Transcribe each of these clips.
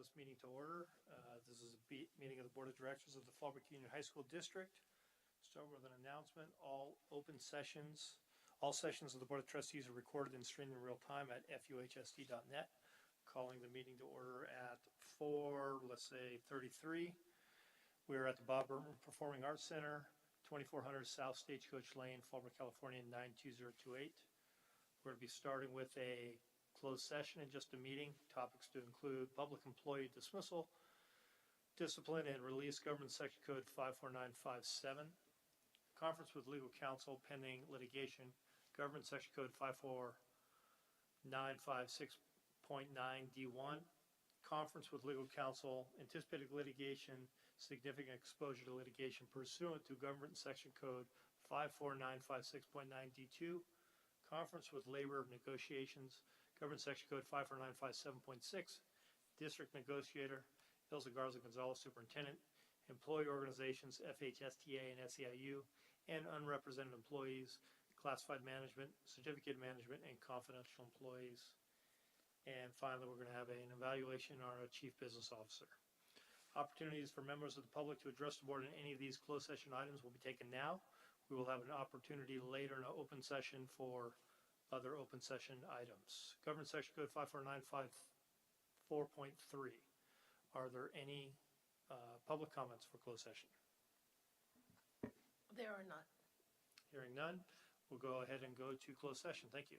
this meeting to order. This is a meeting of the Board of Directors of the Fallbrook Union High School District. Start with an announcement. All sessions of the Board of Trustees are recorded and streamed in real time at fuhsd.net. Calling the meeting to order at 4:33. We're at the Bob Burton Performing Arts Center, 2400 South Stagecoach Lane, Fallbrook, California, 92028. We're going to be starting with a closed session and just a meeting. Topics to include public employee dismissal, discipline and release, Government Section Code 54957, conference with legal counsel pending litigation, Government Section Code 54956.9 D1, conference with legal counsel, anticipated litigation, significant exposure to litigation pursuant to Government Section Code 54956.9 D2, conference with labor negotiations, Government Section Code 54957.6, district negotiator, Ilza Garza Gonzalez, superintendent, employee organizations, FHSTA and SEIU, and unrepresented employees, classified management, certificate management, and confidential employees. And finally, we're going to have an evaluation on our chief business officer. Opportunities for members of the public to address the board on any of these closed session items will be taken now. We will have an opportunity later in an open session for other open session items. Government Section Code 54954.3. Are there any public comments for closed session? There are not. Hearing none, we'll go ahead and go to closed session. Thank you.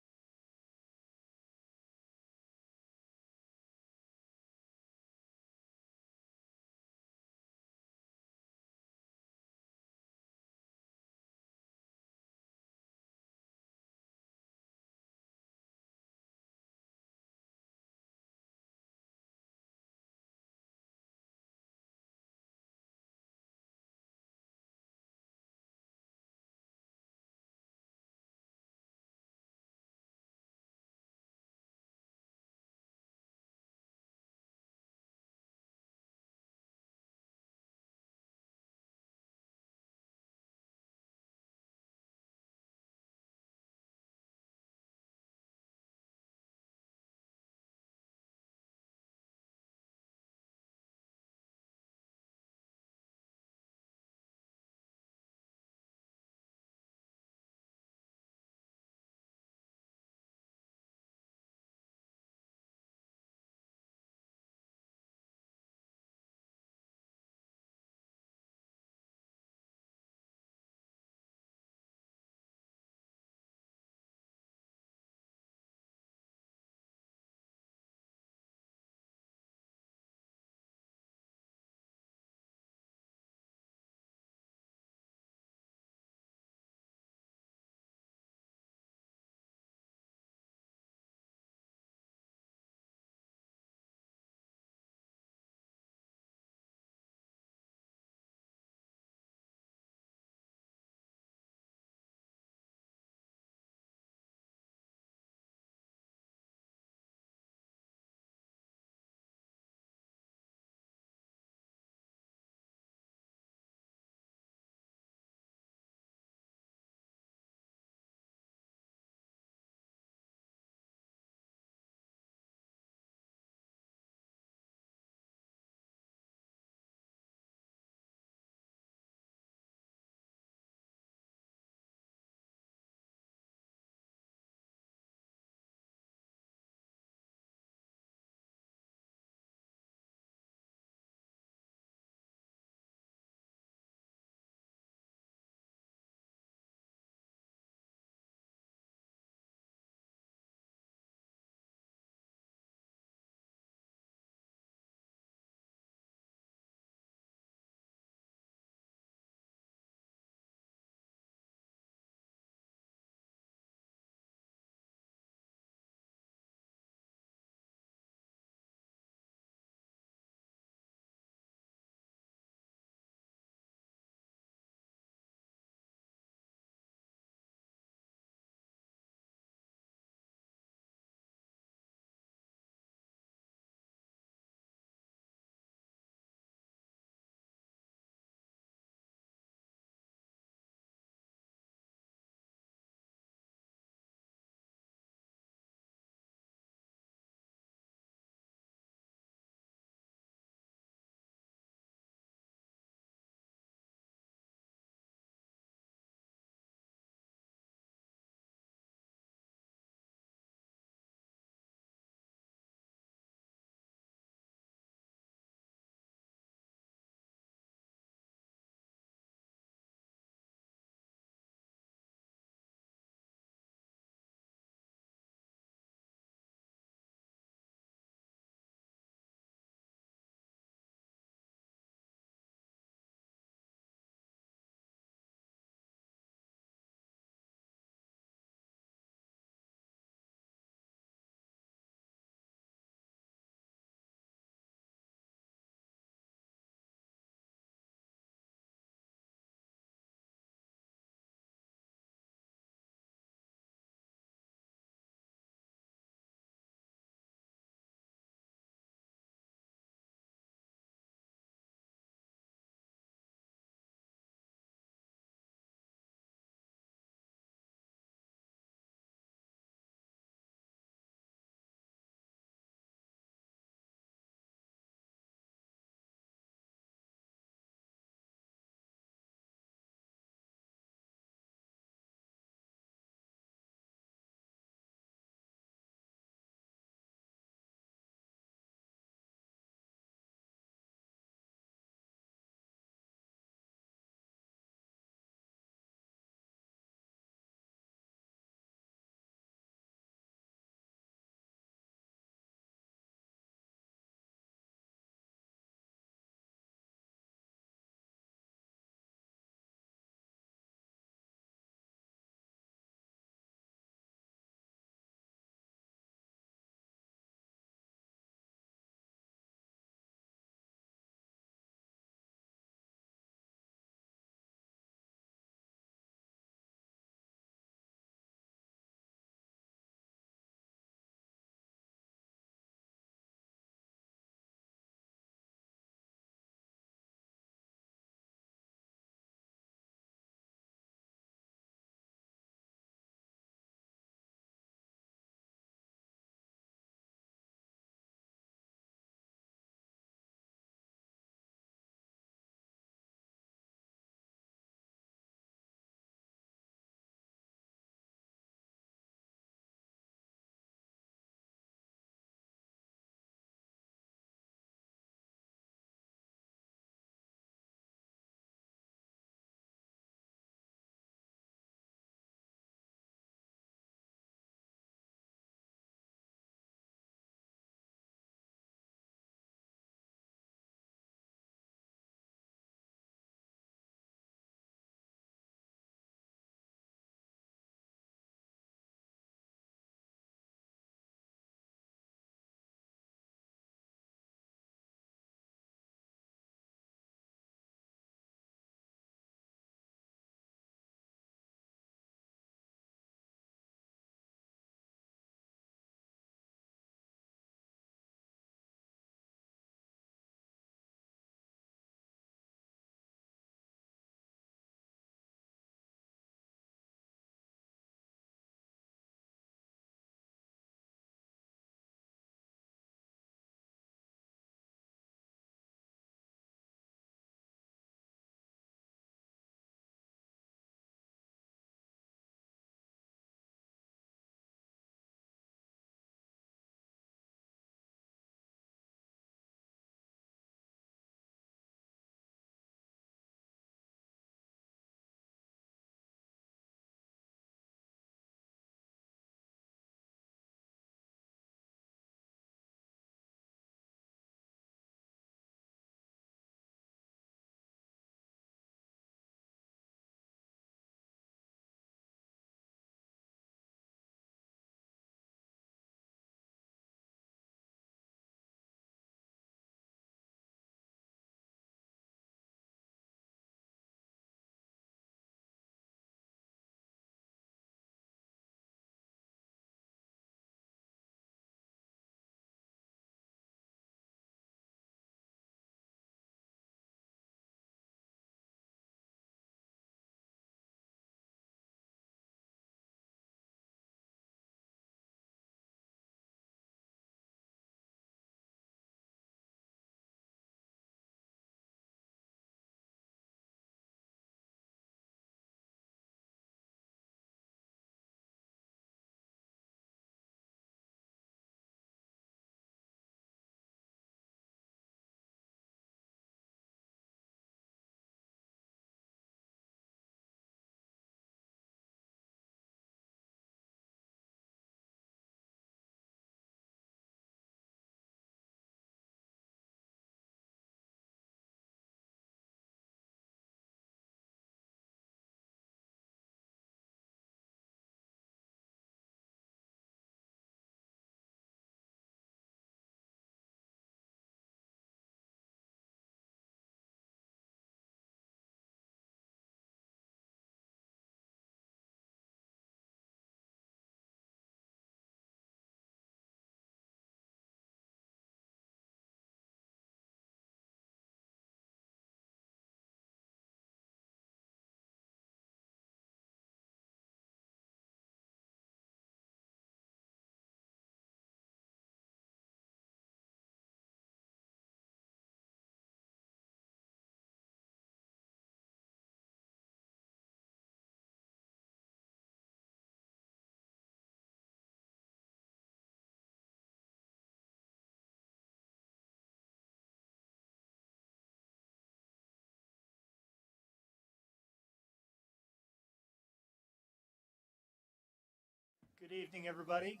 Good evening, everybody.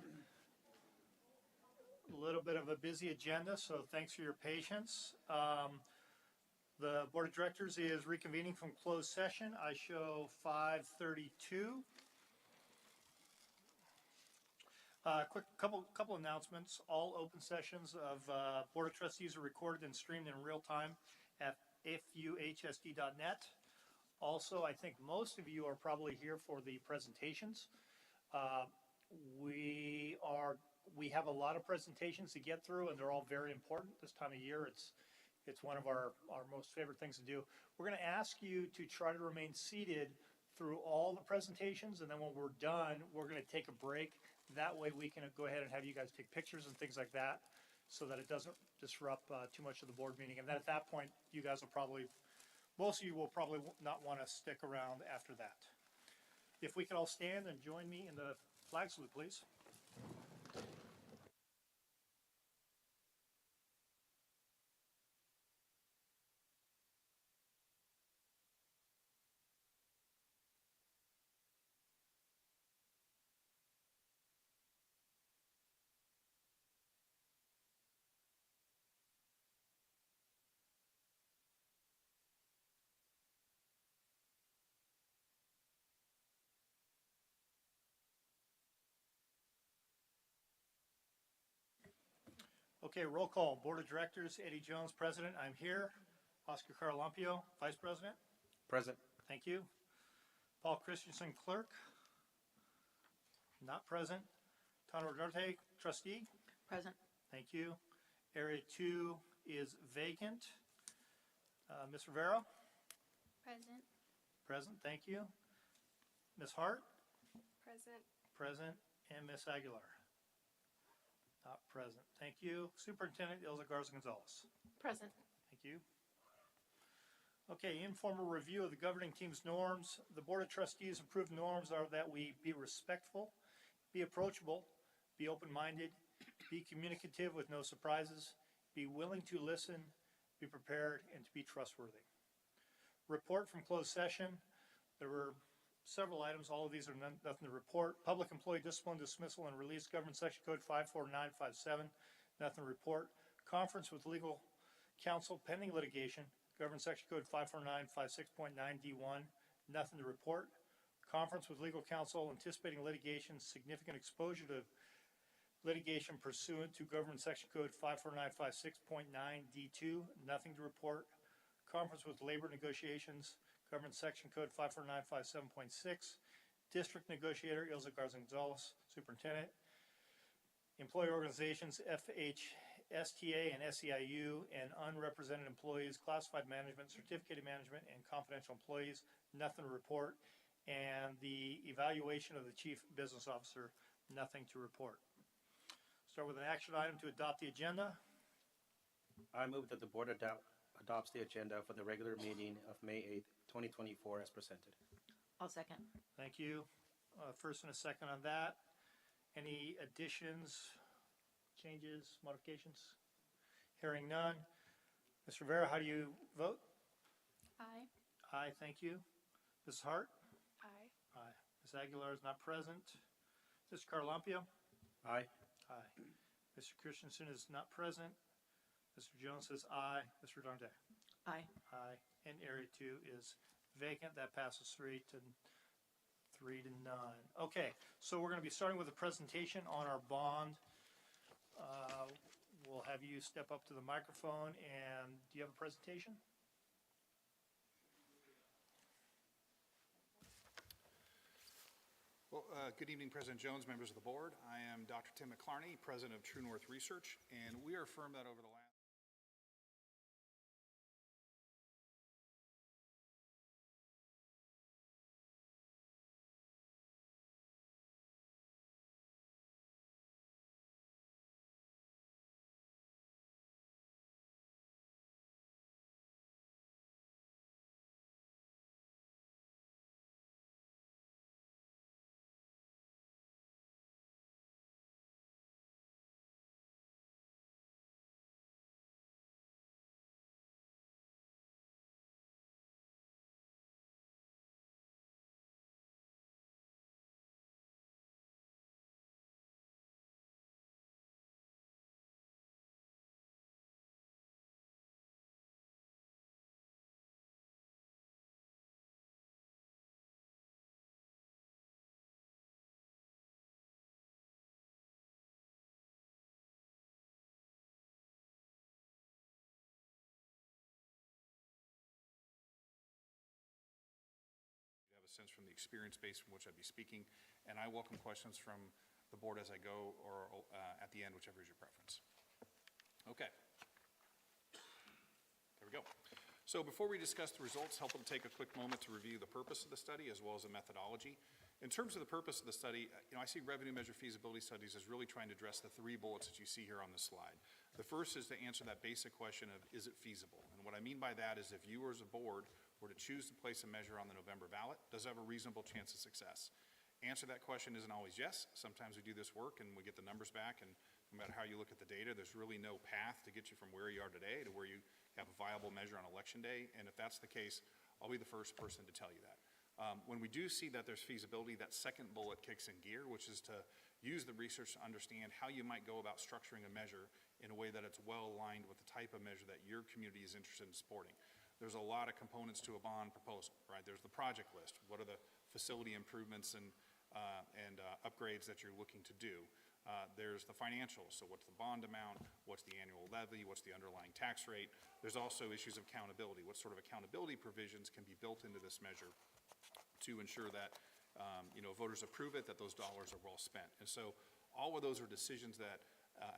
A little bit of a busy agenda, so thanks for your patience. The Board of Directors is reconvening from closed session. I show 5:32. Quick couple announcements. All open sessions of Board of Trustees are recorded and streamed in real time at fuhsd.net. Also, I think most of you are probably here for the presentations. We have a lot of presentations to get through, and they're all very important this time of year. It's one of our most favorite things to do. We're going to ask you to try to remain seated through all the presentations, and then when we're done, we're going to take a break. That way we can go ahead and have you guys take pictures and things like that so that it doesn't disrupt too much of the board meeting. And then at that point, you guys will probably, most of you will probably not want to stick around after that. If we could all stand and join me in the flag salute, please. Okay, roll call. Board of Directors, Eddie Jones, President. I'm here. Oscar Carlampio, Vice President. Present. Thank you. Paul Christensen, Clerk. Not present. Tano Rodarte, Trustee. Present. Thank you. Area 2 is vacant. Ms. Rivera. Present. Present. Thank you. Ms. Hart. Present. Present. And Ms. Aguilar. Not present. Thank you. Superintendent Ilza Garza-Gonzalez. Present. Thank you. Okay, informal review of the governing team's norms. The Board of Trustees approved norms are that we be respectful, be approachable, be open-minded, be communicative with no surprises, be willing to listen, be prepared, and to be trustworthy. Report from closed session. There were several items. All of these are nothing to report. Public employee discipline, dismissal, and release. Government Section Code 54957. Nothing to report. Conference with legal counsel pending litigation. Government Section Code 54956.9D1. Nothing to report. Conference with legal counsel anticipating litigation. Significant exposure to litigation pursuant to Government Section Code 54956.9D2. Nothing to report. Conference with labor negotiations. Government Section Code 54957.6. District Negotiator Ilza Garza-Gonzalez, Superintendent. Employee organizations FHSTA and SEIU and unrepresented employees, classified management, certificated management, and confidential employees. Nothing to report. And the evaluation of the Chief Business Officer, nothing to report. Start with an action item to adopt the agenda. I move that the board adopts the agenda for the regular meeting of May 8th, 2024 as presented. I'll second. Thank you. First and a second on that. Any additions, changes, modifications? Hearing none. Ms. Rivera, how do you vote? Aye. Aye, thank you. Ms. Hart? Aye. Aye. Ms. Aguilar is not present. Mr. Carlampio? Aye. Aye. Mr. Christensen is not present. Mr. Jones says aye. Mr. Dante? Aye. Aye. And Area 2 is vacant. That passes 3 to none. Okay, so we're going to be starting with a presentation on our bond. We'll have you step up to the microphone, and do you have a presentation? Well, good evening, President Jones, members of the board. I am Dr. Tim McClarney, President of True North Research, and we are a firm that over the last sense from the experience base from which I'd be speaking, and I welcome questions from the board as I go or at the end, whichever is your preference. Okay. There we go. So before we discuss the results, helpful to take a quick moment to review the purpose of the study as well as the methodology. In terms of the purpose of the study, I see revenue measure feasibility studies as really trying to address the 3 bullets that you see here on the slide. The first is to answer that basic question of, is it feasible? And what I mean by that is if you as a board were to choose to place a measure on the November ballot, does it have a reasonable chance of success? Answer to that question isn't always yes. Sometimes we do this work and we get the numbers back, and no matter how you look at the data, there's really no path to get you from where you are today to where you have a viable measure on election day. And if that's the case, I'll be the first person to tell you that. When we do see that there's feasibility, that second bullet kicks in gear, which is to use the research to understand how you might go about structuring a measure in a way that it's well aligned with the type of measure that your community is interested in supporting. There's a lot of components to a bond proposal, right? There's the project list. What are the facility improvements and upgrades that you're looking to do? There's the financials, so what's the bond amount, what's the annual levy, what's the underlying tax rate. There's also issues of accountability. What sort of accountability provisions can be built into this measure to ensure that voters approve it, that those dollars are well spent. And so all of those are decisions that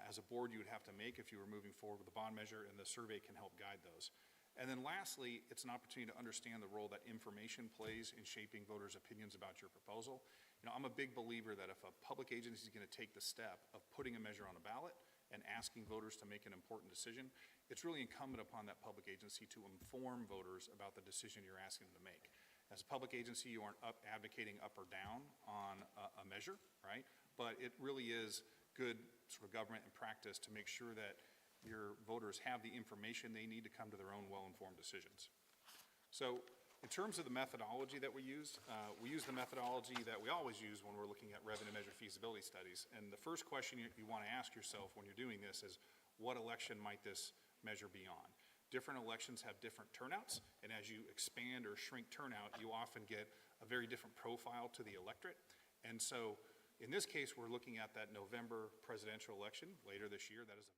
as a board you would have to make if you were moving forward with the bond measure, and the survey can help guide those. And then lastly, it's an opportunity to understand the role that information plays in shaping voters' opinions about your proposal. I'm a big believer that if a public agency is going to take the step of putting a measure on a ballot and asking voters to make an important decision, it's really incumbent upon that public agency to inform voters about the decision you're asking them to make. As a public agency, you aren't advocating up or down on a measure, right? But it really is good sort of government and practice to make sure that your voters have the information they need to come to their own well-informed decisions. So in terms of the methodology that we use the methodology that we always use when we're looking at revenue measure feasibility studies. And the first question you want to ask yourself when you're doing this is, what election might this measure be on? Different elections have different turnouts, and as you expand or shrink turnout, you often get a very different profile to the electorate. And so in this case, we're looking at that November presidential election later this year. That is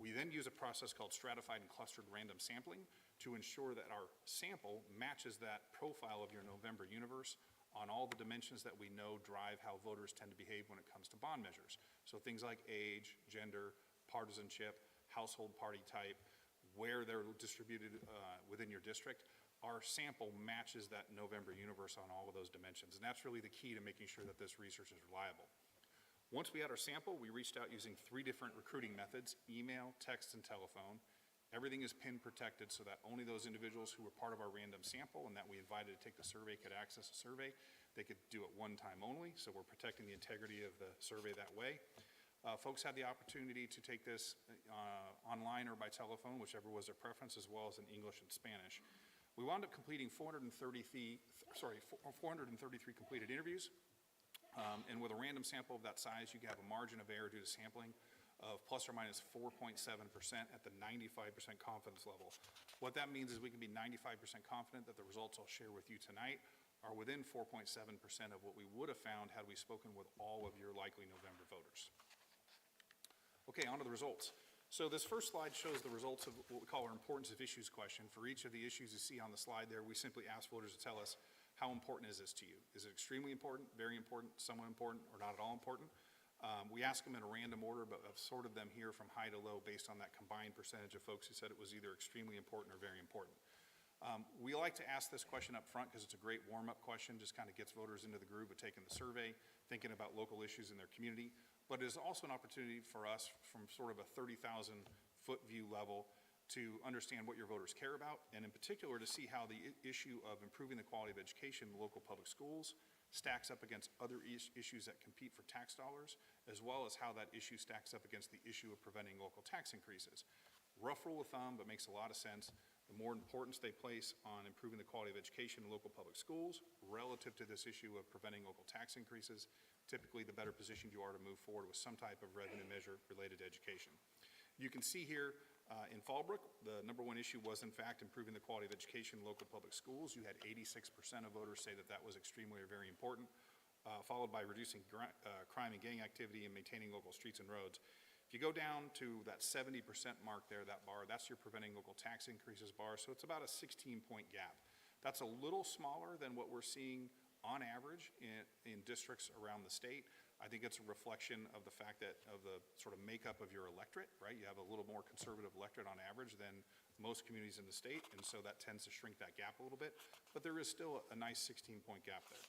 We then use a process called stratified and clustered random sampling to ensure that our sample matches that profile of your November universe on all the dimensions that we know drive how voters tend to behave when it comes to bond measures. So things like age, gender, partisanship, household party type, where they're distributed within your district. Our sample matches that November universe on all of those dimensions. And that's really the key to making sure that this research is reliable. Once we had our sample, we reached out using 3 different recruiting methods: email, text, and telephone. Everything is PIN protected so that only those individuals who were part of our random sample and that we invited to take the survey could access the survey. They could do it one time only, so we're protecting the integrity of the survey that way. Folks had the opportunity to take this online or by telephone, whichever was their preference, as well as in English and Spanish. We wound up completing 433 completed interviews. And with a random sample of that size, you can have a margin of error due to sampling of plus or minus 4.7% at the 95% confidence level. What that means is we can be 95% confident that the results I'll share with you tonight are within 4.7% of what we would have found had we spoken with all of your likely November voters. Okay, on to the results. So this first slide shows the results of what we call our importance of issues question. For each of the issues you see on the slide there, we simply ask voters to tell us, how important is this to you? Is it extremely important, very important, somewhat important, or not at all important? We ask them in a random order, but I've sorted them here from high to low based on that combined percentage of folks who said it was either extremely important or very important. We like to ask this question up front because it's a great warm-up question, just kind of gets voters into the groove of taking the survey, thinking about local issues in their community. But it is also an opportunity for us from sort of a 30,000-foot view level to understand what your voters care about, and in particular to see how the issue of improving the quality of education in local public schools stacks up against other issues that compete for tax dollars, as well as how that issue stacks up against the issue of preventing local tax increases. Rough rule of thumb, but makes a lot of sense. The more importance they place on improving the quality of education in local public schools relative to this issue of preventing local tax increases, typically the better positioned you are to move forward with some type of revenue measure related to education. You can see here In Fallbrook, the number one issue was, in fact, improving the quality of education in local public schools. You had 86% of voters say that that was extremely or very important, followed by reducing crime and gang activity and maintaining local streets and roads. If you go down to that 70% mark there, that bar, that's your preventing local tax increases bar, so it's about a 16-point gap. That's a little smaller than what we're seeing on average in districts around the state. I think it's a reflection of the fact that of the sort of makeup of your electorate, right? You have a little more conservative electorate on average than most communities in the state, and so that tends to shrink that gap a little bit, but there is still a nice 16-point gap there.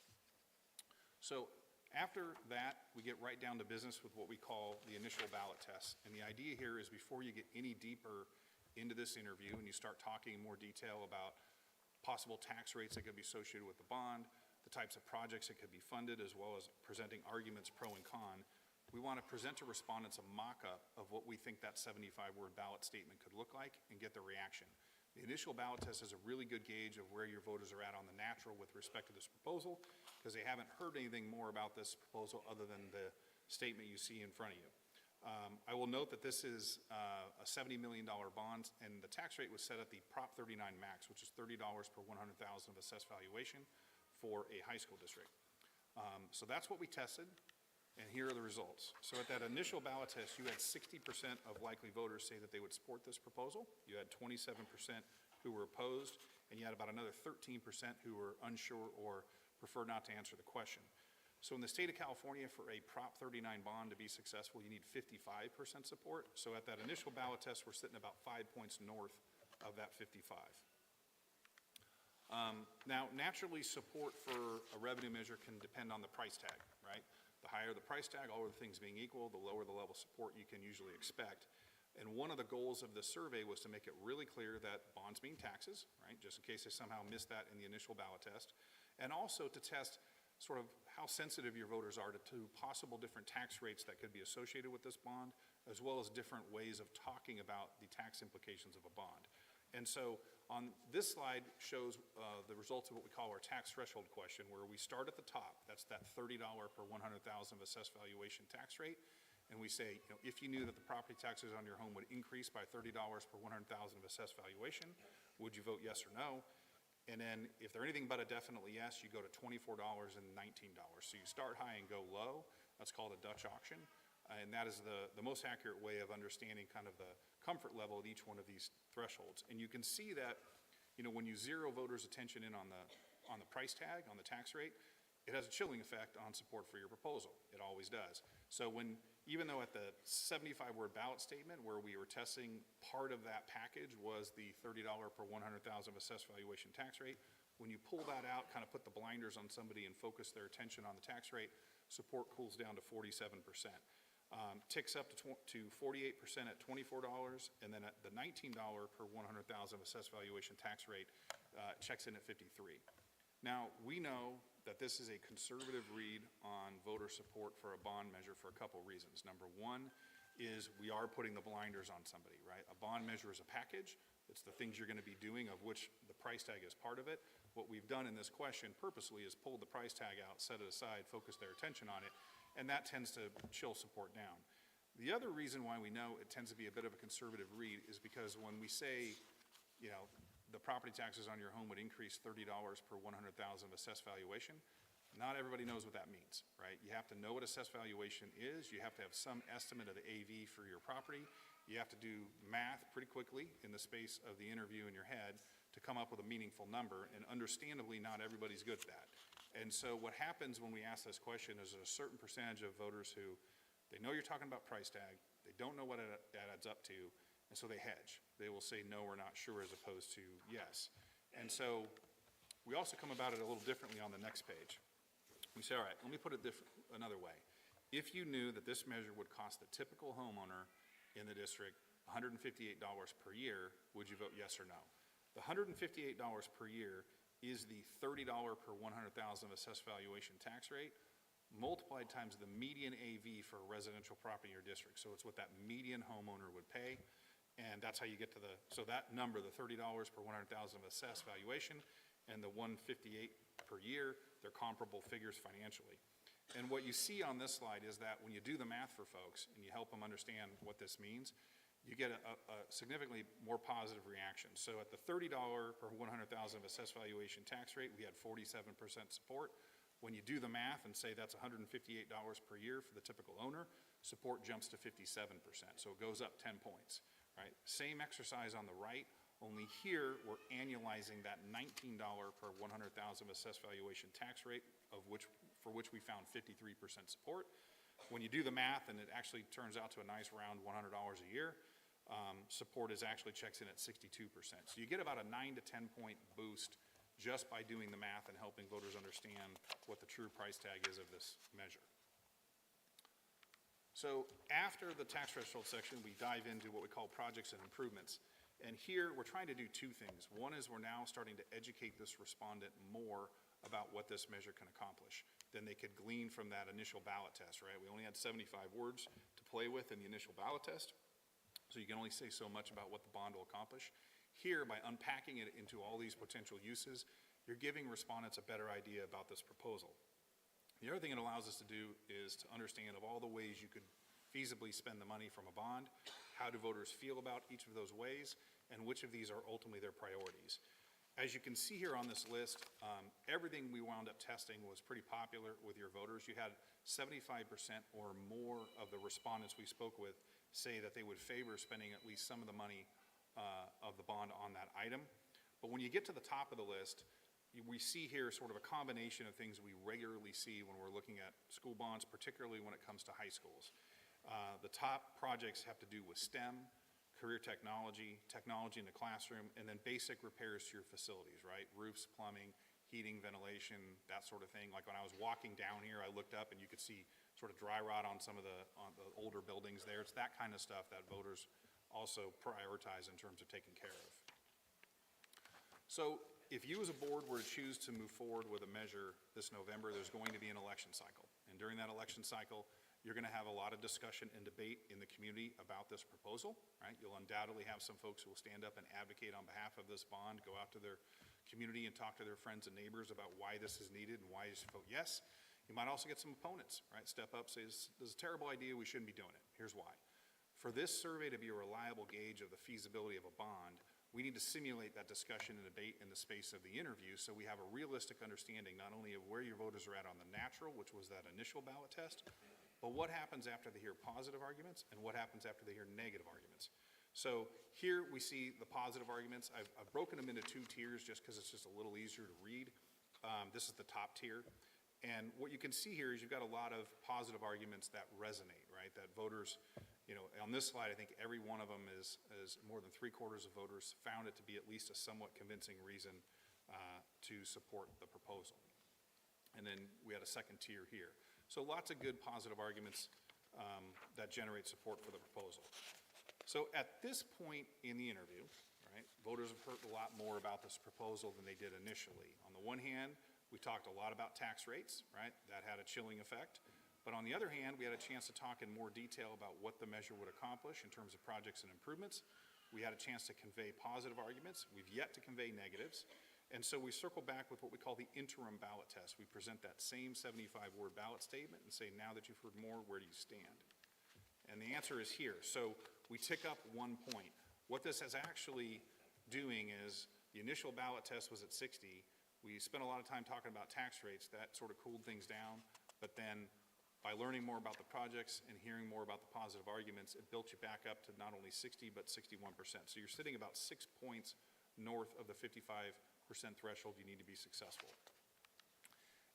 So after that, we get right down to business with what we call the initial ballot test, and the idea here is before you get any deeper into this interview and you start talking in more detail about possible tax rates that could be associated with the bond, the types of projects that could be funded, as well as presenting arguments pro and con, we want to present to respondents a mock-up of what we think that 75-word ballot statement could look like and get their reaction. The initial ballot test is a really good gauge of where your voters are at on the natural with respect to this proposal, because they haven't heard anything more about this proposal other than the statement you see in front of you. I will note that this is a $70 million bond, and the tax rate was set at the Prop 39 max, which is $30 per 100,000 of assessed valuation for a high school district. So that's what we tested, and here are the results. So at that initial ballot test, you had 60% of likely voters say that they would support this proposal. You had 27% who were opposed, and you had about another 13% who were unsure or preferred not to answer the question. So in the state of California, for a Prop 39 bond to be successful, you need 55% support. So at that initial ballot test, we're sitting about 5 points north of that 55. Now, naturally, support for a revenue measure can depend on the price tag, right? The higher the price tag, all other things being equal, the lower the level of support you can usually expect. And one of the goals of this survey was to make it really clear that bonds mean taxes, right? Just in case they somehow missed that in the initial ballot test. And also to test sort of how sensitive your voters are to possible different tax rates that could be associated with this bond, as well as different ways of talking about the tax implications of a bond. And so on this slide shows the results of what we call our tax threshold question, where we start at the top. That's that $30 per 100,000 of assessed valuation tax rate. And we say, you know, if you knew that the property taxes on your home would increase by $30 per 100,000 of assessed valuation, would you vote yes or no? And then if they're anything but a definitely yes, you go to $24 and $19. So you start high and go low. That's called a Dutch auction. And that is the most accurate way of understanding kind of the comfort level at each one of these thresholds. And you can see that, you know, when you zero voters' attention in on the price tag, on the tax rate, it has a chilling effect on support for your proposal. It always does. So even though at the 75-word ballot statement where we were testing, part of that package was the $30 per 100,000 of assessed valuation tax rate, when you pull that out, kind of put the blinders on somebody and focus their attention on the tax rate, support cools down to 47%. Ticks up to 48% at $24, and then at the $19 per 100,000 of assessed valuation tax rate, checks in at 53. Now, we know that this is a conservative read on voter support for a bond measure for a couple reasons. Number one is we are putting the blinders on somebody, right? A bond measure is a package. It's the things you're going to be doing, of which the price tag is part of it. What we've done in this question purposely is pulled the price tag out, set it aside, focus their attention on it, and that tends to chill support down. The other reason why we know it tends to be a bit of a conservative read is because when we say, you know, the property taxes on your home would increase $30 per 100,000 of assessed valuation, not everybody knows what that means, right? You have to know what assessed valuation is. You have to have some estimate of the AV for your property. You have to do math pretty quickly in the space of the interview in your head to come up with a meaningful number, and understandably, not everybody's good at that. And so what happens when we ask this question is a certain percentage of voters who, they know you're talking about price tag, they don't know what it adds up to, and so they hedge. They will say no or not sure as opposed to yes. And so we also come about it a little differently on the next page. We say, all right, let me put it another way. If you knew that this measure would cost the typical homeowner in the district $158 per year, would you vote yes or no? The $158 per year is the $30 per 100,000 of assessed valuation tax rate multiplied times the median AV for a residential property in your district. So it's what that median homeowner would pay, and that's how you get to so that number, the $30 per 100,000 of assessed valuation and the $158 per year, they're comparable figures financially. And what you see on this slide is that when you do the math for folks and you help them understand what this means, you get a significantly more positive reaction. So at the $30 per 100,000 of assessed valuation tax rate, we had 47% support. When you do the math and say that's $158 per year for the typical owner, support jumps to 57%. So it goes up 10 points, right? Same exercise on the right, only here we're annualizing that $19 per 100,000 assessed valuation tax rate, for which we found 53% support. When you do the math, and it actually turns out to a nice round $100 a year, support actually checks in at 62%. So you get about a 9 to 10 point boost just by doing the math and helping voters understand what the true price tag is of this measure. So after the tax threshold section, we dive into what we call projects and improvements. And here we're trying to do two things. One is we're now starting to educate this respondent more about what this measure can accomplish than they could glean from that initial ballot test, right? We only had 75 words to play with in the initial ballot test. So you can only say so much about what the bond will accomplish. Here, by unpacking it into all these potential uses, you're giving respondents a better idea about this proposal. The other thing it allows us to do is to understand of all the ways you could feasibly spend the money from a bond, how do voters feel about each of those ways, and which of these are ultimately their priorities. As you can see here on this list, everything we wound up testing was pretty popular with your voters. You had 75% or more of the respondents we spoke with say that they would favor spending at least some of the money of the bond on that item. But when you get to the top of the list, we see here sort of a combination of things we regularly see when we're looking at school bonds, particularly when it comes to high schools. The top projects have to do with STEM, career technology, technology in the classroom, and then basic repairs to your facilities, right? Roofs, plumbing, heating, ventilation, that sort of thing. Like when I was walking down here, I looked up and you could see sort of dry rot on some of the older buildings there. It's that kind of stuff that voters also prioritize in terms of taking care of. So if you as a board were to choose to move forward with a measure this November, there's going to be an election cycle. And during that election cycle, you're going to have a lot of discussion and debate in the community about this proposal, right? You'll undoubtedly have some folks who will stand up and advocate on behalf of this bond, go out to their community and talk to their friends and neighbors about why this is needed and why you should vote yes. You might also get some opponents, right? Step up, say, this is a terrible idea, we shouldn't be doing it. Here's why. For this survey to be a reliable gauge of the feasibility of a bond, we need to simulate that discussion and debate in the space of the interview so we have a realistic understanding not only of where your voters are at on the natural, which was that initial ballot test, but what happens after they hear positive arguments and what happens after they hear negative arguments. So here we see the positive arguments. I've broken them into two tiers just because it's just a little easier to read. This is the top tier. And what you can see here is you've got a lot of positive arguments that resonate, right? That voters, on this slide, I think every one of them is more than 3/4 of voters found it to be at least a somewhat convincing reason to support the proposal. And then we had a second tier here. So lots of good positive arguments that generate support for the proposal. So at this point in the interview, right, voters have heard a lot more about this proposal than they did initially. On the one hand, we talked a lot about tax rates, right? That had a chilling effect. But on the other hand, we had a chance to talk in more detail about what the measure would accomplish in terms of projects and improvements. We had a chance to convey positive arguments. We've yet to convey negatives. And so we circle back with what we call the interim ballot test. We present that same 75-word ballot statement and say, now that you've heard more, where do you stand? And the answer is here. So we tick up 1 point. What this is actually doing is the initial ballot test was at 60. We spent a lot of time talking about tax rates. That sort of cooled things down. But then by learning more about the projects and hearing more about the positive arguments, it built you back up to not only 60, but 61%. So you're sitting about 6 points north of the 55% threshold you need to be successful.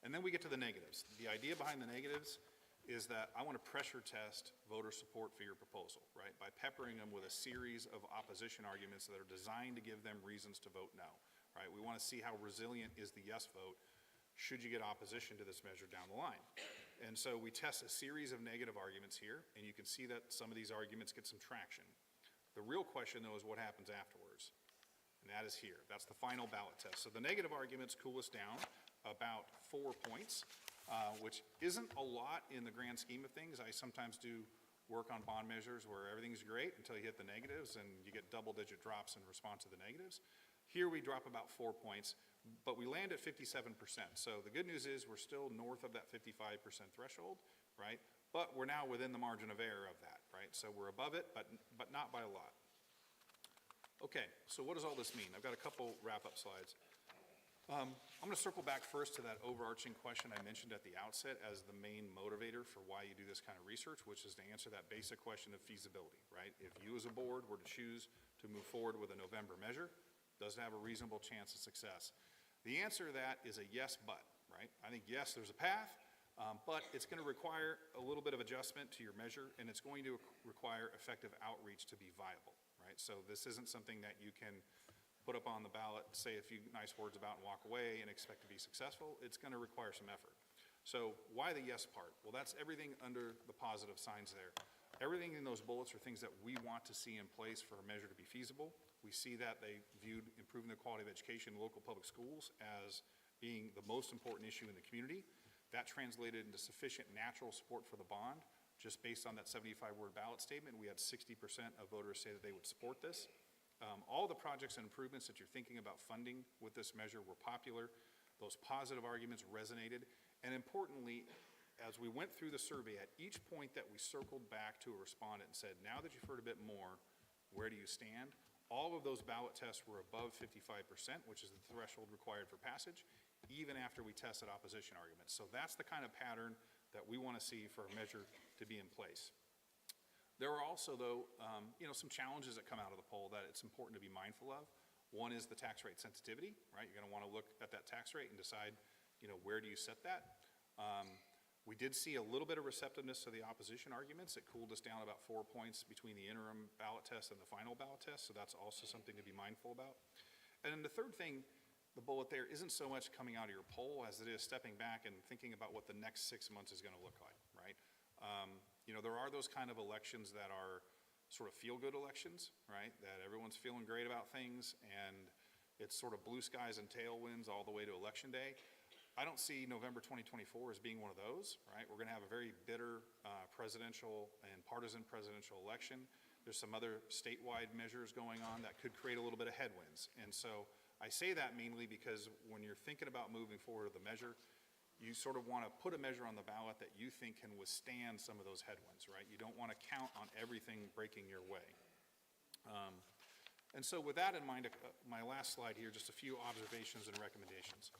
And then we get to the negatives. The idea behind the negatives is that I want to pressure test voter support for your proposal, right? By peppering them with a series of opposition arguments that are designed to give them reasons to vote no, right? We want to see how resilient is the yes vote should you get opposition to this measure down the line. And so we test a series of negative arguments here, and you can see that some of these arguments get some traction. The real question, though, is what happens afterwards. And that is here. That's the final ballot test. So the negative arguments cool us down about 4 points, which isn't a lot in the grand scheme of things. I sometimes do work on bond measures where everything's great until you hit the negatives and you get double-digit drops in response to the negatives. Here we drop about 4 points, but we land at 57%. So the good news is we're still north of that 55% threshold, right? but we're now within the margin of error of that, right? So we're above it, but not by a lot. Okay, so what does all this mean? I've got a couple wrap-up slides. I'm going to circle back first to that overarching question I mentioned at the outset as the main motivator for why you do this kind of research, which is to answer that basic question of feasibility, right? If you as a board were to choose to move forward with a November measure, does it have a reasonable chance of success? The answer to that is a yes, but, right? I think yes, there's a path, but it's going to require a little bit of adjustment to your measure, and it's going to require effective outreach to be viable, right? So this isn't something that you can put up on the ballot, say a few nice words about and walk away and expect to be successful. It's going to require some effort. So why the yes part? Well, that's everything under the positive signs there. Everything in those bullets are things that we want to see in place for a measure to be feasible. We see that they viewed improving the quality of education in local public schools as being the most important issue in the community. That translated into sufficient natural support for the bond. Just based on that 75-word ballot statement, we had 60% of voters say that they would support this. All the projects and improvements that you're thinking about funding with this measure were popular. Those positive arguments resonated. And importantly, as we went through the survey, at each point that we circled back to a respondent and said, now that you've heard a bit more, where do you stand? All of those ballot tests were above 55%, which is the threshold required for passage, even after we tested opposition arguments. So that's the kind of pattern that we want to see for a measure to be in place. There are also, though, some challenges that come out of the poll that it's important to be mindful of. One is the tax rate sensitivity, right? You're going to want to look at that tax rate and decide, where do you set that? We did see a little bit of receptiveness to the opposition arguments. It cooled us down about 4 points between the interim ballot test and the final ballot test, so that's also something to be mindful about. And then the third thing, the bullet there, isn't so much coming out of your poll as it is stepping back and thinking about what the next 6 months is going to look like, right? There are those kind of elections that are sort of feel-good elections, right? That everyone's feeling great about things, and it's sort of blue skies and tailwinds all the way to Election Day. I don't see November 2024 as being one of those, right? We're going to have a very bitter presidential and partisan presidential election. There's some other statewide measures going on that could create a little bit of headwinds. And so I say that mainly because when you're thinking about moving forward with the measure, you sort of want to put a measure on the ballot that you think can withstand some of those headwinds, right? You don't want to count on everything breaking your way. And so with that in mind, my last slide here, just a few observations and recommendations.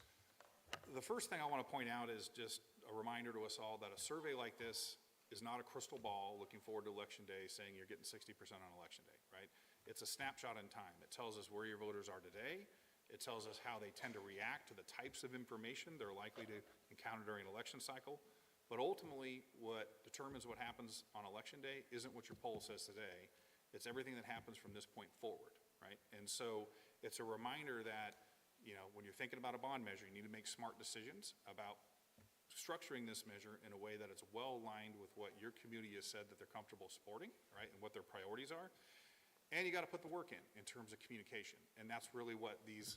The first thing I want to point out is just a reminder to us all that a survey like this is not a crystal ball looking forward to Election Day saying you're getting 60% on Election Day, right? It's a snapshot in time. It tells us where your voters are today. It tells us how they tend to react to the types of information they're likely to encounter during an election cycle. But ultimately, what determines what happens on Election Day isn't what your poll says today. It's everything that happens from this point forward, right? And so it's a reminder that, when you're thinking about a bond measure, you need to make smart decisions about structuring this measure in a way that it's well aligned with what your community has said that they're comfortable supporting, right, and what their priorities are. And you got to put the work in terms of communication. And that's really what these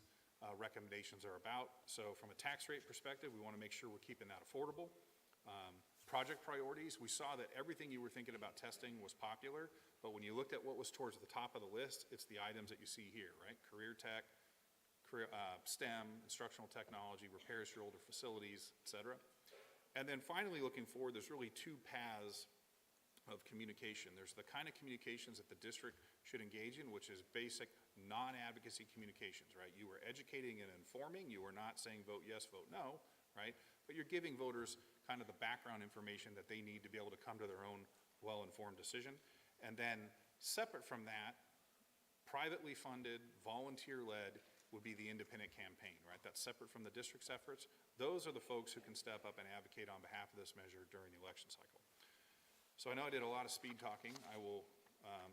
recommendations are about. So from a tax rate perspective, we want to make sure we're keeping that affordable. Project priorities, we saw that everything you were thinking about testing was popular, but when you looked at what was towards the top of the list, it's the items that you see here, right? Career tech, STEM, instructional technology, repairs to older facilities, et cetera. And then finally, looking forward, there's really two paths of communication. There's the kind of communications that the district should engage in, which is basic non-advocacy communications, right? You are educating and informing. You are not saying vote yes, vote no, right? But you're giving voters kind of the background information that they need to be able to come to their own well-informed decision. And then separate from that, privately funded, volunteer-led would be the independent campaign, right? That's separate from the district's efforts. Those are the folks who can step up and advocate on behalf of this measure during the election cycle. So I know I did a lot of speed talking. I will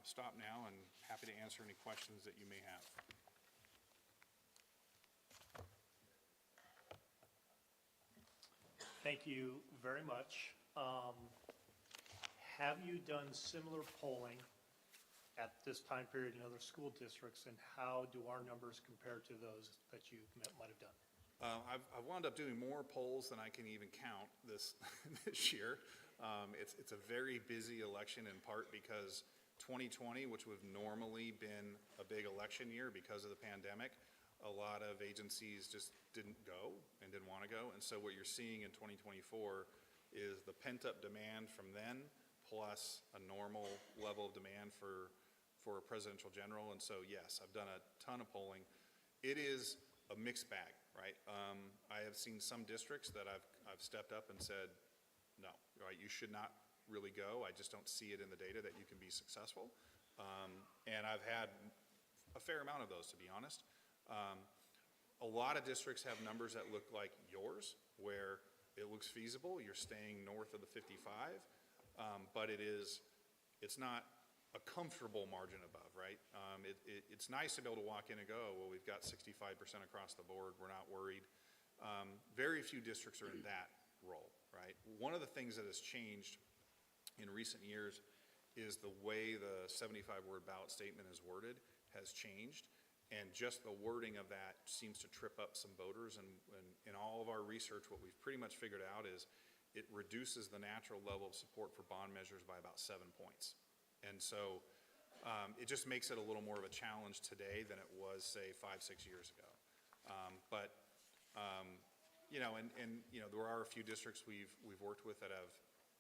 stop now and happy to answer any questions that you may have. Thank you very much. Have you done similar polling at this time period in other school districts, and how do our numbers compare to those that you might have done? I've wound up doing more polls than I can even count this year. It's a very busy election, in part because 2020, which would have normally been a big election year because of the pandemic, a lot of agencies just didn't go and didn't want to go. And so what you're seeing in 2024 is the pent-up demand from then plus a normal level of demand for a presidential general. And so, yes, I've done a ton of polling. It is a mixed bag, right? I have seen some districts that I've stepped up and said, no, right, you should not really go. I just don't see it in the data that you can be successful. And I've had a fair amount of those, to be honest. A lot of districts have numbers that look like yours, where it looks feasible. You're staying north of the 55, but it's not a comfortable margin above, right? It's nice to be able to walk in and go, well, we've got 65% across the board. We're not worried. Very few districts are in that role, right? One of the things that has changed in recent years is the way the 75-word ballot statement is worded has changed. And just the wording of that seems to trip up some voters. And in all of our research, what we've pretty much figured out is it reduces the natural level of support for bond measures by about 7 points. And so it just makes it a little more of a challenge today than it was, say, 5-6 years ago. There are a few districts we've worked with that have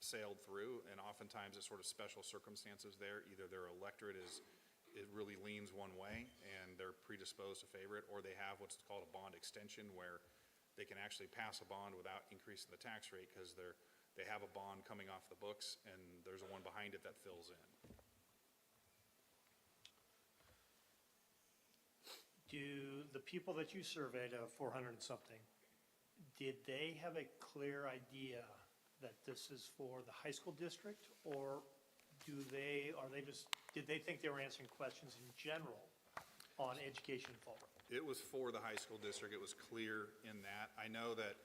sailed through, and oftentimes it's sort of special circumstances there. Either their electorate it really leans one way and they're predisposed to favor it, or they have what's called a bond extension where they can actually pass a bond without increasing the tax rate because they have a bond coming off the books and there's a one behind it that fills in. Do the people that you surveyed, 400 and something, did they have a clear idea that this is for the high school district, or did they think they were answering questions in general on education in Fallbrook? It was for the high school district. It was clear in that. I know that,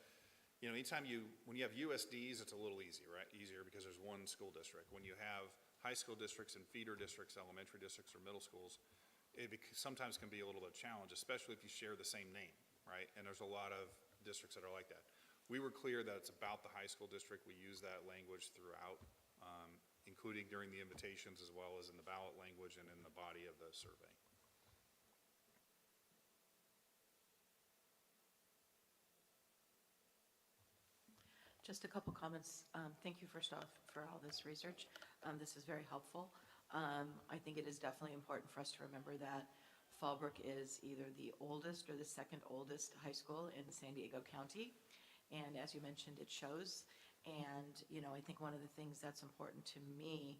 anytime when you have USDs, it's a little easier because there's one school district. When you have high school districts and feeder districts, elementary districts or middle schools, it sometimes can be a little bit of a challenge, especially if you share the same name, right? And there's a lot of districts that are like that. We were clear that it's about the high school district. We use that language throughout, including during the invitations as well as in the ballot language and in the body of the survey. Just a couple comments. Thank you first off for all this research. This is very helpful. I think it is definitely important for us to remember that Fallbrook is either the oldest or the second oldest high school in San Diego County. And as you mentioned, it shows. And, I think one of the things that's important to me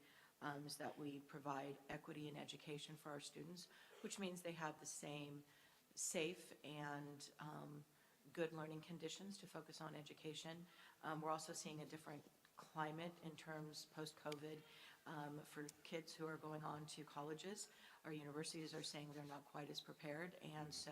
is that we provide equity in education for our students, which means they have the same safe and good learning conditions to focus on education. We're also seeing a different climate in terms post-COVID for kids who are going on to colleges. Our universities are saying they're not quite as prepared, and so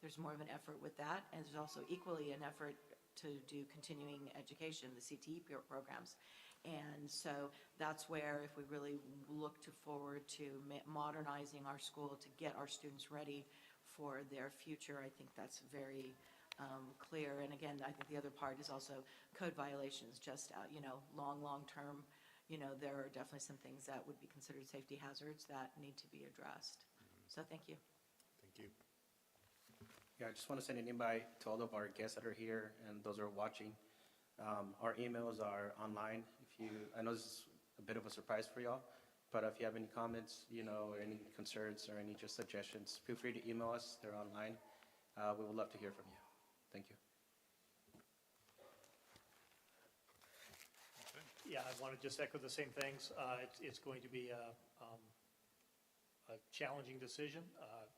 there's more of an effort with that. And there's also equally an effort to do continuing education, the CTE programs. And so that's where, if we really look forward to modernizing our school to get our students ready for their future, I think that's very clear. And again, I think the other part is also code violations, just long term. There are definitely some things that would be considered safety hazards that need to be addressed. So thank you. Thank you. Yeah, I just want to send an invite to all of our guests that are here and those who are watching. Our emails are online. I know this is a bit of a surprise for y'all, but if you have any comments, or any concerns or any just suggestions, feel free to email us. They're online. We would love to hear from you. Thank you. Yeah, I want to just echo the same things. It's going to be a challenging decision.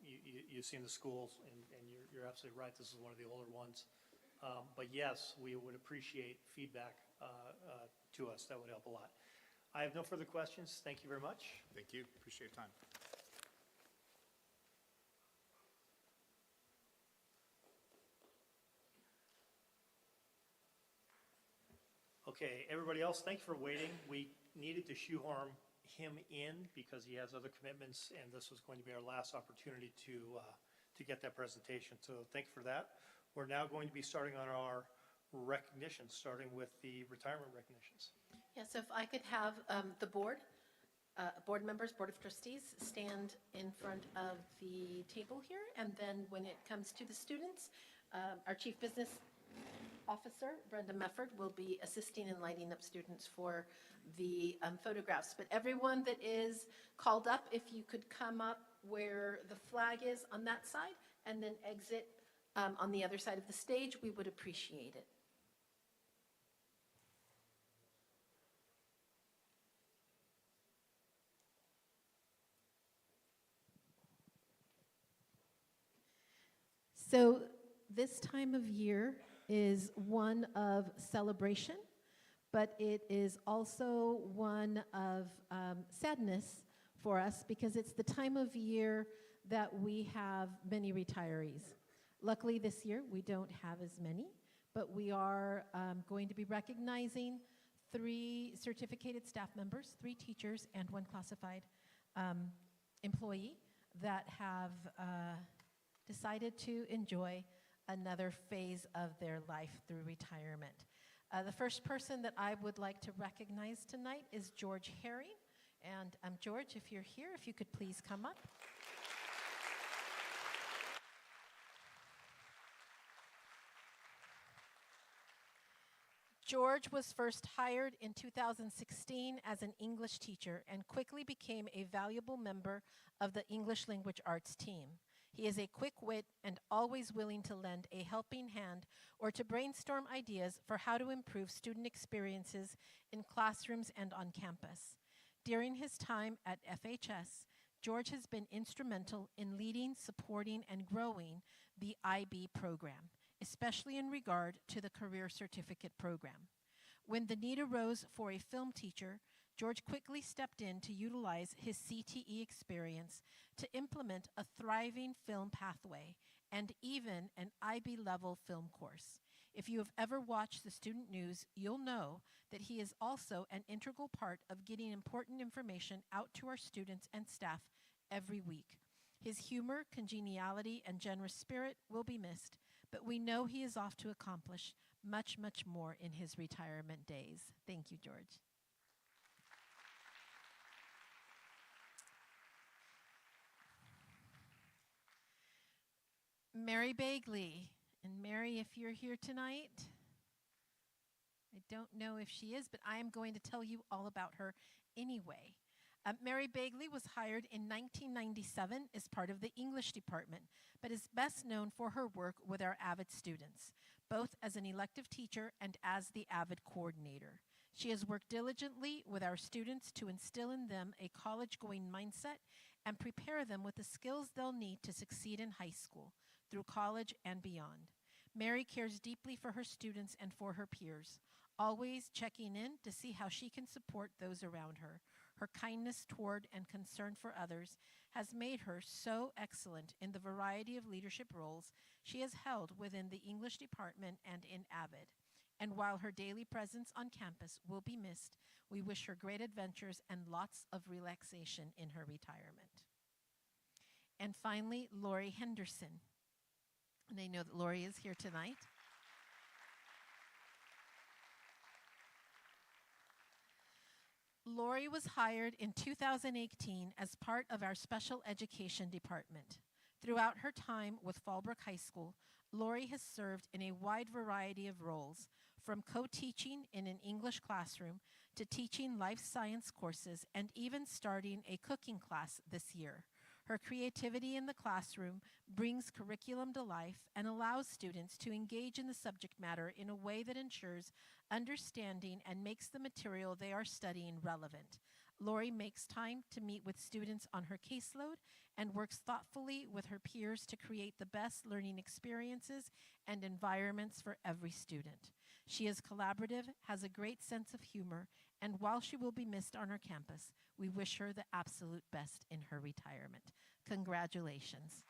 You've seen the schools, and you're absolutely right. This is one of the older ones. But yes, we would appreciate feedback to us. That would help a lot. I have no further questions. Thank you very much. Thank you. Appreciate your time. Okay, everybody else, thank you for waiting. We needed to shoehorn him in because he has other commitments, and this was going to be our last opportunity to get that presentation. So thank you for that. We're now going to be starting on our recognitions, starting with the retirement recognitions. Yeah, so if I could have the board members, Board of Trustees, stand in front of the table here, and then when it comes to the students, our Chief Business officer, Brenda Mefford, will be assisting in lighting up students for the photographs. But everyone that is called up, if you could come up where the flag is on that side and then exit on the other side of the stage, we would appreciate it. So this time of year is one of celebration, but it is also one of sadness for us because it's the time of year that we have many retirees. Luckily this year we don't have as many, but we are going to be recognizing 3 certificated staff members, 3 teachers, and 1 classified employee that have decided to enjoy another phase of their life through retirement. The first person that I would like to recognize tonight is George Herring. And George, if you're here, if you could please come up. George was first hired in 2016 as an English teacher and quickly became a valuable member of the English Language Arts team. He is a quick wit and always willing to lend a helping hand or to brainstorm ideas for how to improve student experiences in classrooms and on campus. During his time at FHS, George has been instrumental in leading, supporting, and growing the IB program, especially in regard to the Career Certificate program. When the need arose for a film teacher, George quickly stepped in to utilize his CTE experience to implement a thriving film pathway and even an IB-level film course. If you have ever watched the student news, you'll know that he is also an integral part of getting important information out to our students and staff every week. His humor, congeniality, and generous spirit will be missed, but we know he is off to accomplish much, much more in his retirement days. Thank you, George. Mary Bagley. And Mary, if you're here tonight, I don't know if she is, but I am going to tell you all about her anyway. Mary Bagley was hired in 1997 as part of the English department, but is best known for her work with our AVID students, both as an elective teacher and as the AVID coordinator. She has worked diligently with our students to instill in them a college-going mindset and prepare them with the skills they'll need to succeed in high school, through college and beyond. Mary cares deeply for her students and for her peers, always checking in to see how she can support those around her. Her kindness toward and concern for others has made her so excellent in the variety of leadership roles she has held within the English department and in AVID. And while her daily presence on campus will be missed, we wish her great adventures and lots of relaxation in her retirement. And finally, Lori Henderson. And I know that Lori is here tonight. Lori was hired in 2018 as part of our special education department. Throughout her time with Fallbrook High School, Lori has served in a wide variety of roles, from co-teaching in an English classroom to teaching life science courses and even starting a cooking class this year. Her creativity in the classroom brings curriculum to life and allows students to engage in the subject matter in a way that ensures understanding and makes the material they are studying relevant. Lori makes time to meet with students on her caseload and works thoughtfully with her peers to create the best learning experiences and environments for every student. She is collaborative, has a great sense of humor, and while she will be missed on our campus, we wish her the absolute best in her retirement. Congratulations.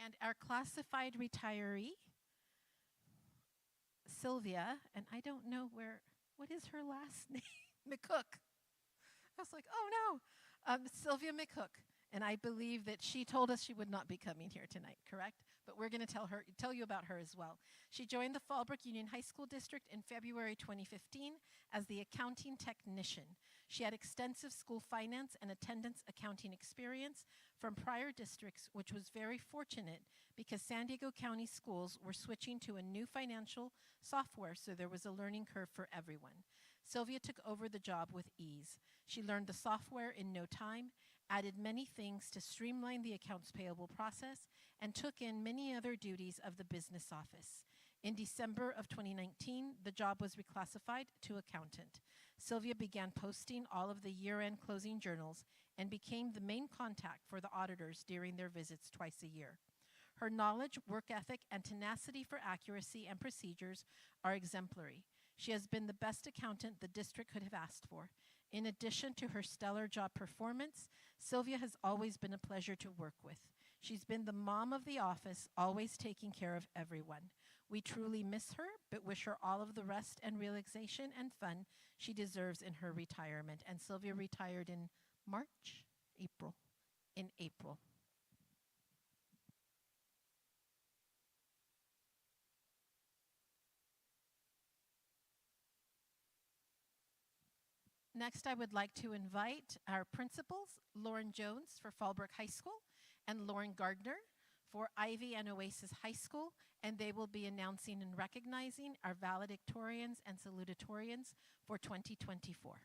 And our classified retiree, Sylvia, and I don't know what is her last name? McCook. I was like, oh no, Sylvia McCook. And I believe that she told us she would not be coming here tonight, correct? But we're going to tell you about her as well. She joined the Fallbrook Union High School District in February 2015 as the accounting technician. She had extensive school finance and attendance accounting experience from prior districts, which was very fortunate because San Diego County schools were switching to a new financial software, so there was a learning curve for everyone. Sylvia took over the job with ease. She learned the software in no time, added many things to streamline the accounts payable process, and took in many other duties of the business office. In December of 2019, the job was reclassified to accountant. Sylvia began posting all of the year-end closing journals and became the main contact for the auditors during their visits twice a year. Her knowledge, work ethic, and tenacity for accuracy and procedures are exemplary. She has been the best accountant the district could have asked for. In addition to her stellar job performance, Sylvia has always been a pleasure to work with. She's been the mom of the office, always taking care of everyone. We truly miss her, but wish her all of the rest and relaxation and fun she deserves in her retirement. And Sylvia retired in April. Next, I would like to invite our principals, Lauren Jones for Fallbrook High School and Lauren Gardner for Ivy and Oasis High School, and they will be announcing and recognizing our valedictorians and salutatorians for 2024.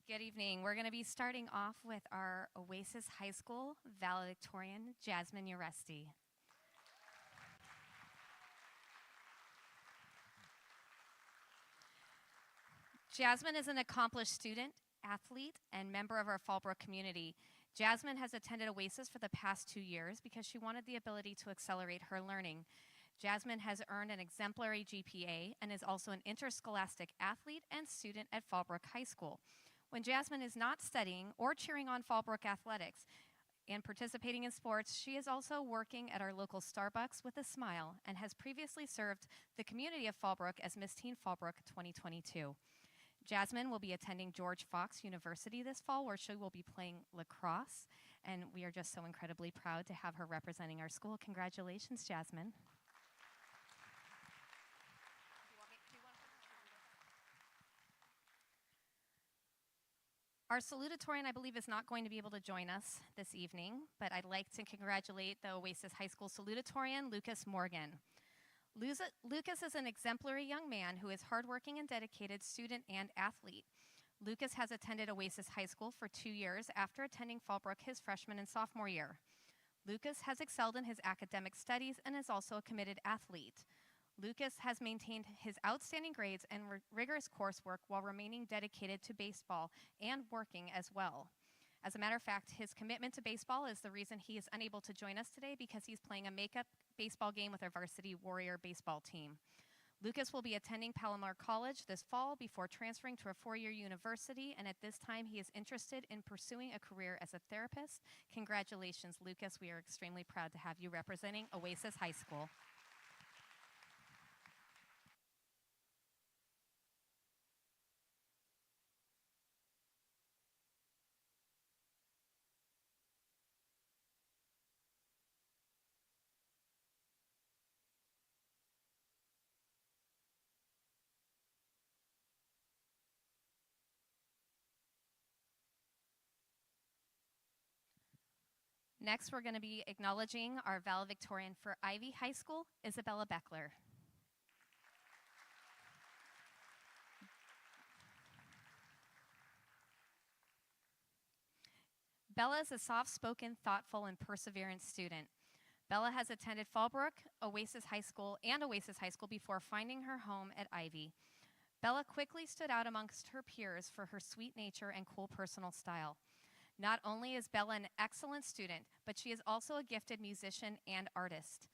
Good evening. We're going to be starting off with our Oasis High School valedictorian, Jasmine Uresti. Jasmine is an accomplished student, athlete, and member of our Fallbrook community. Jasmine has attended Oasis for the past 2 years because she wanted the ability to accelerate her learning. Jasmine has earned an exemplary GPA and is also an interscholastic athlete and student at Fallbrook High School. When Jasmine is not studying or cheering on Fallbrook athletics and participating in sports, she is also working at our local Starbucks with a smile and has previously served the community of Fallbrook as Miss Teen Fallbrook 2022. Jasmine will be attending George Fox University this fall, where she will be playing lacrosse, and we are just so incredibly proud to have her representing our school. Congratulations, Jasmine. Our salutatorian, I believe, is not going to be able to join us this evening, but I'd like to congratulate the Oasis High School salutatorian, Lucas Morgan. Lucas is an exemplary young man who is hardworking and dedicated student and athlete. Lucas has attended Oasis High School for 2 years after attending Fallbrook his freshman and sophomore year. Lucas has excelled in his academic studies and is also a committed athlete. Lucas has maintained his outstanding grades and rigorous coursework while remaining dedicated to baseball and working as well. As a matter of fact, his commitment to baseball is the reason he is unable to join us today, because he's playing a makeup baseball game with our varsity Warrior baseball team. Lucas will be attending Palomar College this fall before transferring to a 4-year university, and at this time he is interested in pursuing a career as a therapist. Congratulations, Lucas. We are extremely proud to have you representing Oasis High School. Next, we're going to be acknowledging our valedictorian for Ivy High School, Isabella Beckler. Bella is a soft-spoken, thoughtful, and perseverant student. Bella has attended Fallbrook, Oasis High School, and Oasis High School before finding her home at Ivy. Bella quickly stood out amongst her peers for her sweet nature and cool personal style. Not only is Bella an excellent student, but she is also a gifted musician and artist.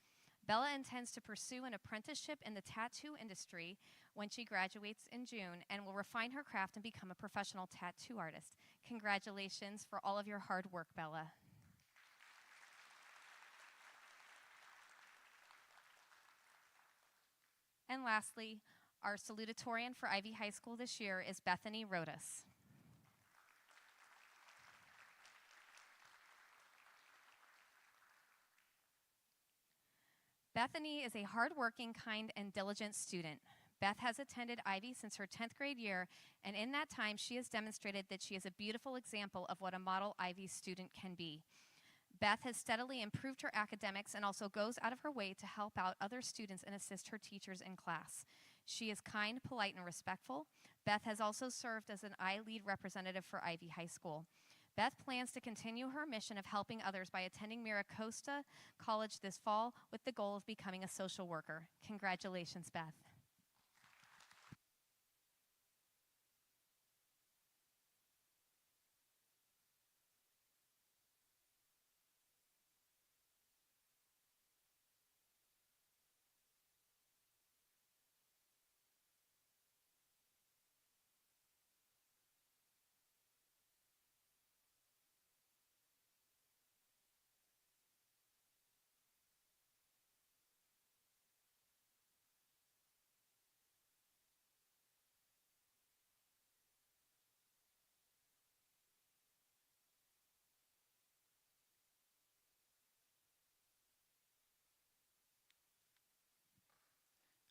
Bella intends to pursue an apprenticeship in the tattoo industry when she graduates in June and will refine her craft and become a professional tattoo artist. Congratulations for all of your hard work, Bella. And lastly, our salutatorian for Ivy High School this year is Bethany Rodas. Bethany is a hardworking, kind, and diligent student. Beth has attended Ivy since her 10th grade year, and in that time, she has demonstrated that she is a beautiful example of what a model Ivy student can be. Beth has steadily improved her academics and also goes out of her way to help out other students and assist her teachers in class. She is kind, polite, and respectful. Beth has also served as an I-Lead representative for Ivy High School. Beth plans to continue her mission of helping others by attending Miracosta College this fall with the goal of becoming a social worker. Congratulations, Beth.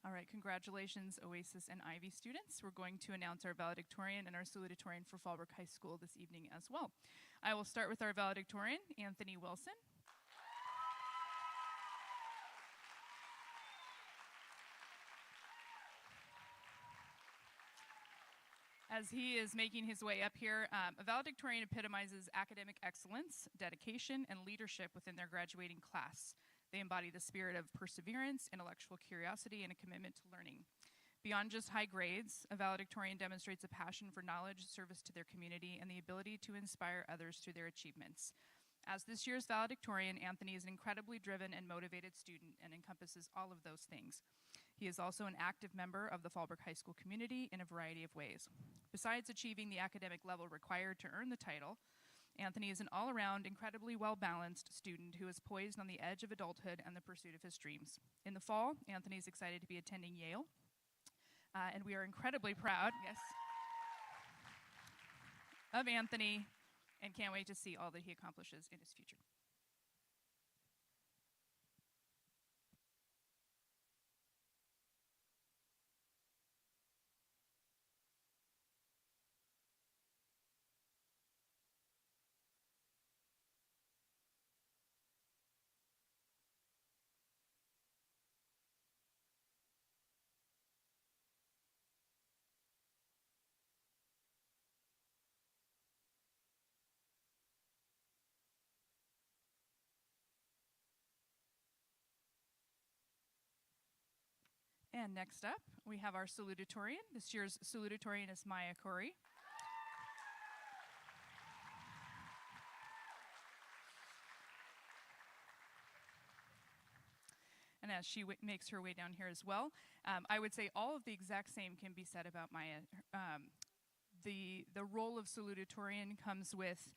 All right, congratulations, Oasis and Ivy students. We're going to announce our valedictorian and our salutatorian for Fallbrook High School this evening as well. I will start with our valedictorian, Anthony Wilson. As he is making his way up here, a valedictorian epitomizes academic excellence, dedication, and leadership within their graduating class. They embody the spirit of perseverance, intellectual curiosity, and a commitment to learning. Beyond just high grades, a valedictorian demonstrates a passion for knowledge, service to their community, and the ability to inspire others through their achievements. As this year's valedictorian, Anthony is an incredibly driven and motivated student and encompasses all of those things. He is also an active member of the Fallbrook High School community in a variety of ways. Besides achieving the academic level required to earn the title, Anthony is an all-around, incredibly well-balanced student who is poised on the edge of adulthood and the pursuit of his dreams. In the fall, Anthony is excited to be attending Yale, and we are incredibly proud, yes, of Anthony, and can't wait to see all that he accomplishes in his future. And next up, we have our salutatorian. This year's salutatorian is Maya Corey. And as she makes her way down here as well, I would say all of the exact same can be said about Maya. The role of salutatorian comes with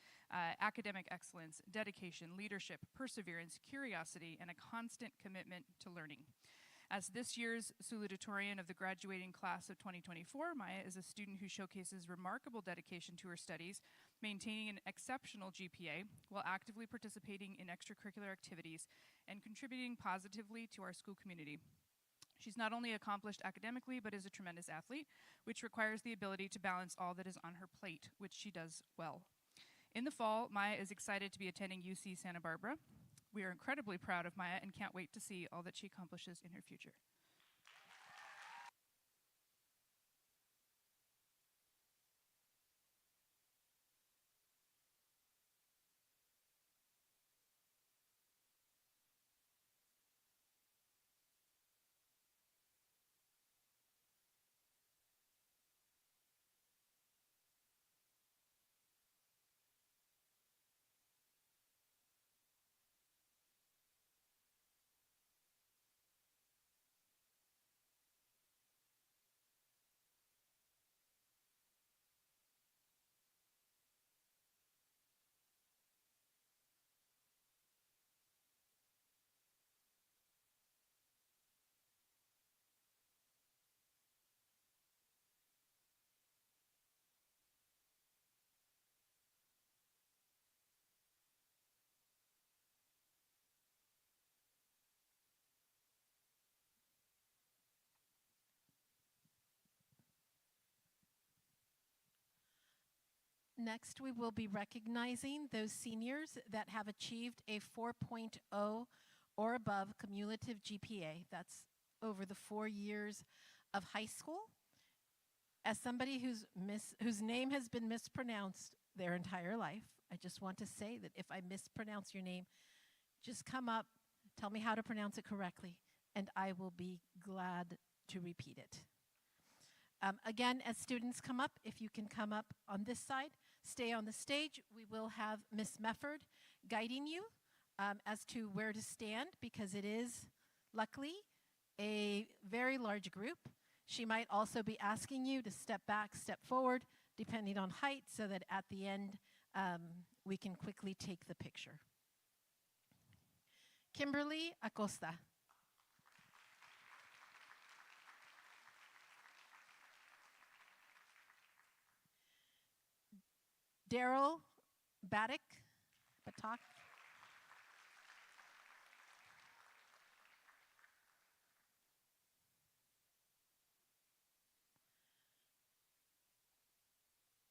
academic excellence, dedication, leadership, perseverance, curiosity, and a constant commitment to learning. As this year's salutatorian of the graduating class of 2024, Maya is a student who showcases remarkable dedication to her studies, maintaining an exceptional GPA while actively participating in extracurricular activities and contributing positively to our school community. She's not only accomplished academically, but is a tremendous athlete, which requires the ability to balance all that is on her plate, which she does well. In the fall, Maya is excited to be attending UC Santa Barbara. We are incredibly proud of Maya and can't wait to see all that she accomplishes in her future. Next, we will be recognizing those seniors that have achieved a 4.0 or above cumulative GPA. That's over the 4 years of high school. As somebody whose name has been mispronounced their entire life, I just want to say that if I mispronounce your name, just come up, tell me how to pronounce it correctly, and I will be glad to repeat it. Again, as students come up, if you can come up on this side, stay on the stage. We will have Miss Mefford guiding you as to where to stand, because it is, luckily, a very large group. She might also be asking you to step back, step forward, depending on height, so that at the end we can quickly take the picture. Kimberly Acosta. Daryl Batak.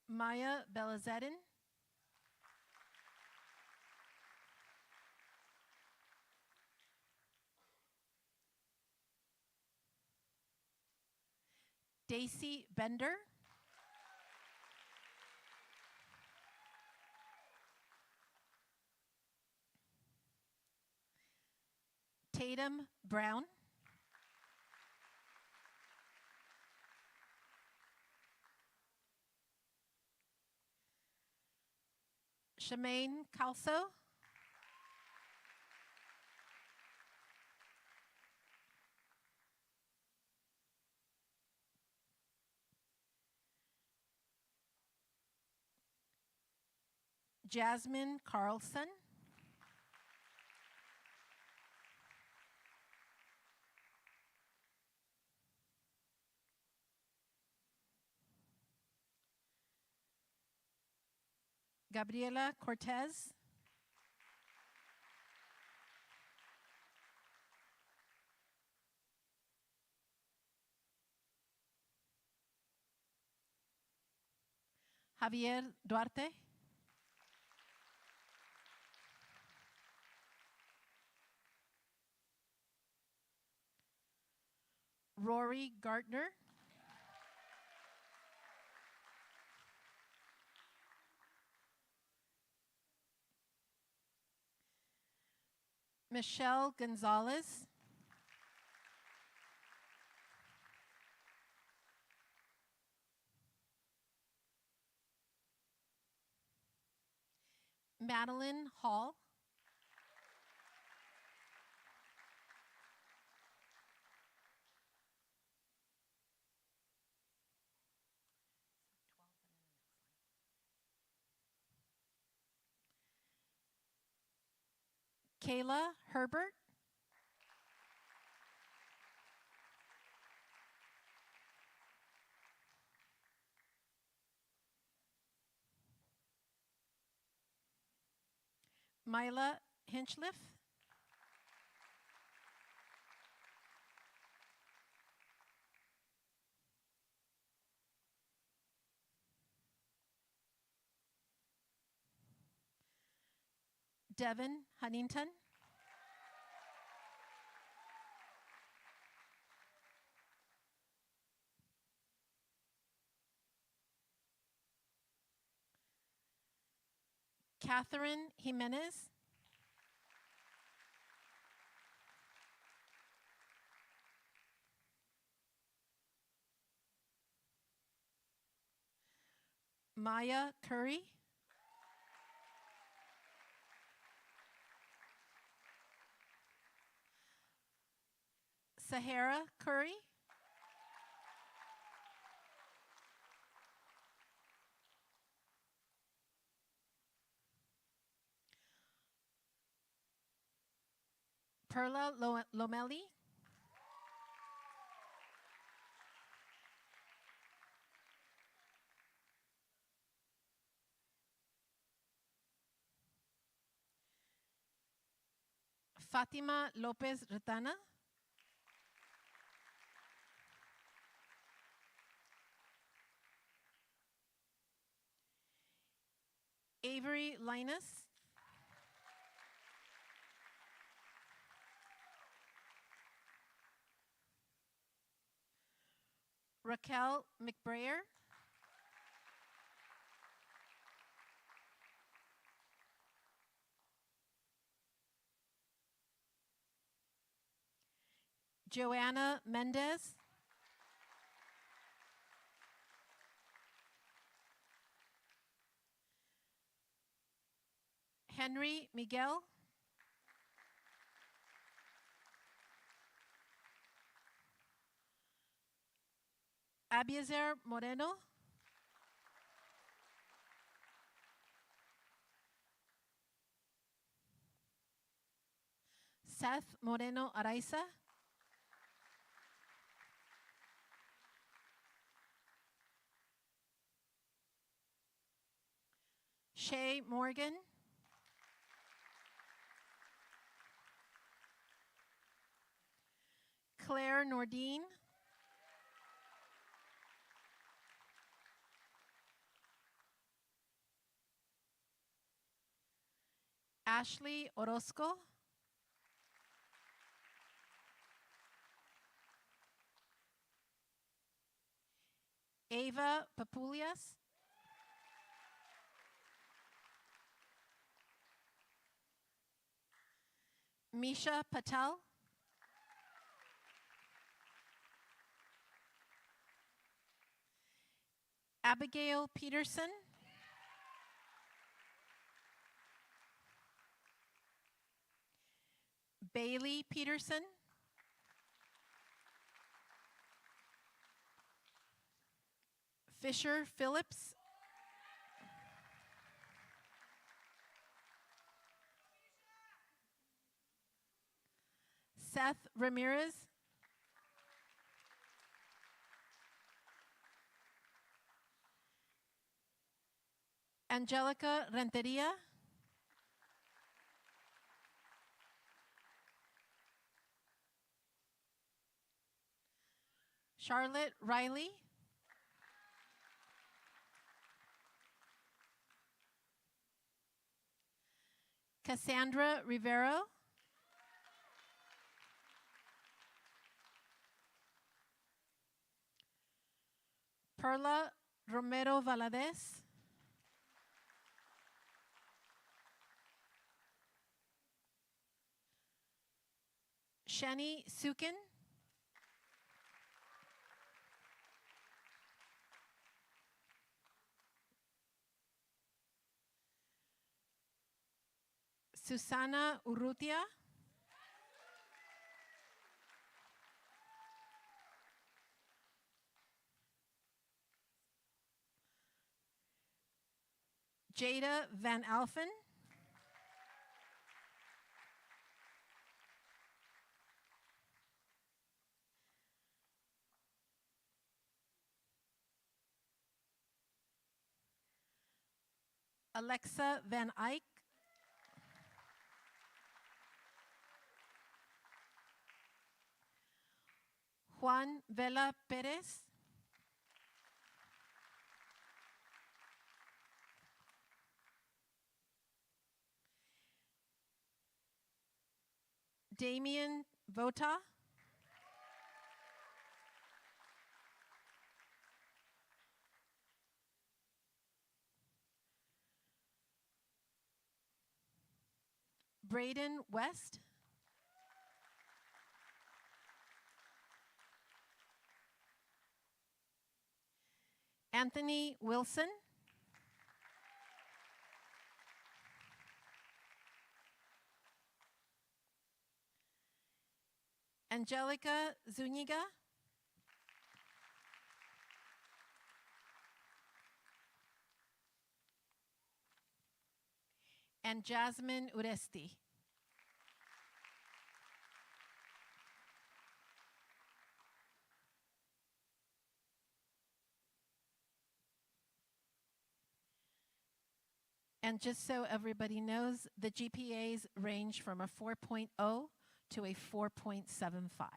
Maya Belazedin. Daisy Bender. Tatum Brown. Shemaine Calso. Jasmine Carlson. Gabriela Cortez. Javier Duarte. Rory Gardner. Michelle Gonzalez. Madeline Hall. Kayla Herbert. Mila Hinchliff. Devin Huntington. Catherine Jimenez. Maya Curry. Sahara Curry. Perla Lomeli. Fatima Lopez Retana. Avery Linus. Raquel McBrayer. Joanna Mendez. Henry Miguel. Abiezer Moreno. Seth Moreno Araiza. Shay Morgan. Claire Nordine. Ashley Orozco. Ava Papulias. Misha Patel. Abigail Peterson. Bailey Peterson. Fisher Phillips. Seth Ramirez. Angelica Renteria. Charlotte Riley. Cassandra Rivero. Perla Romero Valadez. Shani Sukin. Susana Urrutia. Jada Van Alphen. Alexa Van Eyck. Juan Vela Perez. Damien Vota. Braden West. Anthony Wilson. Angelica Zuniga. And Jasmine Uresti. And just so everybody knows, the GPAs range from a 4.0 to a 4.75.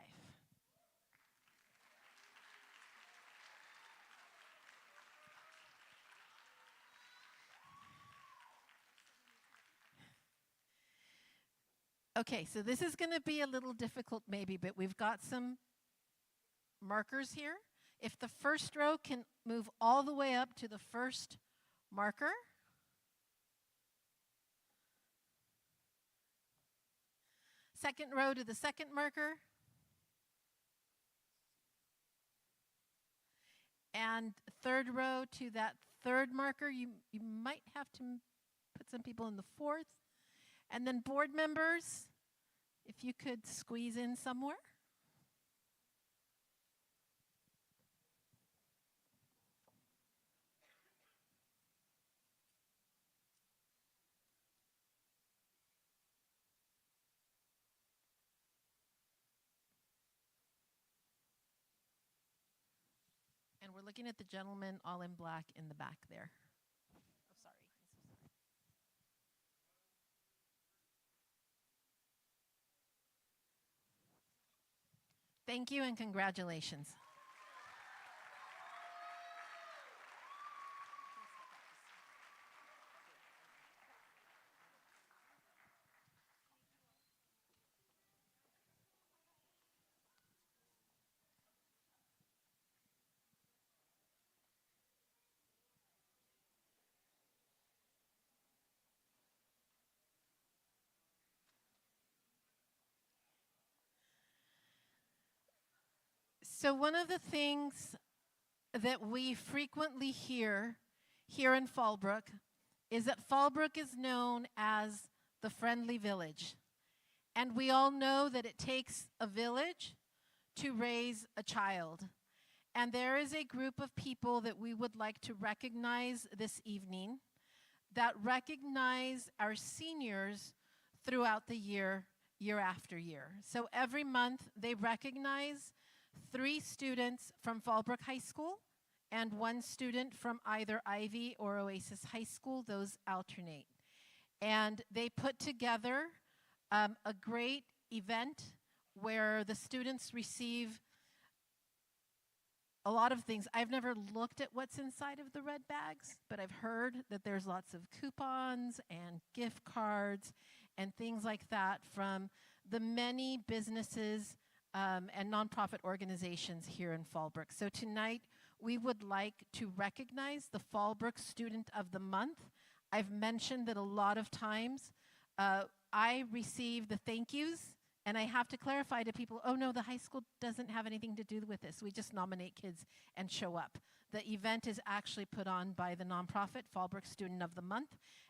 Okay, so this is going to be a little difficult maybe, but we've got some markers here. If the first row can move all the way up to the first marker. Second row to the second marker. And third row to that third marker. You might have to put some people in the fourth. And then board members, if you could squeeze in somewhere. And we're looking at the gentleman all in black in the back there. Oh, sorry. I'm so sorry. Thank you and congratulations. So one of the things that we frequently hear here in Fallbrook is that Fallbrook is known as the friendly village. And we all know that it takes a village to raise a child. And there is a group of people that we would like to recognize this evening that recognize our seniors throughout the year, year after year. So every month they recognize 3 students from Fallbrook High School and 1 student from either Ivy or Oasis High School. Those alternate. And they put together a great event where the students receive a lot of things. I've never looked at what's inside of the red bags, but I've heard that there's lots of coupons and gift cards and things like that from the many businesses and nonprofit organizations here in Fallbrook. So tonight, we would like to recognize the Fallbrook Student of the Month. I've mentioned that a lot of times I receive the thank yous, and I have to clarify to people, oh no, the high school doesn't have anything to do with this. We just nominate kids and show up. The event is actually put on by the nonprofit Fallbrook Student of the Month,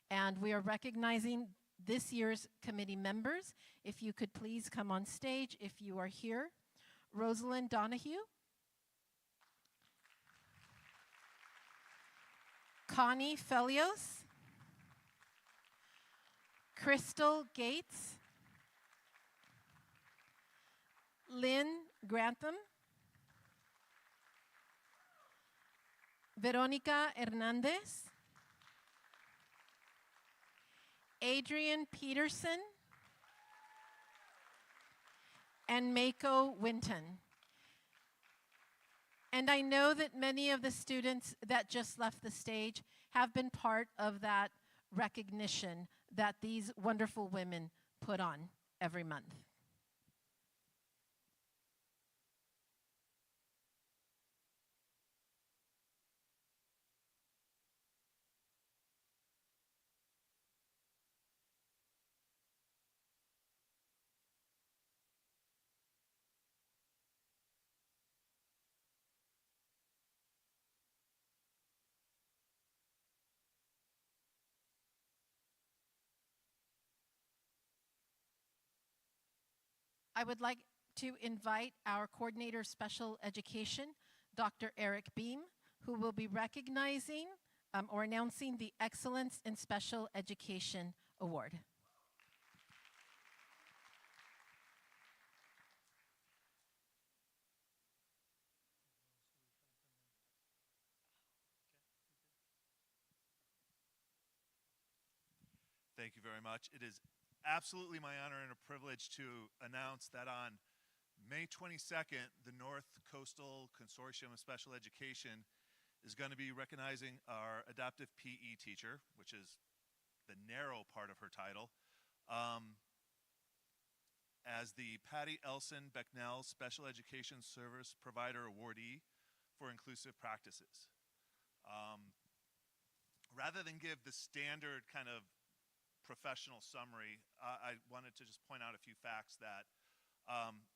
and we are recognizing this year's committee members. If you could please come on stage if you are here. Rosalind Donahue. Connie Felios. Crystal Gates. Lynn Grantham. Veronica Hernandez. Adrian Peterson. And Mako Winton. And I know that many of the students that just left the stage have been part of that recognition that these wonderful women put on every month. I would like to invite our coordinator of special education, Dr. Eric Beam, who will be recognizing or announcing the Excellence in Special Education Award. Thank you very much. It is absolutely my honor and a privilege to announce that on May 22nd, the North Coastal Consortium of Special Education is going to be recognizing our adaptive PE teacher, which is the narrow part of her title. as the Patty Elson Becknell Special Education Service Provider Awardee for Inclusive Practices. Rather than give the standard kind of professional summary, I wanted to just point out a few facts that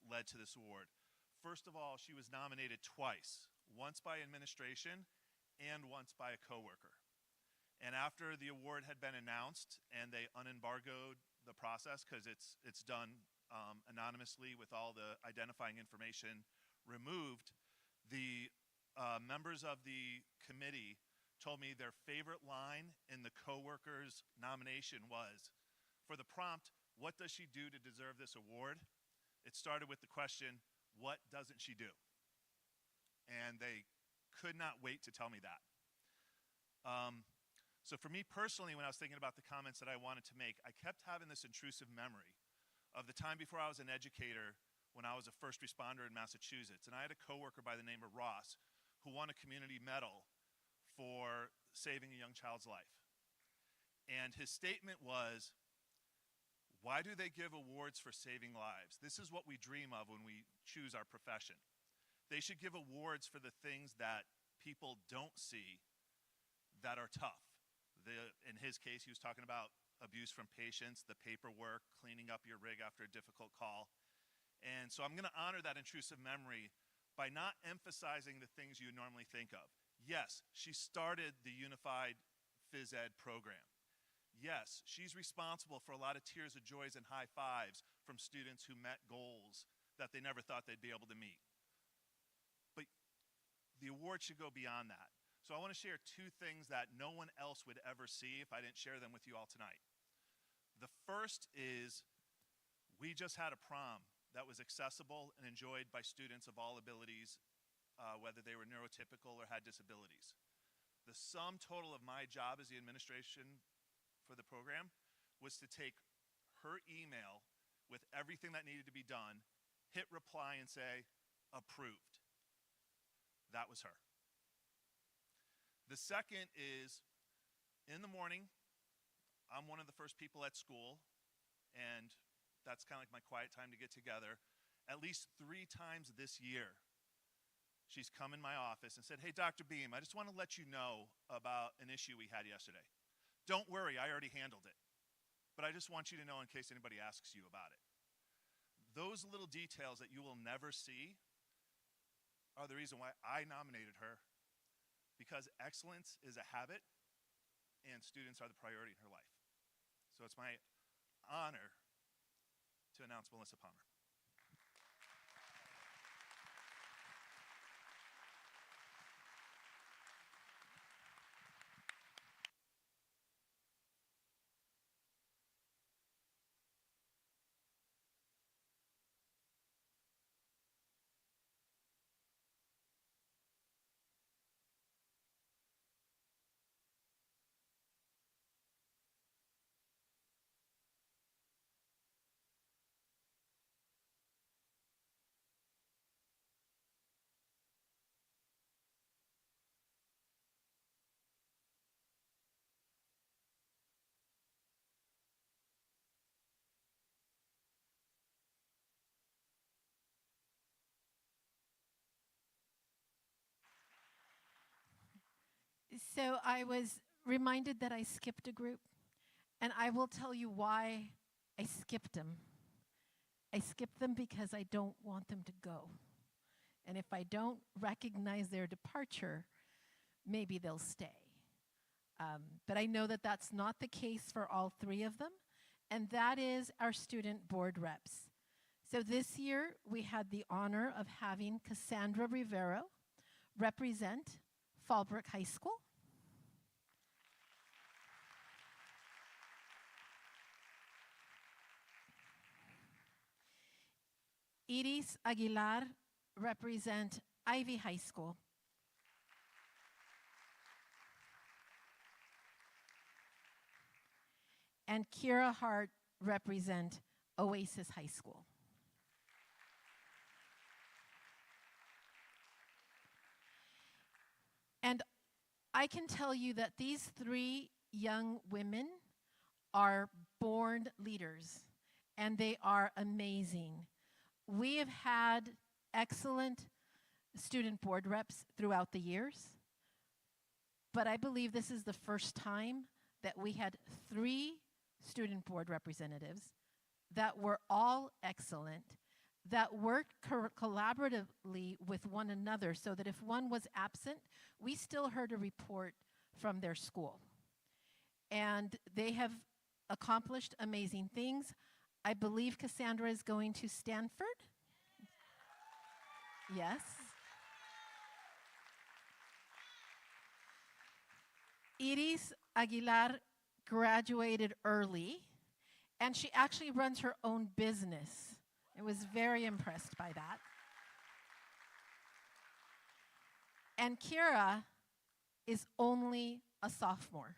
led to this award. First of all, she was nominated twice, once by administration and once by a coworker. And after the award had been announced and they unembargoed the process, because it's done anonymously with all the identifying information removed, the members of the committee told me their favorite line in the coworker's nomination was, for the prompt, what does she do to deserve this award? It started with the question, what doesn't she do? And they could not wait to tell me that. So for me personally, when I was thinking about the comments that I wanted to make, I kept having this intrusive memory of the time before I was an educator when I was a first responder in Massachusetts. And I had a coworker by the name of Ross who won a community medal for saving a young child's life. And his statement was, why do they give awards for saving lives? This is what we dream of when we choose our profession. They should give awards for the things that people don't see that are tough. In his case, he was talking about abuse from patients, the paperwork, cleaning up your rig after a difficult call. And so I'm going to honor that intrusive memory by not emphasizing the things you normally think of. Yes, she started the Unified Phys Ed program. Yes, she's responsible for a lot of tears of joys and high fives from students who met goals that they never thought they'd be able to meet. But the award should go beyond that. So I want to share two things that no one else would ever see if I didn't share them with you all tonight. The first is we just had a prom that was accessible and enjoyed by students of all abilities, whether they were neurotypical or had disabilities. The sum total of my job as the administration for the program was to take her email with everything that needed to be done, hit reply and say, approved. That was her. The second is, in the morning, I'm one of the first people at school, and that's kind of like my quiet time to get together. At least 3 times this year, she's come in my office and said, hey, Dr. Beam, I just want to let you know about an issue we had yesterday. Don't worry, I already handled it. But I just want you to know in case anybody asks you about it. Those little details that you will never see are the reason why I nominated her, because excellence is a habit and students are the priority in her life. So it's my honor to announce Melissa Palmer. So I was reminded that I skipped a group, and I will tell you why I skipped them. I skipped them because I don't want them to go. And if I don't recognize their departure, maybe they'll stay. But I know that that's not the case for all 3 of them, and that is our student board reps. So this year, we had the honor of having Cassandra Rivero represent Fallbrook High School. Iris Aguilar represent Ivy High School. And Kira Hart represent Oasis High School. And I can tell you that these 3 young women are born leaders. and they are amazing. We have had excellent student board reps throughout the years, but I believe this is the first time that we had 3 student board representatives that were all excellent, that worked collaboratively with one another so that if one was absent, we still heard a report from their school. And they have accomplished amazing things. I believe Cassandra is going to Stanford. Yes. Iris Aguilar graduated early, and she actually runs her own business. I was very impressed by that. And Kira is only a sophomore.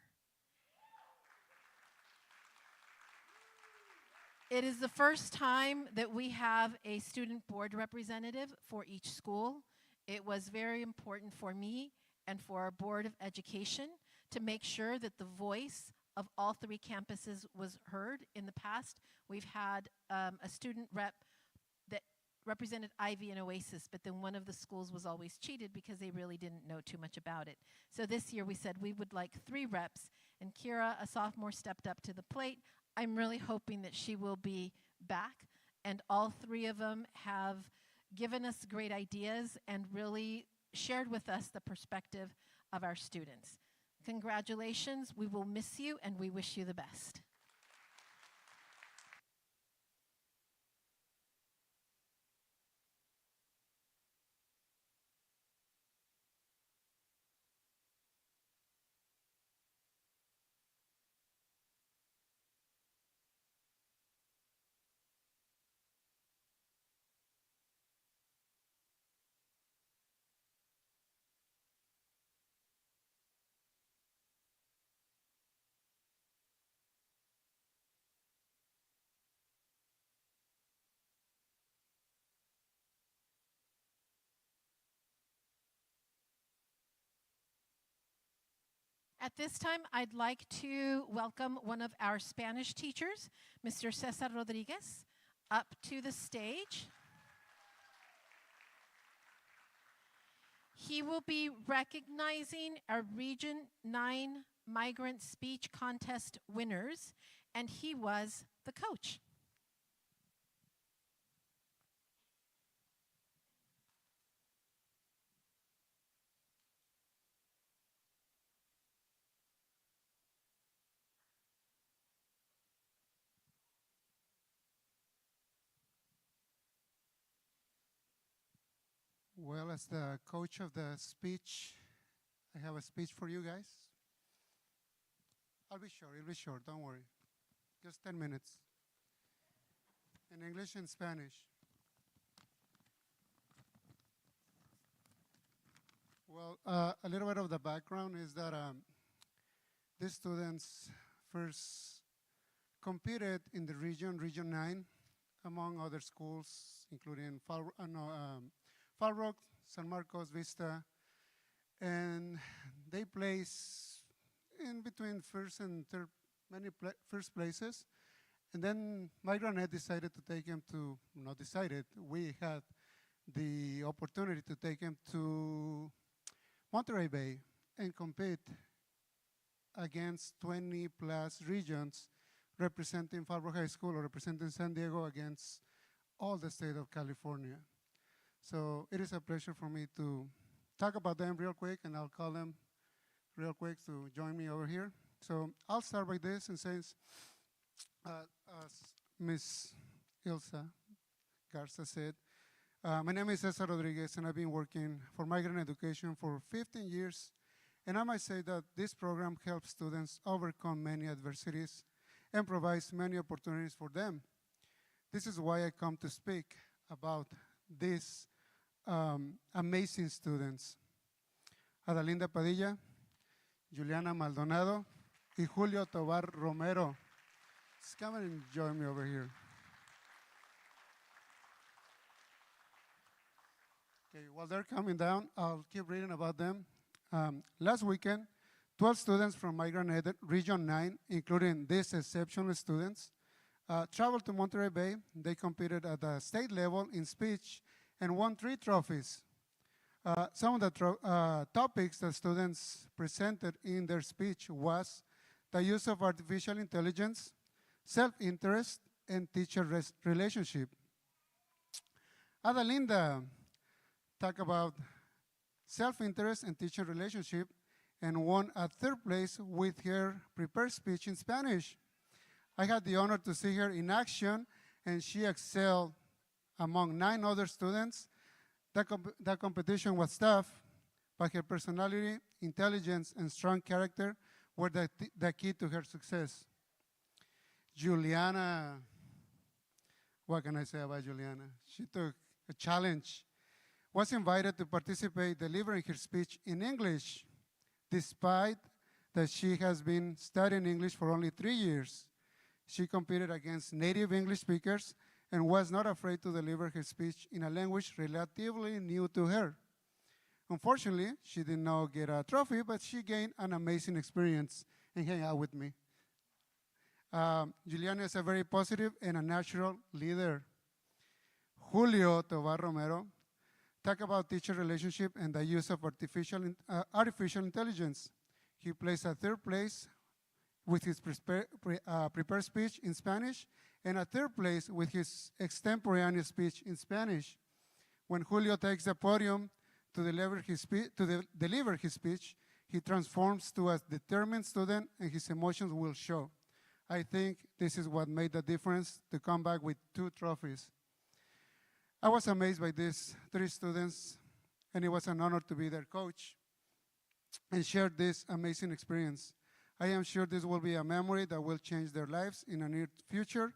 It is the first time that we have a student board representative for each school. It was very important for me and for our Board of Education to make sure that the voice of all 3 campuses was heard. In the past, we've had a student rep that represented Ivy and Oasis, but then one of the schools was always cheated because they really didn't know too much about it. So this year we said we would like 3 reps, and Kira, a sophomore, stepped up to the plate. I'm really hoping that she will be back, and all 3 of them have given us great ideas and really shared with us the perspective of our students. Congratulations, we will miss you, and we wish you the best. At this time, I'd like to welcome one of our Spanish teachers, Mr. Cesar Rodriguez, up to the stage. He will be recognizing our Region 9 Migrant Speech Contest winners, and he was the coach. Well, as the coach of the speech, I have a speech for you guys. It'll be short, don't worry. Just 10 minutes. In English and Spanish. Well, a little bit of the background is that these students first competed in the Region 9, among other schools, including Fallbrook, San Marcos, Vista, and they place in between first and third, first places. And then MigrantNet decided to take him to, not decided, we had the opportunity to take him to Monterey Bay and compete against 20 plus regions representing Fallbrook High School or representing San Diego against all the state of California. So it is a pleasure for me to talk about them real quick, and I'll call them real quick to join me over here. So I'll start by this and say, as Ms. Ilsa Garza said, my name is Cesar Rodriguez, and I've been working for migrant education for 15 years. And I might say that this program helps students overcome many adversities and provides many opportunities for them. This is why I come to speak about these amazing students. Adalinda Padilla, Juliana Maldonado, y Julio Tobar Romero. Just come and join me over here. Okay, while they're coming down, I'll keep reading about them. Last weekend, 12 students from MigrantNet Region 9, including these exceptional students, traveled to Monterey Bay. They competed at the state level in speech and won 3 trophies. Some of the topics that students presented in their speech was the use of artificial intelligence, self-interest, and teacher relationship. Adelinda talked about self-interest and teacher relationship and won a 3rd place with her prepared speech in Spanish. I had the honor to see her in action, and she excelled among 9 other students. That competition was tough, but her personality, intelligence, and strong character were the key to her success. Juliana, what can I say about Juliana? She took a challenge, was invited to participate delivering her speech in English, despite that she has been studying English for only 3 years. She competed against native English speakers and was not afraid to deliver her speech in a language relatively new to her. Unfortunately, she did not get a trophy, but she gained an amazing experience and hang out with me. Juliana is a very positive and a natural leader. Julio Tovar Romero talked about teacher relationship and the use of artificial intelligence. He placed a 3rd place with his prepared speech in Spanish and a 3rd place with his extemporaneous speech in Spanish. When Julio takes the podium to deliver his speech, he transforms to a determined student and his emotions will show. I think this is what made the difference to come back with 2 trophies. I was amazed by these 3 students, and it was an honor to be their coach and share this amazing experience. I am sure this will be a memory that will change their lives in the near future.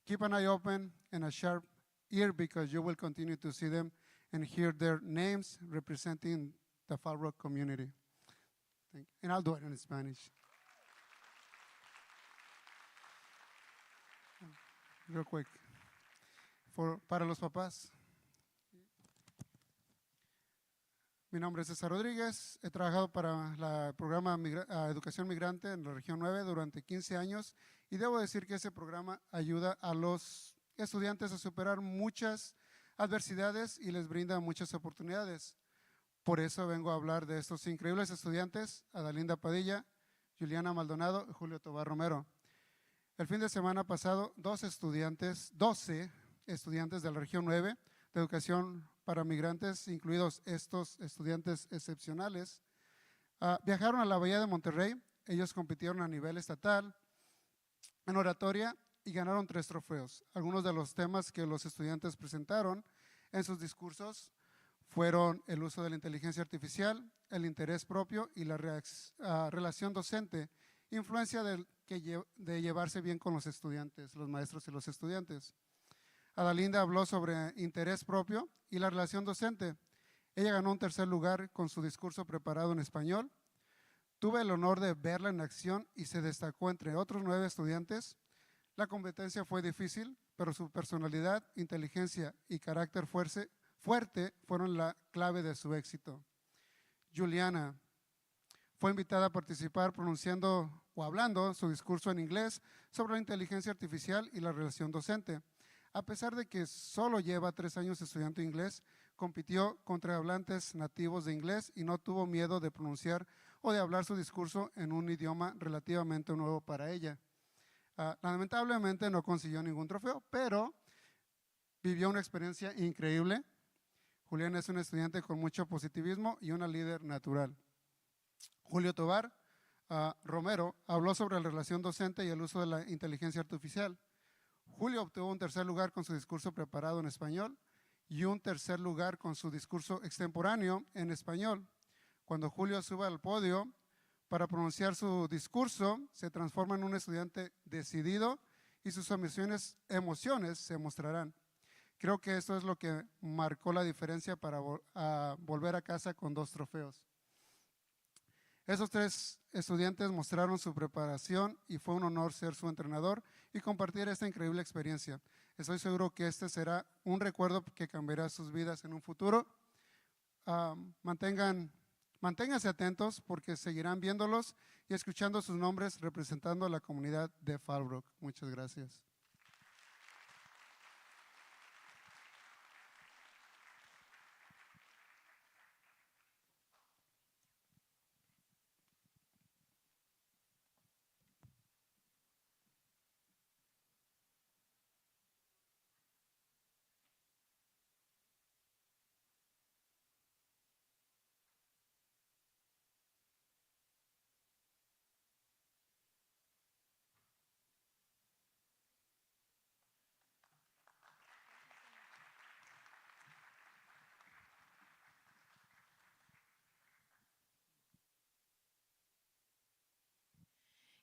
Keep an eye open and a sharp ear because you will continue to see them and hear their names representing the Fallbrook community. And I'll do it in Spanish. Real quick. Para los papás. Mi nombre es César Rodríguez. He trabajado para el programa Educación Migrante en la región 9 durante 15 años y debo decir que ese programa ayuda a los estudiantes a superar muchas adversidades y les brinda muchas oportunidades. Por eso vengo a hablar de estos increíbles estudiantes, Adelinda Padilla, Juliana Maldonado y Julio Tovar Romero. El fin de semana pasado, 12 estudiantes de la región 9 de educación para migrantes, incluidos estos estudiantes excepcionales, viajaron a la Bahía de Monterrey. Ellos compitieron a nivel estatal en oratoria y ganaron 3 trofeos. Algunos de los temas que los estudiantes presentaron en sus discursos fueron el uso de la inteligencia artificial, el interés propio y la relación docente, influencia de llevarse bien con los estudiantes, los maestros y los estudiantes. Adelinda habló sobre interés propio y la relación docente. Ella ganó un 3er lugar con su discurso preparado en español. Tuve el honor de verla en acción y se destacó entre otros 9 estudiantes. La competencia fue difícil, pero su personalidad, inteligencia y carácter fuerte fueron la clave de su éxito. Juliana fue invitada a participar pronunciando o hablando su discurso en inglés sobre la inteligencia artificial y la relación docente. A pesar de que solo lleva 3 años estudiando inglés, compitió contra hablantes nativos de inglés y no tuvo miedo de pronunciar o de hablar su discurso en un idioma relativamente nuevo para ella. Lamentablemente no consiguió ningún trofeo, pero vivió una experiencia increíble. Juliana es una estudiante con mucho positivismo y una líder natural. Julio Tovar Romero habló sobre la relación docente y el uso de la inteligencia artificial. Julio obtuvo un 3er lugar con su discurso preparado en español y un 3er lugar con su discurso extemporáneo en español. Cuando Julio sube al podio para pronunciar su discurso, se transforma en un estudiante decidido y sus emociones se mostrarán. Creo que esto es lo que marcó la diferencia para volver a casa con 2 trofeos. Esos 3 estudiantes mostraron su preparación y fue un honor ser su entrenador y compartir esta increíble experiencia. Estoy seguro que este será un recuerdo que cambiará sus vidas en un futuro. Manténganse atentos porque seguirán viéndolos y escuchando sus nombres representando a la comunidad de Fallbrook. Muchas gracias.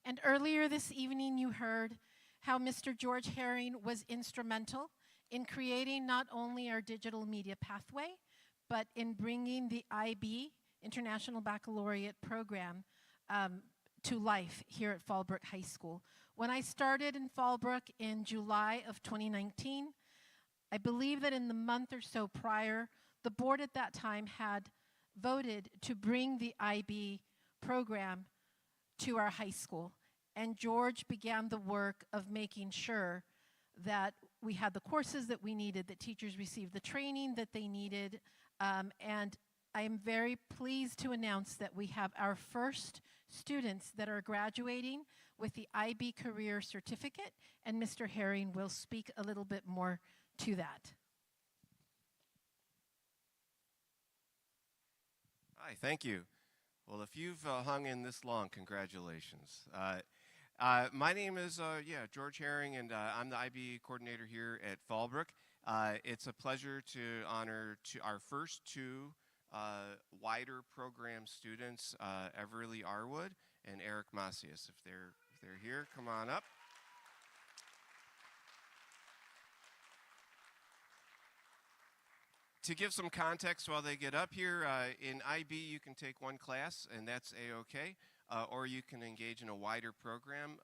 And earlier this evening, you heard how Mr. George Herring was instrumental in creating not only our digital media pathway, but in bringing the IB, International Baccalaureate Program, to life here at Fallbrook High School. When I started in Fallbrook in July of 2019, I believe that in the month or so prior, the board at that time had voted to bring the IB program to our high school. And George began the work of making sure that we had the courses that we needed, that teachers received the training that they needed. And I am very pleased to announce that we have our first students that are graduating with the IB Career Certificate, and Mr. Herring will speak a little bit more to that. Hi, thank you. Well, if you've hung in this long, congratulations. My name is George Herring, and I'm the IB coordinator here at Fallbrook. It's a pleasure to honor our first two wider program students, Everly Arwood and Eric Macias. If they're here, come on up. To give some context while they get up here, in IB you can take one class and that's A-OK, or you can engage in a wider program.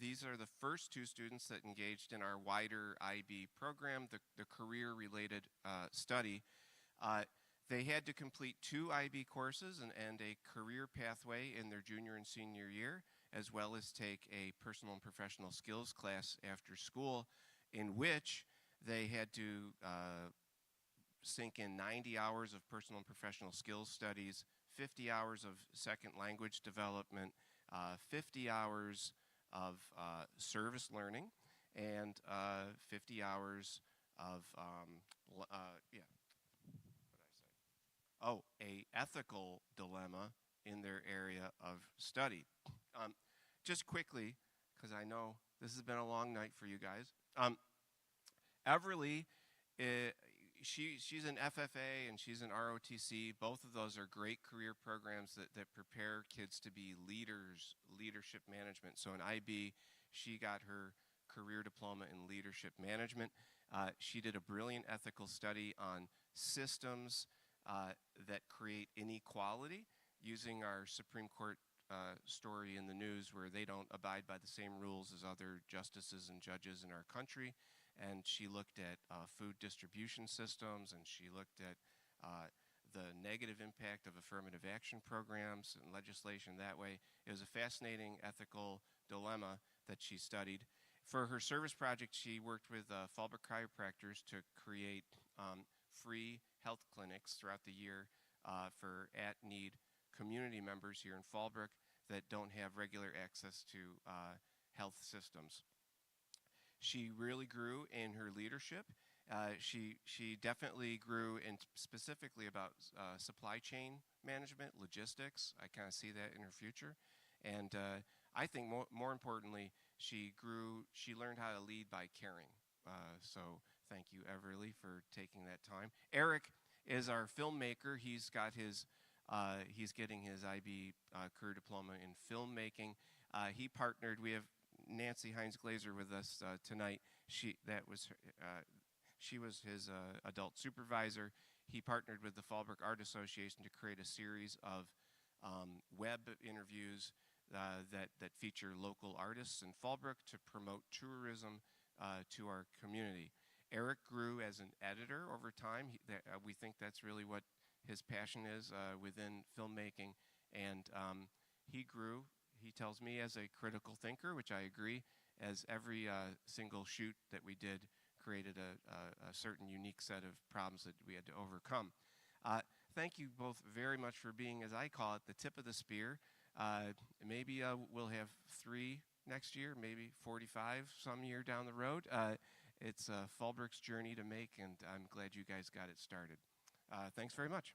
These are the first two students that engaged in our wider IB program, the career-related study. They had to complete 2 IB courses and a career pathway in their junior and senior year, as well as take a personal and professional skills class after school, in which they had to sink in 90 hours of personal and professional skills studies, 50 hours of second language development, 50 hours of service learning, and 50 hours of, a ethical dilemma in their area of study. Just quickly, because I know this has been a long night for you guys. Everly, she's an FFA and she's an ROTC. Both of those are great career programs that prepare kids to be leaders, leadership management. So in IB, she got her career diploma in leadership management. She did a brilliant ethical study on systems that create inequality, using our Supreme Court story in the news where they don't abide by the same rules as other justices and judges in our country. And she looked at food distribution systems, and she looked at the negative impact of affirmative action programs and legislation that way. It was a fascinating ethical dilemma that she studied. For her service project, she worked with Fallbrook chiropractors to create free health clinics throughout the year for at-need community members here in Fallbrook that don't have regular access to health systems. She really grew in her leadership. She definitely grew in specifically about supply chain management, logistics. I kind of see that in her future. And I think more importantly, she learned how to lead by caring. So thank you, Everly, for taking that time. Eric is our filmmaker. He's getting his IB career diploma in filmmaking. He partnered, we have Nancy Hines Glazer with us tonight. She was his adult supervisor. He partnered with the Fallbrook Art Association to create a series of web interviews that feature local artists in Fallbrook to promote tourism to our community. Eric grew as an editor over time. We think that's really what his passion is within filmmaking. And he grew, he tells me, as a critical thinker, which I agree, as every single shoot that we did created a certain unique set of problems that we had to overcome. Thank you both very much for being, as I call it, the tip of the spear. Maybe we'll have 3 next year, maybe 45 some year down the road. It's Fallbrook's journey to make, and I'm glad you guys got it started. Thanks very much.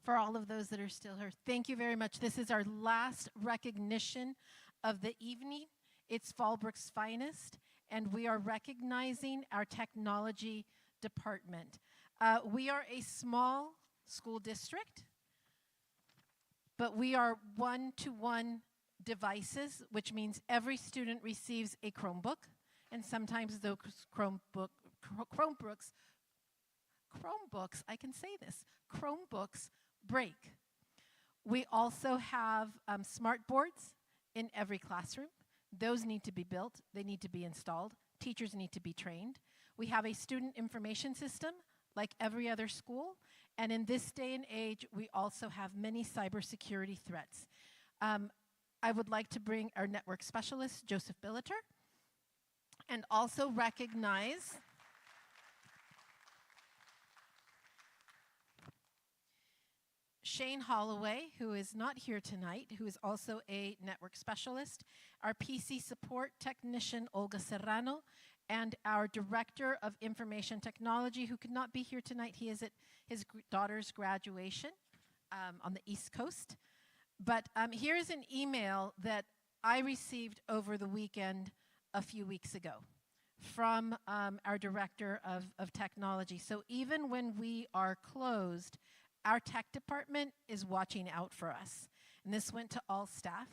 for all of those that are still here. Thank you very much. This is our last recognition of the evening. It's Fallbrook's finest, and we are recognizing our technology department. We are a small school district, but we are one-to-one devices, which means every student receives a Chromebook, and sometimes those Chromebooks, I can say this, Chromebooks break. We also have smart boards in every classroom. Those need to be built, they need to be installed, teachers need to be trained. We have a student information system like every other school, and in this day and age, we also have many cybersecurity threats. I would like to bring our network specialist, Joseph Billeter, and also recognize Shane Holloway, who is not here tonight, who is also a network specialist, our PC support technician, Olga Serrano, and our Director of Information Technology, who could not be here tonight. He is at his daughter's graduation on the East Coast. But here's an email that I received over the weekend a few weeks ago from our Director of Technology. So even when we are closed, our tech department is watching out for us. And this went to all staff,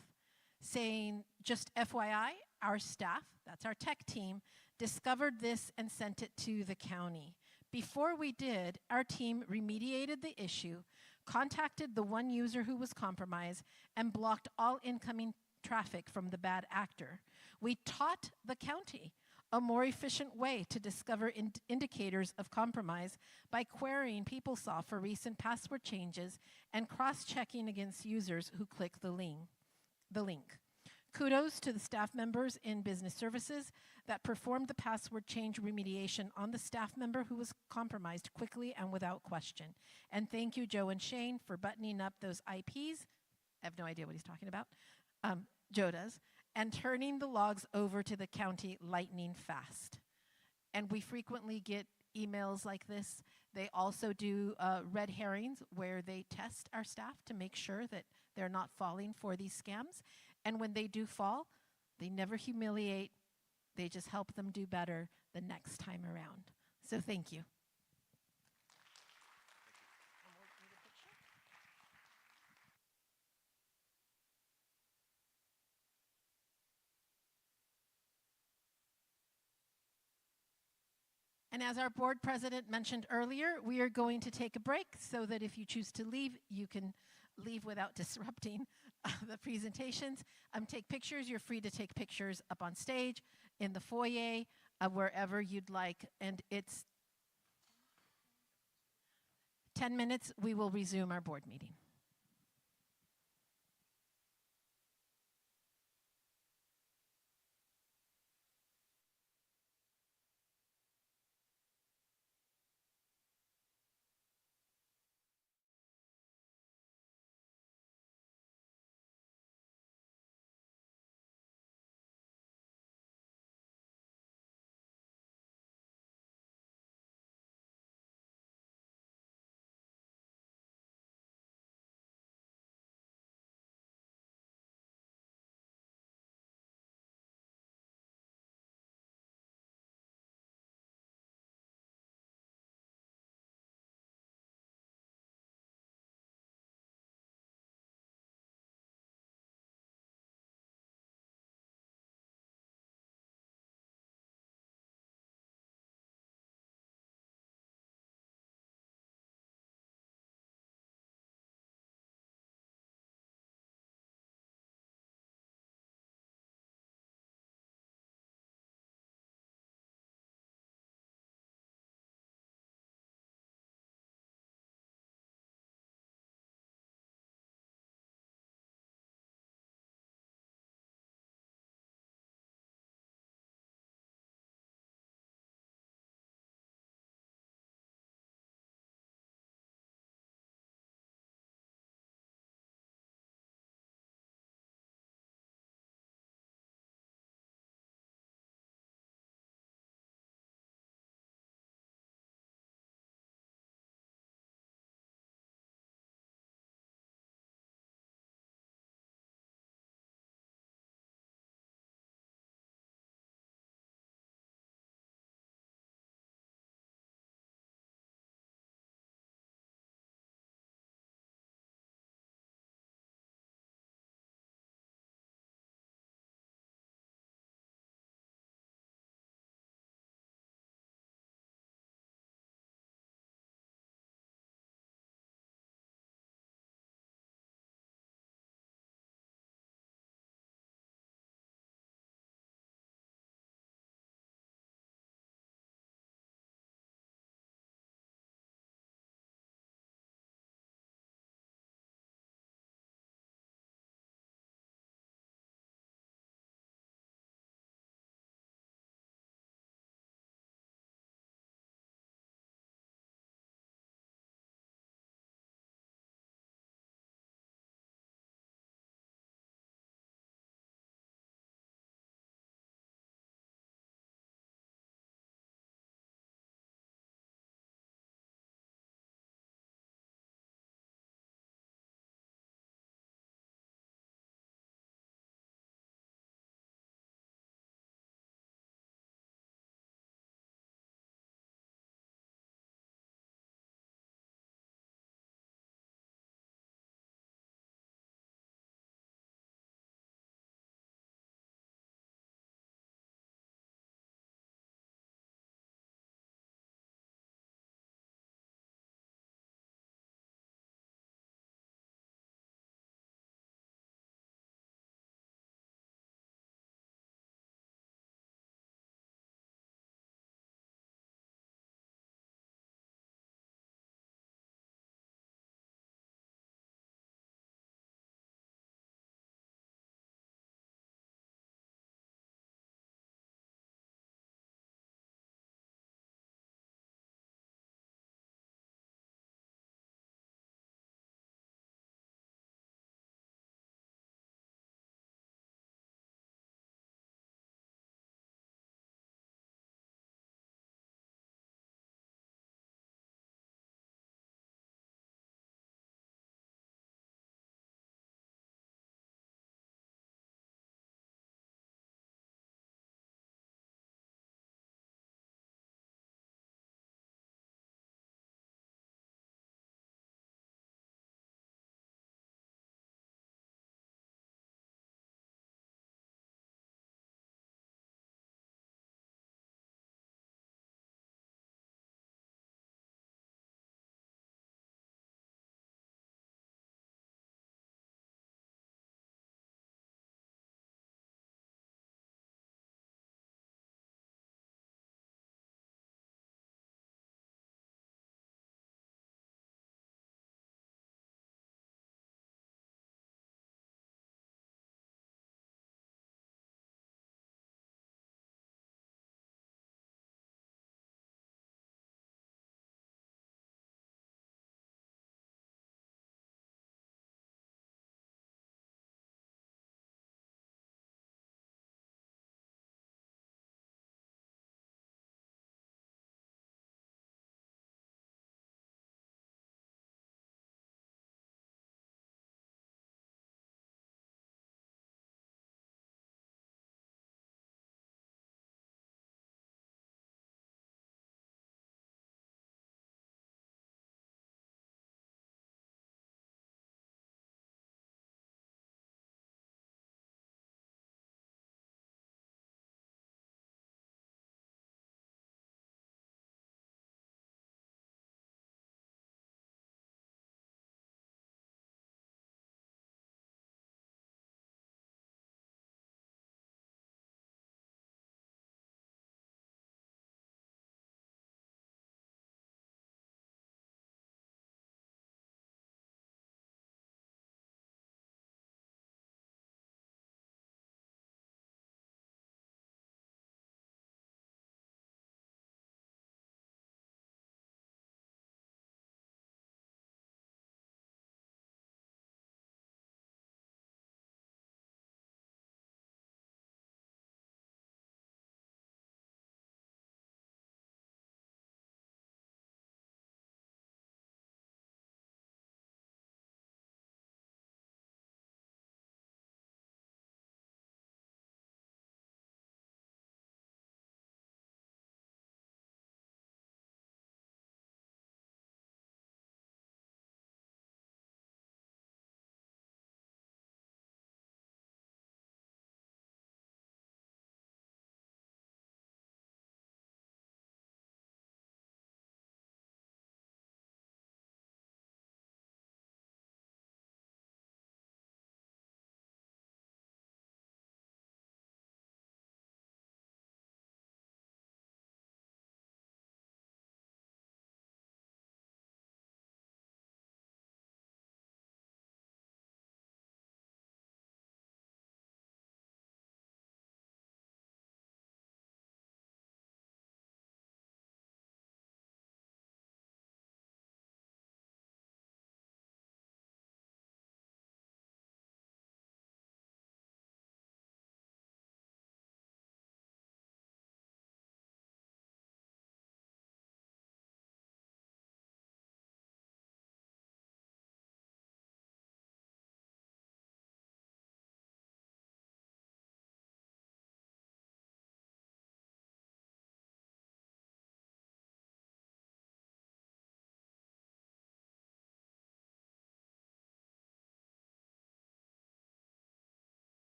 saying, just FYI, our staff, that's our tech team, discovered this and sent it to the county. Before we did, our team remediated the issue, contacted the one user who was compromised, and blocked all incoming traffic from the bad actor. We taught the county a more efficient way to discover indicators of compromise by querying PeopleSoft for recent password changes and cross-checking against users who click the link. Kudos to the staff members in business services that performed the password change remediation on the staff member who was compromised quickly and without question. And thank you, Joe and Shane, for buttoning up those IPs. I have no idea what he's talking about. Joe does. And turning the logs over to the county lightning fast. And we frequently get emails like this. They also do red herrings where they test our staff to make sure that they're not falling for these scams. And when they do fall, they never humiliate. They just help them do better the next time around. So thank you. And as our board president mentioned earlier, we are going to take a break so that if you choose to leave, you can leave without disrupting the presentations. Take pictures. You're free to take pictures up on stage, in the foyer, wherever you'd like. And it's 10 minutes. We will resume our board meeting.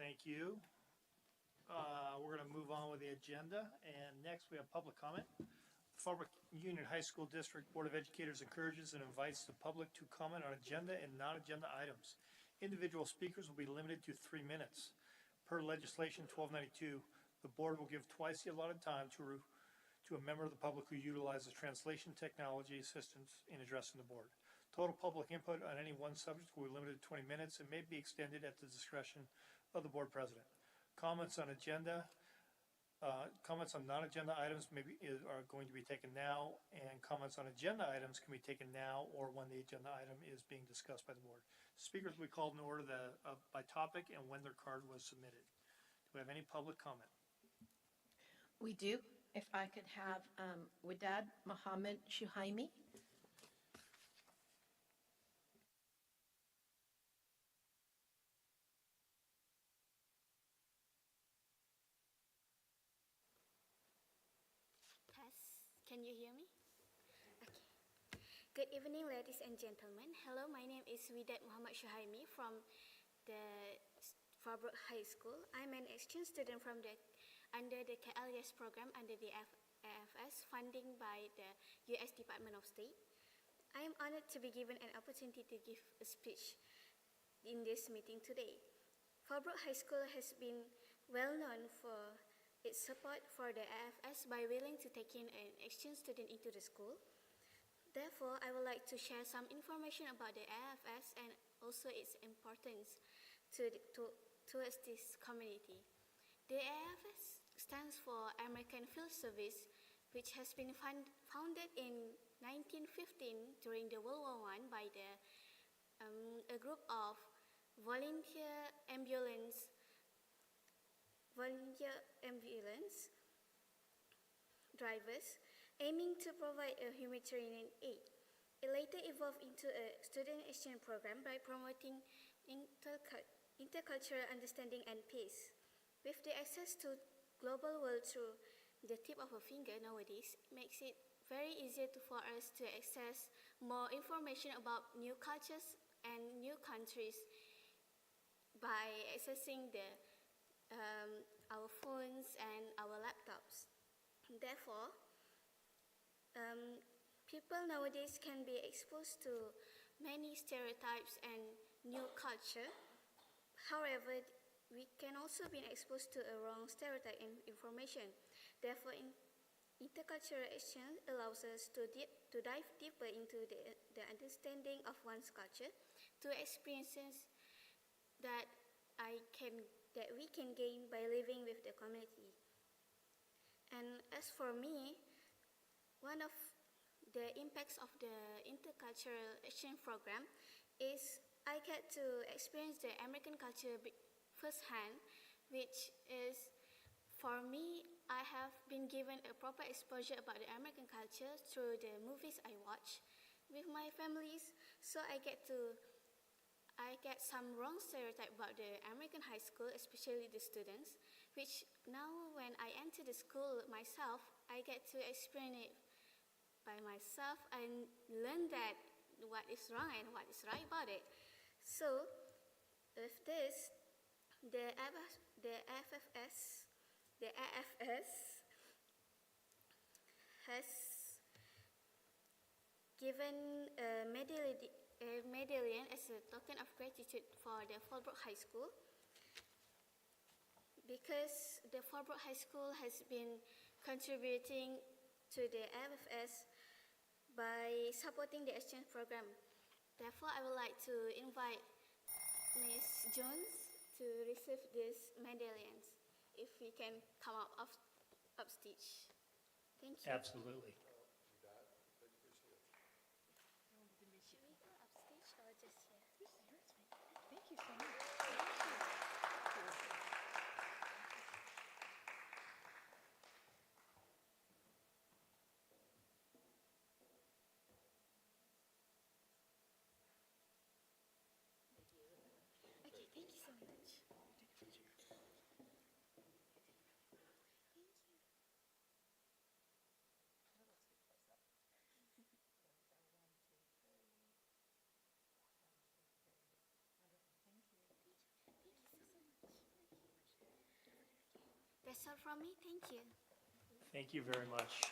Thank you. We're going to move on with the agenda, and next we have public comment. The Fallbrook Union High School District Board of Educators encourages and invites the public to comment on agenda and non-agenda items. Individual speakers will be limited to 3 minutes. Per legislation 1292, the board will give twice the allotted time to a member of the public who utilizes translation technology assistance in addressing the board. Total public input on any one subject will be limited to 20 minutes and may be extended at the discretion of the board president. Comments on non-agenda items are going to be taken now, and comments on agenda items can be taken now or when the agenda item is being discussed by the board. Speakers will be called in order by topic and when their card was submitted. Do we have any public comment? We do. If I could have Wadad Mohammed Shuhaimi. Can you hear me? Okay. Good evening, ladies and gentlemen. Hello, my name is Widat Muhammad Shuhaimi from the Fallbrook High School. I'm an exchange student under the KLS program under the AFS funding by the U.S. Department of State. I am honored to be given an opportunity to give a speech in this meeting today. Fallbrook High School has been well known for its support for the AFS by willing to take in an exchange student into the school. Therefore, I would like to share some information about the AFS and also its importance towards this community. The AFS stands for American Field Service, which has been founded in 1915 during the World War I by a group of volunteer ambulance drivers aiming to provide a humanitarian aid. It later evolved into a student exchange program by promoting intercultural understanding and peace. With the access to global world through the tip of a finger nowadays, it makes it very easy for us to access more information about new cultures and new countries by accessing our phones and our laptops. Therefore, people nowadays can be exposed to many stereotypes and new culture. However, we can also be exposed to a wrong stereotype and information. Therefore, intercultural exchange allows us to dive deeper into the understanding of one's culture, to experiences that we can gain by living with the community. And as for me, one of the impacts of the intercultural exchange program is I get to experience the American culture firsthand, which is, for me, I have been given a proper exposure about the American culture through the movies I watch with my families, so I get some wrong stereotype about the American high school, especially the students, which now when I enter the school myself, I get to experience it by myself and learn that what is wrong and what is right about it. So, with this, the AFS has given a medallion as a token of gratitude for the Fallbrook High School, because the Fallbrook High School has been contributing to the AFS by supporting the exchange program. Therefore, I would like to invite Ms. Jones to receive these medallions, if we can come upstage. Thank you. Absolutely. Should we go upstage or just here? Thank you so much. Okay, thank you so much. That's all from me. Thank you. Thank you very much.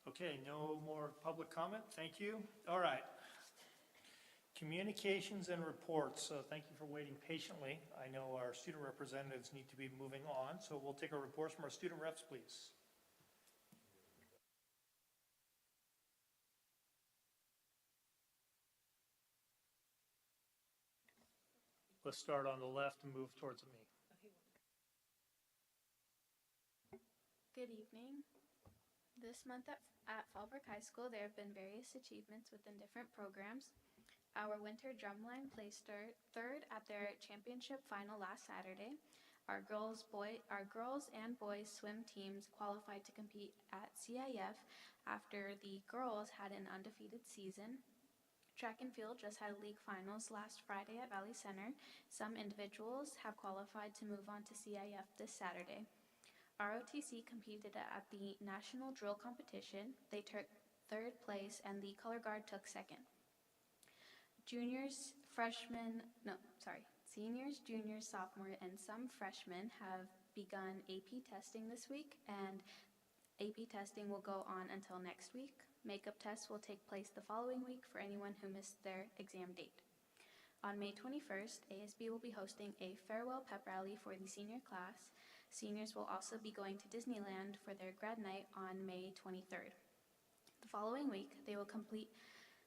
Okay, no more public comment. Thank you. All right. Communications and reports. So thank you for waiting patiently. I know our student representatives need to be moving on, so we'll take our reports from our student reps, please. Let's start on the left and move towards me. Good evening. This month at Fallbrook High School, there have been various achievements within different programs. Our winter drumline placed third at their championship final last Saturday. Our girls and boys swim teams qualified to compete at CIF after the girls had an undefeated season. Track and field just had league finals last Friday at Valley Center. Some individuals have qualified to move on to CIF this Saturday. ROTC competed at the national drill competition. They took third place and the color guard took second. Seniors, juniors, sophomore, and some freshmen have begun AP testing this week, and AP testing will go on until next week. Makeup tests will take place the following week for anyone who missed their exam date. On May 21st, ASB will be hosting a farewell pep rally for the senior class. Seniors will also be going to Disneyland for their grad night on May 23rd. The following week, they will complete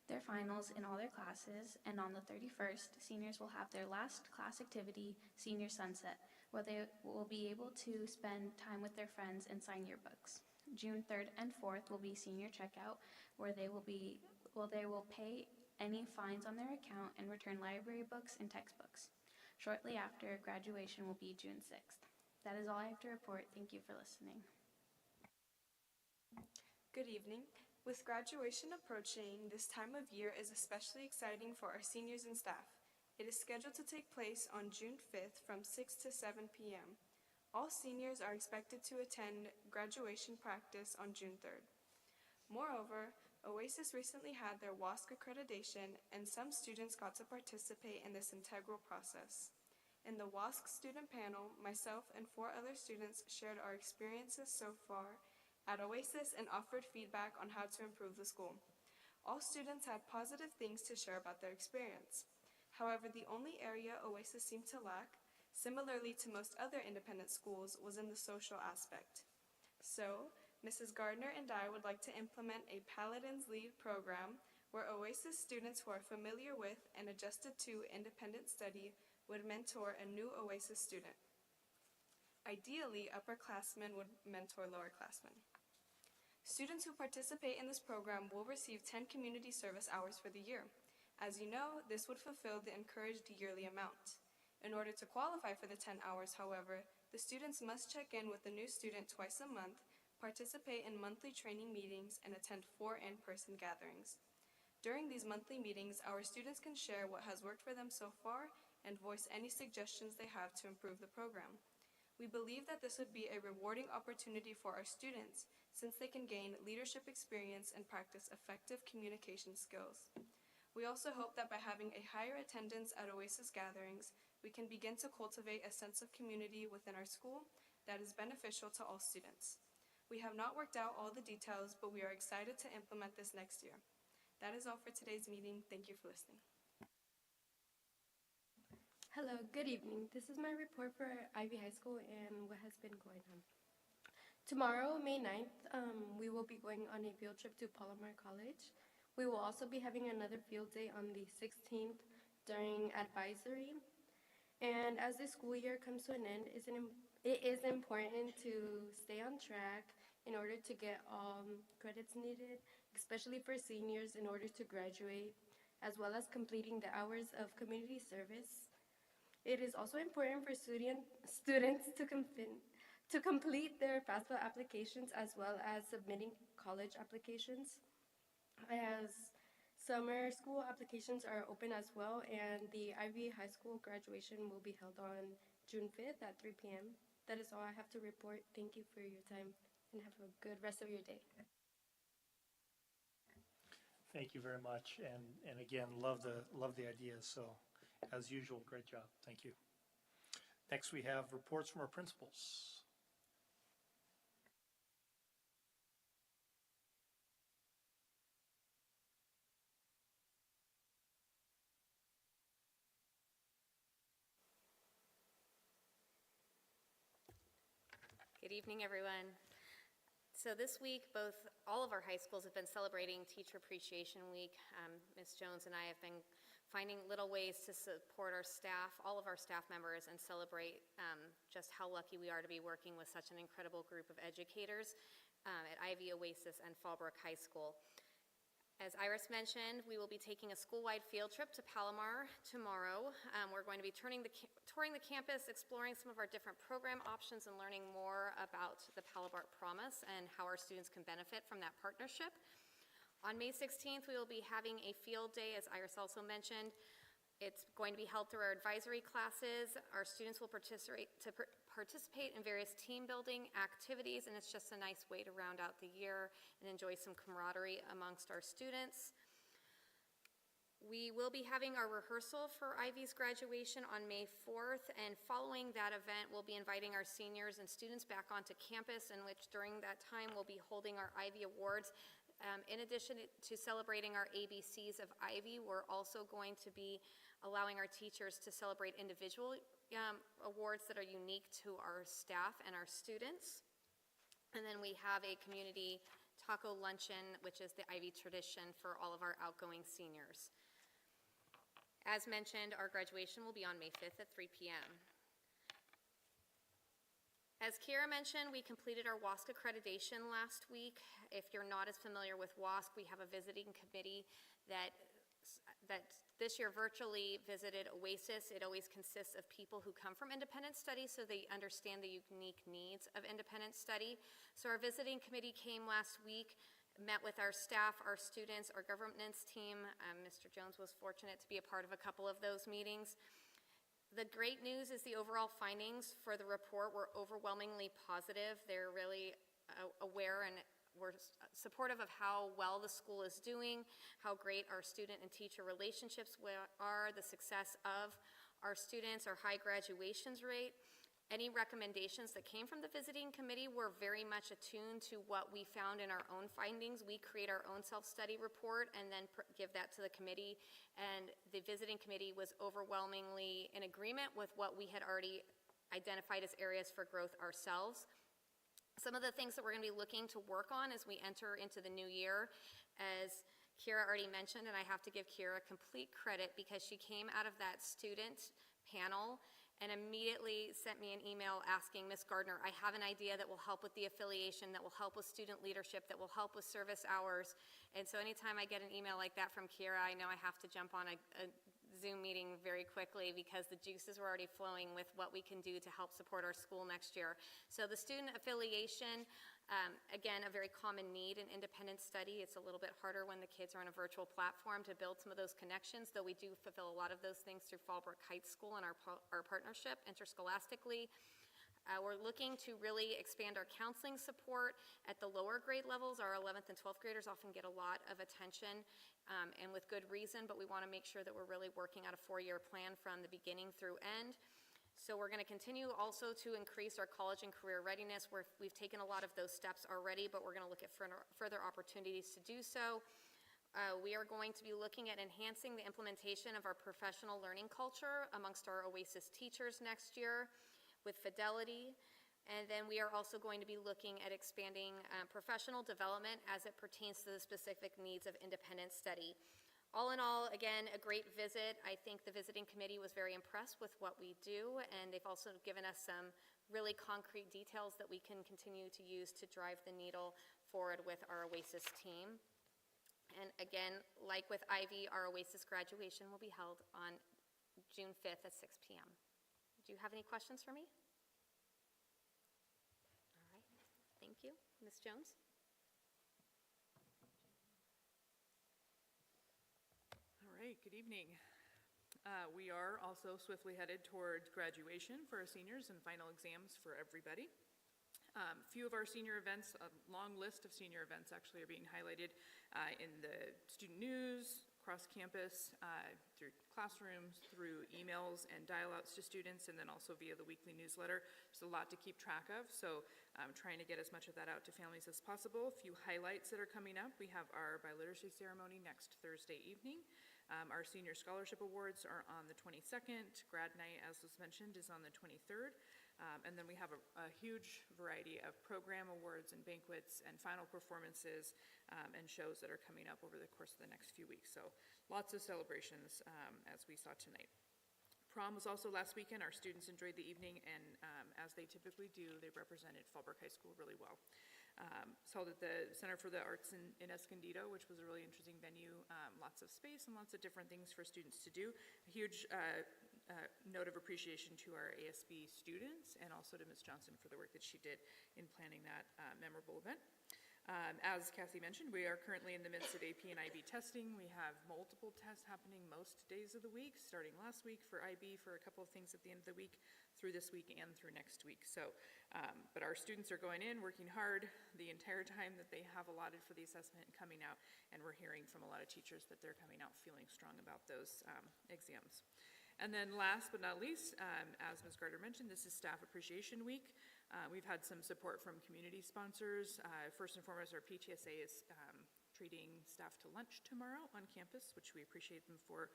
their finals in all their classes, and on the 31st, seniors will have their last class activity, Senior Sunset, where they will be able to spend time with their friends and sign yearbooks. June 3rd and 4th will be senior checkout, where they will pay any fines on their account and return library books and textbooks. Shortly after, graduation will be June 6th. That is all I have to report. Thank you for listening. Good evening. With graduation approaching, this time of year is especially exciting for our seniors and staff. It is scheduled to take place on June 5th from 6 to 7 p.m. All seniors are expected to attend graduation practice on June 3rd. Moreover, OASIS recently had their WASC accreditation, and some students got to participate in this integral process. In the WASC student panel, myself and 4 other students shared our experiences so far at OASIS and offered feedback on how to improve the school. All students had positive things to share about their experience. However, the only area OASIS seemed to lack, similarly to most other independent schools, was in the social aspect. So, Mrs. Gardner and I would like to implement a Paladins Lead program where OASIS students who are familiar with and adjusted to independent study would mentor a new OASIS student. Ideally, upperclassmen would mentor lowerclassmen. Students who participate in this program will receive 10 community service hours for the year. As you know, this would fulfill the encouraged yearly amount. In order to qualify for the 10 hours, however, the students must check in with the new student twice a month, participate in monthly training meetings, and attend 4 in-person gatherings. During these monthly meetings, our students can share what has worked for them so far and voice any suggestions they have to improve the program. We believe that this would be a rewarding opportunity for our students since they can gain leadership experience and practice effective communication skills. We also hope that by having a higher attendance at OASIS gatherings, we can begin to cultivate a sense of community within our school that is beneficial to all students. We have not worked out all the details, but we are excited to implement this next year. That is all for today's meeting. Thank you for listening. Hello, good evening. This is my report for Ivy High School and what has been going on. Tomorrow, May 9th, we will be going on a field trip to Palomar College. We will also be having another field day on the 16th during advisory. And as the school year comes to an end, it is important to stay on track in order to get all credits needed, especially for seniors in order to graduate, as well as completing the hours of community service. It is also important for students to complete their FAFSA applications as well as submitting college applications, as summer school applications are open as well, and the Ivy High School graduation will be held on June 5th at 3 p.m. That is all I have to report. Thank you for your time and have a good rest of your day. Thank you very much, and again, love the ideas, so as usual, great job, thank you. Next, we have reports from our principals. Good evening, everyone. So this week, all of our high schools have been celebrating Teacher Appreciation Week. Ms. Jones and I have been finding little ways to support our staff, all of our staff members, and celebrate just how lucky we are to be working with such an incredible group of educators at Ivy, Oasis, and Fallbrook High School. As Iris mentioned, we will be taking a school-wide field trip to Palomar tomorrow. We're going to be touring the campus, exploring some of our different program options, and learning more about the Palomar Promise and how our students can benefit from that partnership. On May 16th, we will be having a field day, as Iris also mentioned. It's going to be held through our advisory classes. Our students will participate in various team building activities, and it's just a nice way to round out the year and enjoy some camaraderie amongst our students. We will be having our rehearsal for Ivy's graduation on May 4th, and following that event, we'll be inviting our seniors and students back onto campus, in which during that time we'll be holding our Ivy Awards. In addition to celebrating our ABCs of Ivy, we're also going to be allowing our teachers to celebrate individual awards that are unique to our staff and our students. And then we have a community taco luncheon, which is the Ivy tradition for all of our outgoing seniors. As mentioned, our graduation will be on May 5th at 3 p.m. As Kira mentioned, we completed our WASC accreditation last week. If you're not as familiar with WASC, we have a visiting committee that this year virtually visited Oasis. It always consists of people who come from independent study, so they understand the unique needs of independent study. So our visiting committee came last week, met with our staff, our students, our governance team. Mr. Jones was fortunate to be a part of a couple of those meetings. The great news is the overall findings for the report were overwhelmingly positive. They're really aware and we're supportive of how well the school is doing, how great our student and teacher relationships are, the success of our students, our high graduations rate. Any recommendations that came from the visiting committee were very much attuned to what we found in our own findings. We create our own self-study report and then give that to the committee, and the visiting committee was overwhelmingly in agreement with what we had already identified as areas for growth ourselves. Some of the things that we're going to be looking to work on as we enter into the new year, as Kira already mentioned, and I have to give Kira complete credit because she came out of that student panel and immediately sent me an email asking, Ms. Gardner, I have an idea that will help with the affiliation, that will help with student leadership, that will help with service hours. And so anytime I get an email like that from Kira, I know I have to jump on a Zoom meeting very quickly because the juices were already flowing with what we can do to help support our school next year. So the student affiliation, again, a very common need in independent study. It's a little bit harder when the kids are on a virtual platform to build some of those connections, though we do fulfill a lot of those things through Fallbrook High School and our partnership interscholastically. We're looking to really expand our counseling support at the lower grade levels. Our 11th and 12th graders often get a lot of attention, and with good reason, but we want to make sure that we're really working out a 4-year plan from the beginning through end. So we're going to continue also to increase our college and career readiness. We've taken a lot of those steps already, but we're going to look at further opportunities to do so. We are going to be looking at enhancing the implementation of our professional learning culture amongst our Oasis teachers next year with fidelity. And then we are also going to be looking at expanding professional development as it pertains to the specific needs of independent study. All in all, again, a great visit. I think the visiting committee was very impressed with what we do, and they've also given us some really concrete details that we can continue to use to drive the needle forward with our Oasis team. And again, like with Ivy, our Oasis graduation will be held on June 5th at 6 p.m. Do you have any questions for me? All right, thank you. Ms. Jones? All right, good evening. We are also swiftly headed toward graduation for our seniors and final exams for everybody. Few of our senior events, a long list of senior events actually are being highlighted in the student news, across campus, through classrooms, through emails and dial-outs to students, and then also via the weekly newsletter. There's a lot to keep track of, so I'm trying to get as much of that out to families as possible. A few highlights that are coming up. We have our biliteracy ceremony next Thursday evening. Our senior scholarship awards are on the 22nd. Grad night, as was mentioned, is on the 23rd. And then we have a huge variety of program awards and banquets and final performances and shows that are coming up over the course of the next few weeks. So lots of celebrations as we saw tonight. Prom was also last weekend. Our students enjoyed the evening, and as they typically do, they represented Fallbrook High School really well. It's held at the Center for the Arts in Escondido, which was a really interesting venue. Lots of space and lots of different things for students to do. A huge note of appreciation to our ASB students and also to Ms. Johnson for the work that she did in planning that memorable event. As Kathy mentioned, we are currently in the midst of AP and IB testing. We have multiple tests happening most days of the week, starting last week for IB for a couple of things at the end of the week, through this week and through next week. So, but our students are going in, working hard the entire time that they have allotted for the assessment and coming out, and we're hearing from a lot of teachers that they're coming out feeling strong about those exams. And then last but not least, as Ms. Gardner mentioned, this is Staff Appreciation Week. We've had some support from community sponsors. First and foremost, our PTSA is treating staff to lunch tomorrow on campus, which we appreciate them for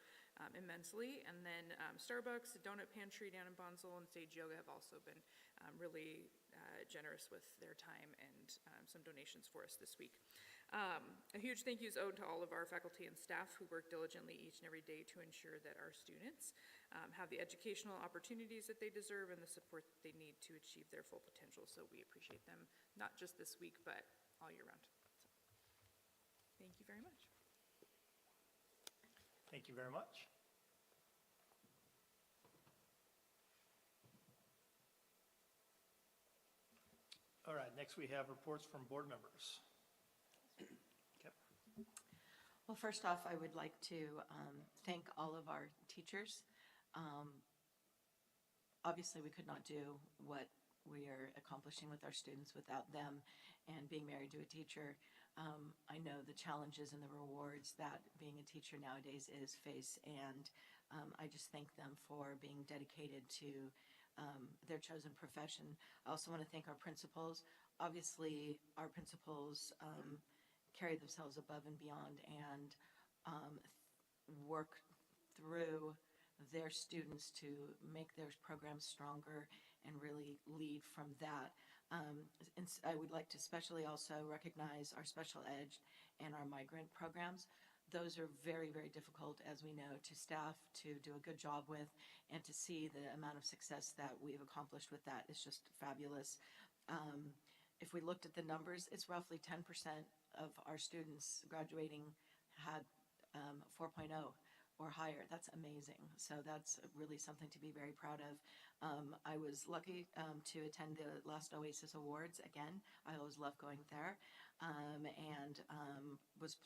immensely. And then Starbucks, the Donut Pantry down in Bonsall, and Sage Yoga have also been really generous with their time and some donations for us this week. A huge thank you is owed to all of our faculty and staff who work diligently each and every day to ensure that our students have the educational opportunities that they deserve and the support that they need to achieve their full potential. So we appreciate them, not just this week, but all year round. So, thank you very much. Thank you very much. All right, next we have reports from board members. Well, first off, I would like to thank all of our teachers. Obviously, we could not do what we are accomplishing with our students without them, and being married to a teacher, I know the challenges and the rewards that being a teacher nowadays is face, and I just thank them for being dedicated to their chosen profession. I also want to thank our principals. Obviously, our principals carry themselves above and beyond and work through their students to make their programs stronger and really lead from that. And I would like to especially also recognize our special ed and our migrant programs. Those are very, very difficult, as we know, to staff, to do a good job with, and to see the amount of success that we've accomplished with that is just fabulous. If we looked at the numbers, it's roughly 10% of our students graduating had 4.0 or higher. That's amazing. So that's really something to be very proud of. I was lucky to attend the last Oasis Awards again. I always love going there, and was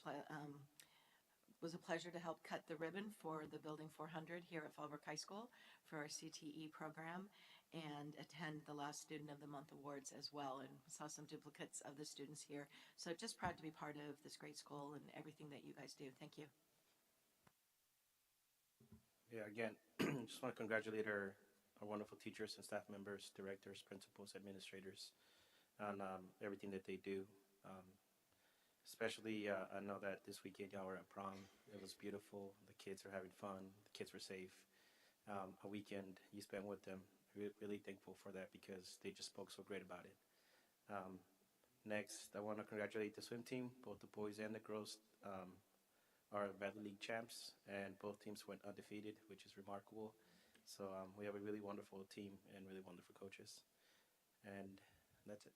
a pleasure to help cut the ribbon for the Building 400 here at Fallbrook High School for our CTE program, and attend the last Student of the Month Awards as well, and saw some duplicates of the students here. So just proud to be part of this great school and everything that you guys do. Thank you. Yeah, again, just want to congratulate our wonderful teachers and staff members, directors, principals, administrators on everything that they do. Especially, I know that this weekend y'all were at prom. It was beautiful. The kids were having fun. The kids were safe. A weekend you spent with them. Really thankful for that because they just spoke so great about it. Next, I want to congratulate the swim team. Both the boys and the girls are Valley League champs, and both teams went undefeated, which is remarkable. So we have a really wonderful team and really wonderful coaches. And that's it.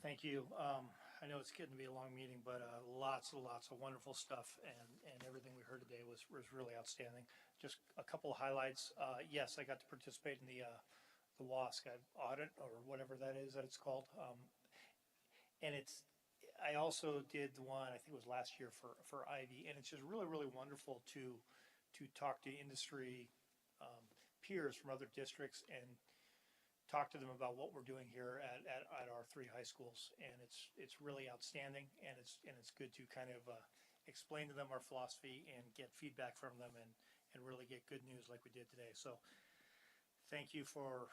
Thank you. I know it's getting to be a long meeting, but lots and lots of wonderful stuff, and everything we heard today was really outstanding. Just a couple of highlights. Yes, I got to participate in the WASC audit, or whatever that is that it's called. And I also did the one, I think it was last year for Ivy, and it's just really, really wonderful to talk to industry peers from other districts and talk to them about what we're doing here at our three high schools. And it's really outstanding, and it's good to kind of explain to them our philosophy and get feedback from them and really get good news like we did today. So thank you for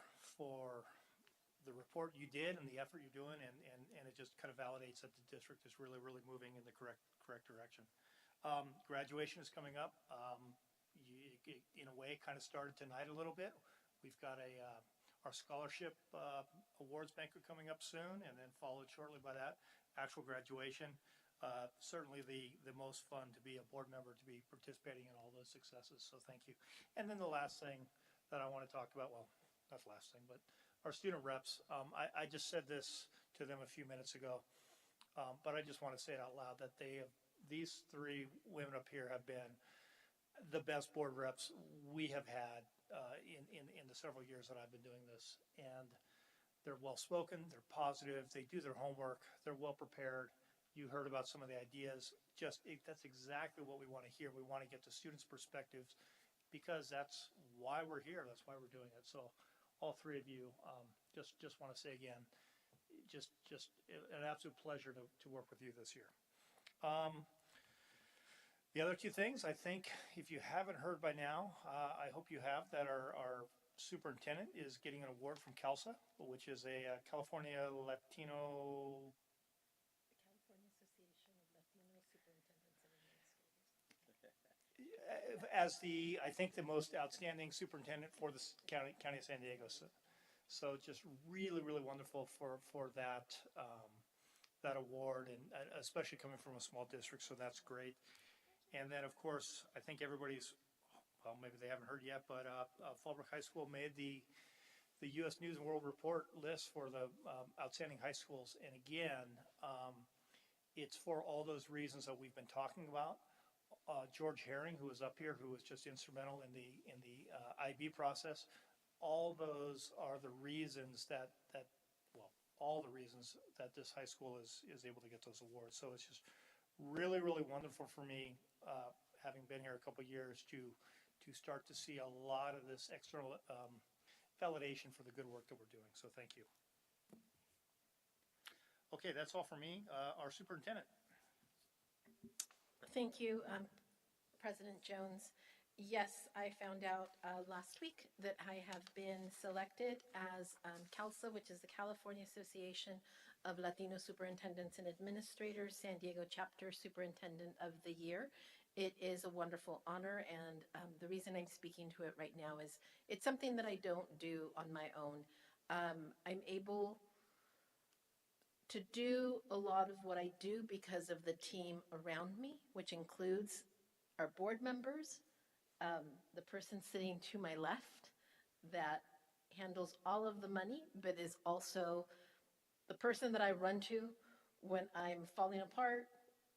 the report you did and the effort you're doing, and it just kind of validates that the district is really, really moving in the correct direction. Graduation is coming up. In a way, kind of started tonight a little bit. We've got our scholarship awards banquet coming up soon, and then followed shortly by that, actual graduation. Certainly the most fun to be a board member, to be participating in all those successes, so thank you. And then the last thing that I want to talk about, well, not the last thing, but our student reps. I just said this to them a few minutes ago, but I just want to say it out loud that these three women up here have been the best board reps we have had in the several years that I've been doing this. And they're well-spoken, they're positive, they do their homework, they're well-prepared. You heard about some of the ideas. That's exactly what we want to hear. We want to get the students' perspectives, because that's why we're here. That's why we're doing it. So all three of you, just want to say again, just an absolute pleasure to work with you this year. The other two things, I think, if you haven't heard by now, I hope you have, that our superintendent is getting an award from CALSA, which is a California Latino. As I think the most outstanding superintendent for the county of San Diego. So just really, really wonderful for that award, and especially coming from a small district. So that's great. And then, of course, I think everybody's, well, maybe they haven't heard yet, but Fallbrook High School made the U.S. News and World Report list for the outstanding high schools. And again, it's for all those reasons that we've been talking about. George Herring, who was up here, who was just instrumental in the IB process. All those are the reasons all the reasons that this high school is able to get those awards. So it's just really, really wonderful for me, having been here a couple of years, to start to see a lot of this external validation for the good work that we're doing. So thank you. Okay, that's all for me. Our superintendent. Thank you, President Jones. Yes, I found out last week that I have been selected as CALSA, which is the California Association of Latino Superintendents and Administrators, San Diego Chapter Superintendent of the Year. It is a wonderful honor, and the reason I'm speaking to it right now is it's something that I don't do on my own. I'm able to do a lot of what I do because of the team around me, which includes our board members, the person sitting to my left that handles all of the money, but is also the person that I run to when I'm falling apart,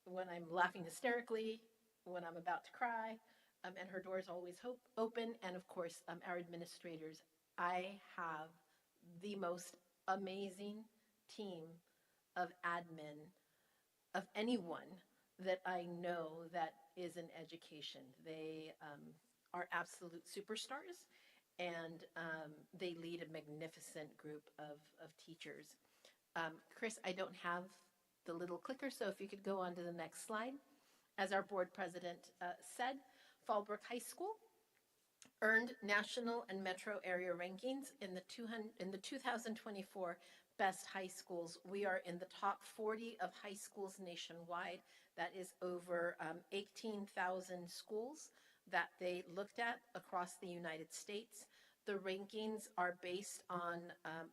when I'm laughing hysterically, when I'm about to cry, and her door is always open. And of course, our administrators. I have the most amazing team of admin of anyone that I know that is in education. They are absolute superstars, and they lead a magnificent group of teachers. Chris, I don't have the little clicker, so if you could go on to the next slide. As our board president said, Fallbrook High School earned national and metro area rankings in the 2024 Best High Schools. We are in the top 40 of high schools nationwide. That is over 18,000 schools that they looked at across the United States. The rankings are based on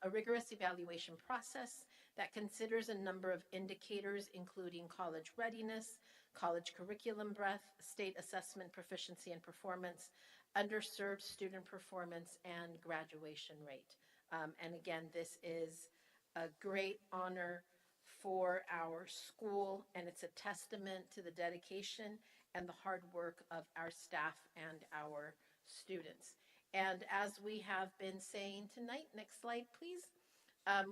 a rigorous evaluation process that considers a number of indicators, including college readiness, college curriculum breadth, state assessment proficiency and performance, underserved student performance, and graduation rate. And again, this is a great honor for our school, and it's a testament to the dedication and the hard work of our staff and our students. And as we have been saying tonight, next slide, please.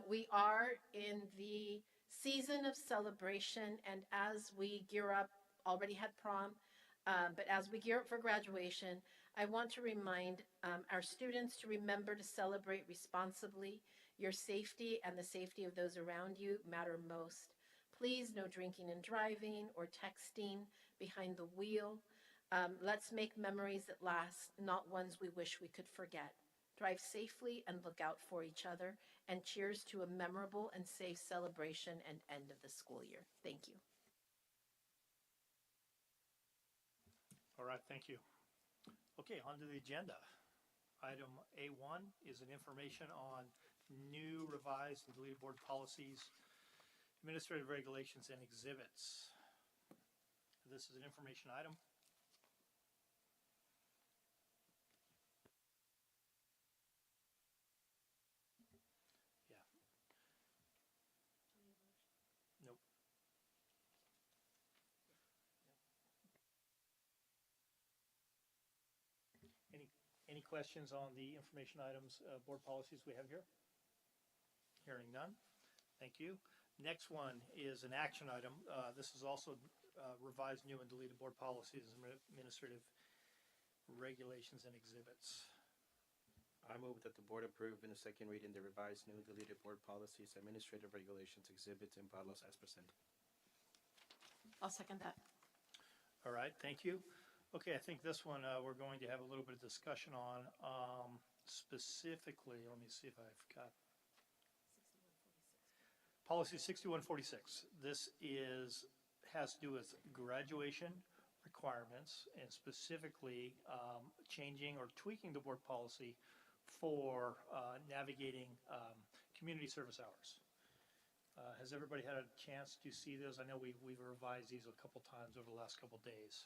We are in the season of celebration, and as we gear up, already had prom, but as we gear up for graduation, I want to remind our students to remember to celebrate responsibly. Your safety and the safety of those around you matter most. Please, no drinking and driving or texting behind the wheel. Let's make memories that last, not ones we wish we could forget. Drive safely and look out for each other. And cheers to a memorable and safe celebration and end of the school year. Thank you. All right, thank you. Okay, on to the agenda. Item A1 is an information on new revised and deleted board policies, administrative regulations, and exhibits. This is an information item. Yeah. Nope. Any questions on the information items, board policies we have here? Hearing none. Thank you. Next one is an action item. This is also revised, new, and deleted board policies and administrative regulations and exhibits. I move that the board approve in the second reading the revised new deleted board policies, administrative regulations, exhibits, and bylaws as presented. I'll second that. All right, thank you. Okay, I think this one we're going to have a little bit of discussion on. Specifically, let me see if I've got policy 6146. This has to do with graduation requirements and specifically changing or tweaking the board policy for navigating community service hours. Has everybody had a chance to see those? I know we've revised these a couple times over the last couple days.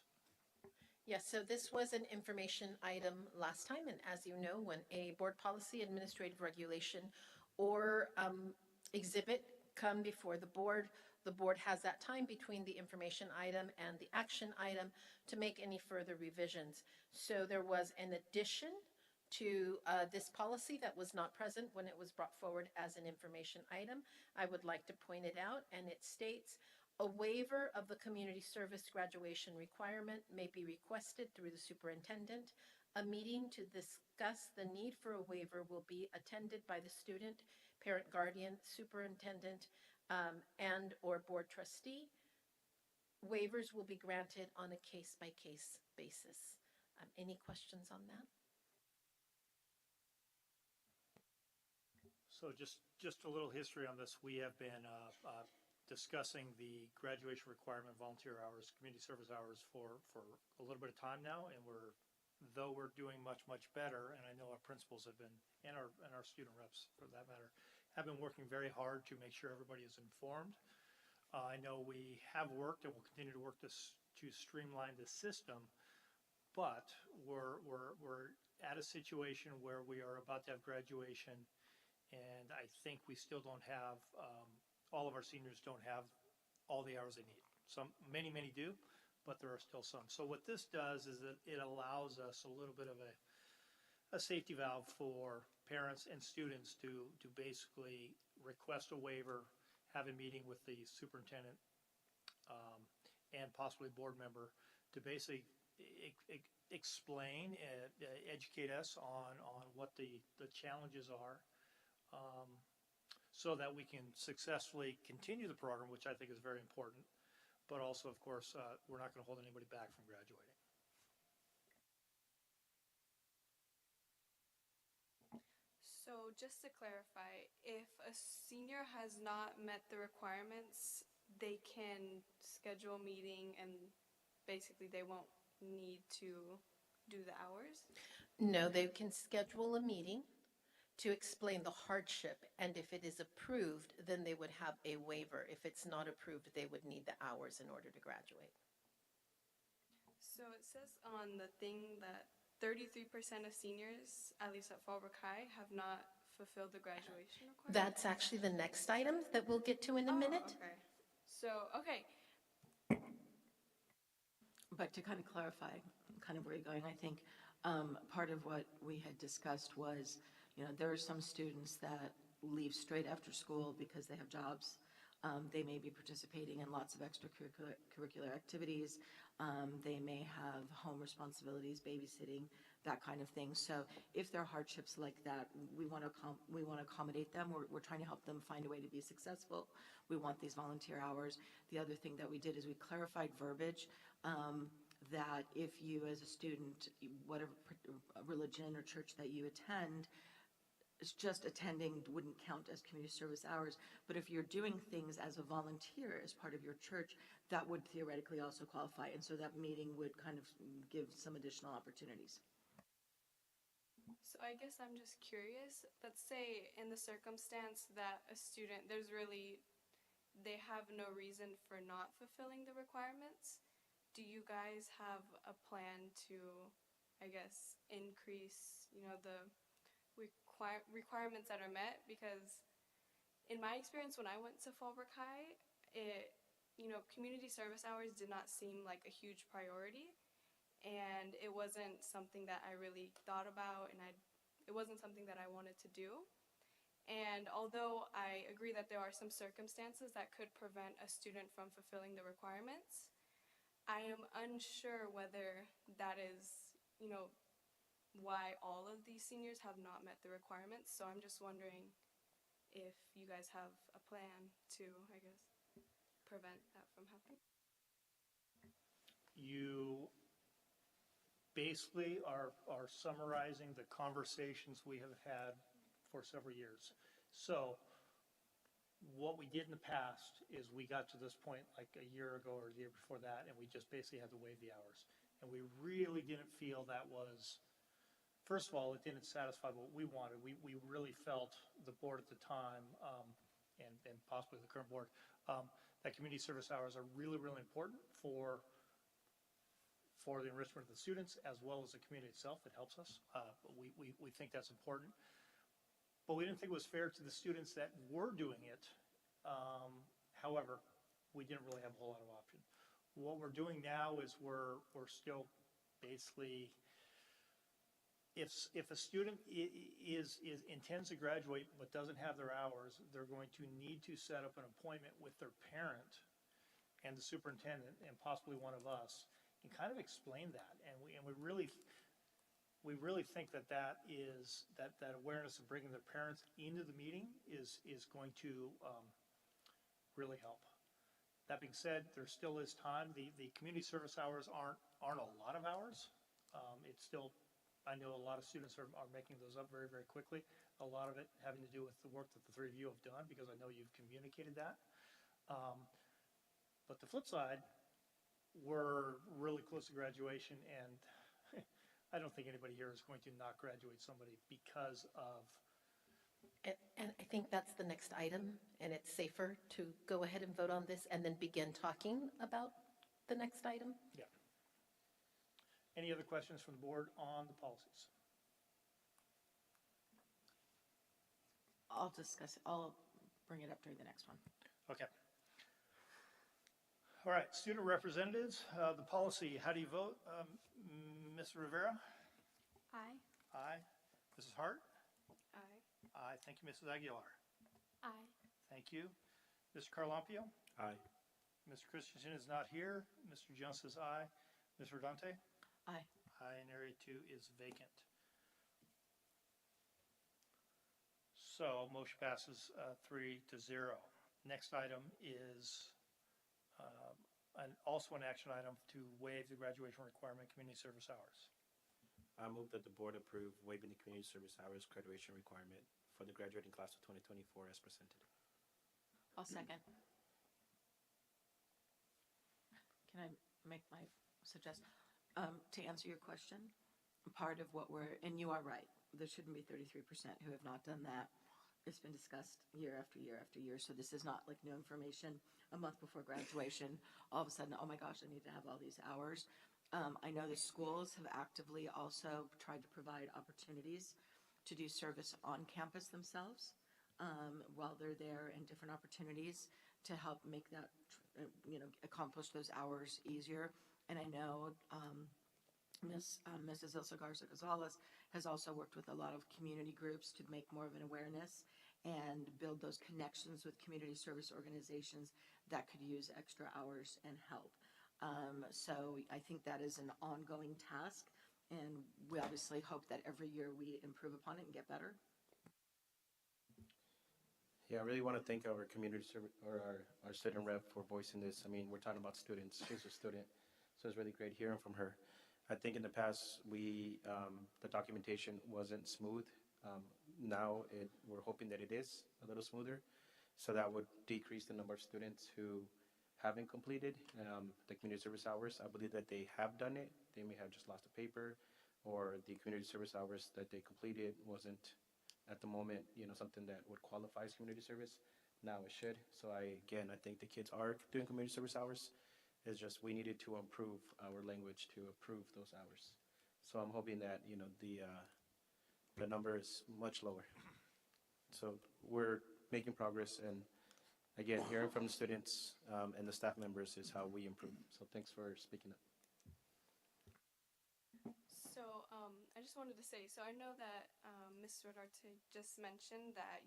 Yes, so this was an information item last time, and as you know, when a board policy, administrative regulation, or exhibit come before the board has that time between the information item and the action item to make any further revisions. So there was an addition to this policy that was not present when it was brought forward as an information item. I would like to point it out, and it states, a waiver of the community service graduation requirement may be requested through the superintendent. A meeting to discuss the need for a waiver will be attended by the student, parent, guardian, superintendent, and/or board trustee. Waivers will be granted on a case-by-case basis. Any questions on that? So just a little history on this. We have been discussing the graduation requirement volunteer hours, community service hours for a little bit of time now, and though we're doing much better, and I know our principals have been, and our student reps for that matter, have been working very hard to make sure everybody is informed. I know we have worked and will continue to work to streamline the system, but we're at a situation where we are about to have graduation, and I think we still don't have all of our seniors don't have all the hours they need. Many do, but there are still some. So what this does is that it allows us a little bit of a safety valve for parents and students to basically request a waiver, have a meeting with the superintendent and possibly board member to basically explain, educate us on what the challenges are. So that we can successfully continue the program, which I think is very important, but also, of course, we're not going to hold anybody back from graduating. So just to clarify, if a senior has not met the requirements, they can schedule a meeting and basically they won't need to do the hours? No, they can schedule a meeting to explain the hardship, and if it is approved, then they would have a waiver. If it's not approved, they would need the hours in order to graduate. So it says on the thing that 33% of seniors, at least at Fallbrook High, have not fulfilled the graduation requirement? That's actually the next item that we'll get to in a minute. Okay. So, okay. But to kind of clarify kind of where you're going, I think part of what we had discussed was, there are some students that leave straight after school because they have jobs. They may be participating in lots of extracurricular activities. They may have home responsibilities, babysitting, that kind of thing. So if there are hardships like that, we want to accommodate them. We're trying to help them find a way to be successful. We want these volunteer hours. The other thing that we did is we clarified verbiage, that if you as a student, whatever religion or church that you attend, just attending wouldn't count as community service hours. But if you're doing things as a volunteer as part of your church, that would theoretically also qualify. And so that meeting would kind of give some additional opportunities. So I guess I'm just curious, let's say in the circumstance that a student, they have no reason for not fulfilling the requirements, do you guys have a plan to, I guess, increase, the requirements that are met? Because in my experience when I went to Fallbrook High, community service hours did not seem like a huge priority, and it wasn't something that I really thought about, and it wasn't something that I wanted to do. And although I agree that there are some circumstances that could prevent a student from fulfilling the requirements, I am unsure whether that is, why all of these seniors have not met the requirements. So I'm just wondering if you guys have a plan to, I guess, prevent that from happening. You basically are summarizing the conversations we have had for several years. So what we did in the past is we got to this point like a year ago or the year before that, and we just basically had to waive the hours. And we really didn't feel that was, first of all, it didn't satisfy what we wanted. We really felt, the board at the time, and possibly the current board, that community service hours are really, really important for the enrichment of the students as well as the community itself. It helps us. We think that's important. But we didn't think it was fair to the students that were doing it. However, we didn't really have a whole lot of option. What we're doing now is we're still basically, if a student intends to graduate but doesn't have their hours, they're going to need to set up an appointment with their parent and the superintendent and possibly one of us and kind of explain that. And we really think that awareness of bringing their parents into the meeting is going to really help. That being said, there still is time. The community service hours aren't a lot of hours. It's still, I know a lot of students are making those up very, very quickly. A lot of it having to do with the work that the three of you have done, because I know you've communicated that. But the flip side, we're really close to graduation, and I don't think anybody here is going to not graduate somebody because of. And I think that's the next item, and it's safer to go ahead and vote on this and then begin talking about the next item. Yeah. Any other questions from the board on the policies? I'll bring it up during the next one. Okay. All right, student representatives, the policy, how do you vote? Ms. Rivera? Aye. Aye. Mrs. Hart? Aye. Aye. Thank you, Mrs. Aguilar. Aye. Thank you. Mr. Carlampio? Aye. Mr. Christensen is not here. Mr. Jones says aye. Ms. Verdante? Aye. Aye, and Area 2 is vacant. So motion passes 3-0. Next item is also an action item to waive the graduation requirement community service hours. I move that the board approve waiving the community service hours graduation requirement for the graduating class of 2024 as presented. I'll second. Can I make my suggestion? To answer your question, part of what and you are right, there shouldn't be 33% who have not done that. It's been discussed year after year after year, so this is not like new information. A month before graduation, all of a sudden, oh my gosh, I need to have all these hours. I know the schools have actively also tried to provide opportunities to do service on campus themselves while they're there, and different opportunities to help make that, accomplish those hours easier. And I know Mrs. Ilsa Garza Gonzalez has also worked with a lot of community groups to make more of an awareness. and build those connections with community service organizations that could use extra hours and help. So I think that is an ongoing task, and we obviously hope that every year we improve upon it and get better. Yeah, I really want to thank our community service or our student rep for voicing this. I mean, we're talking about students. She's a student, so it's really great hearing from her. I think in the past the documentation wasn't smooth. Now we're hoping that it is a little smoother, so that would decrease the number of students who haven't completed the community service hours. I believe that they have done it. They may have just lost the paper, or the community service hours that they completed wasn't at the moment, something that would qualify as community service. Now it should. So I think the kids are doing community service hours. It's just we needed to improve our language to approve those hours. So I'm hoping that, the number is much lower. So we're making progress, and again, hearing from the students and the staff members is how we improve. So thanks for speaking up. So I just wanted to say, so I know that Ms. Rodarte just mentioned that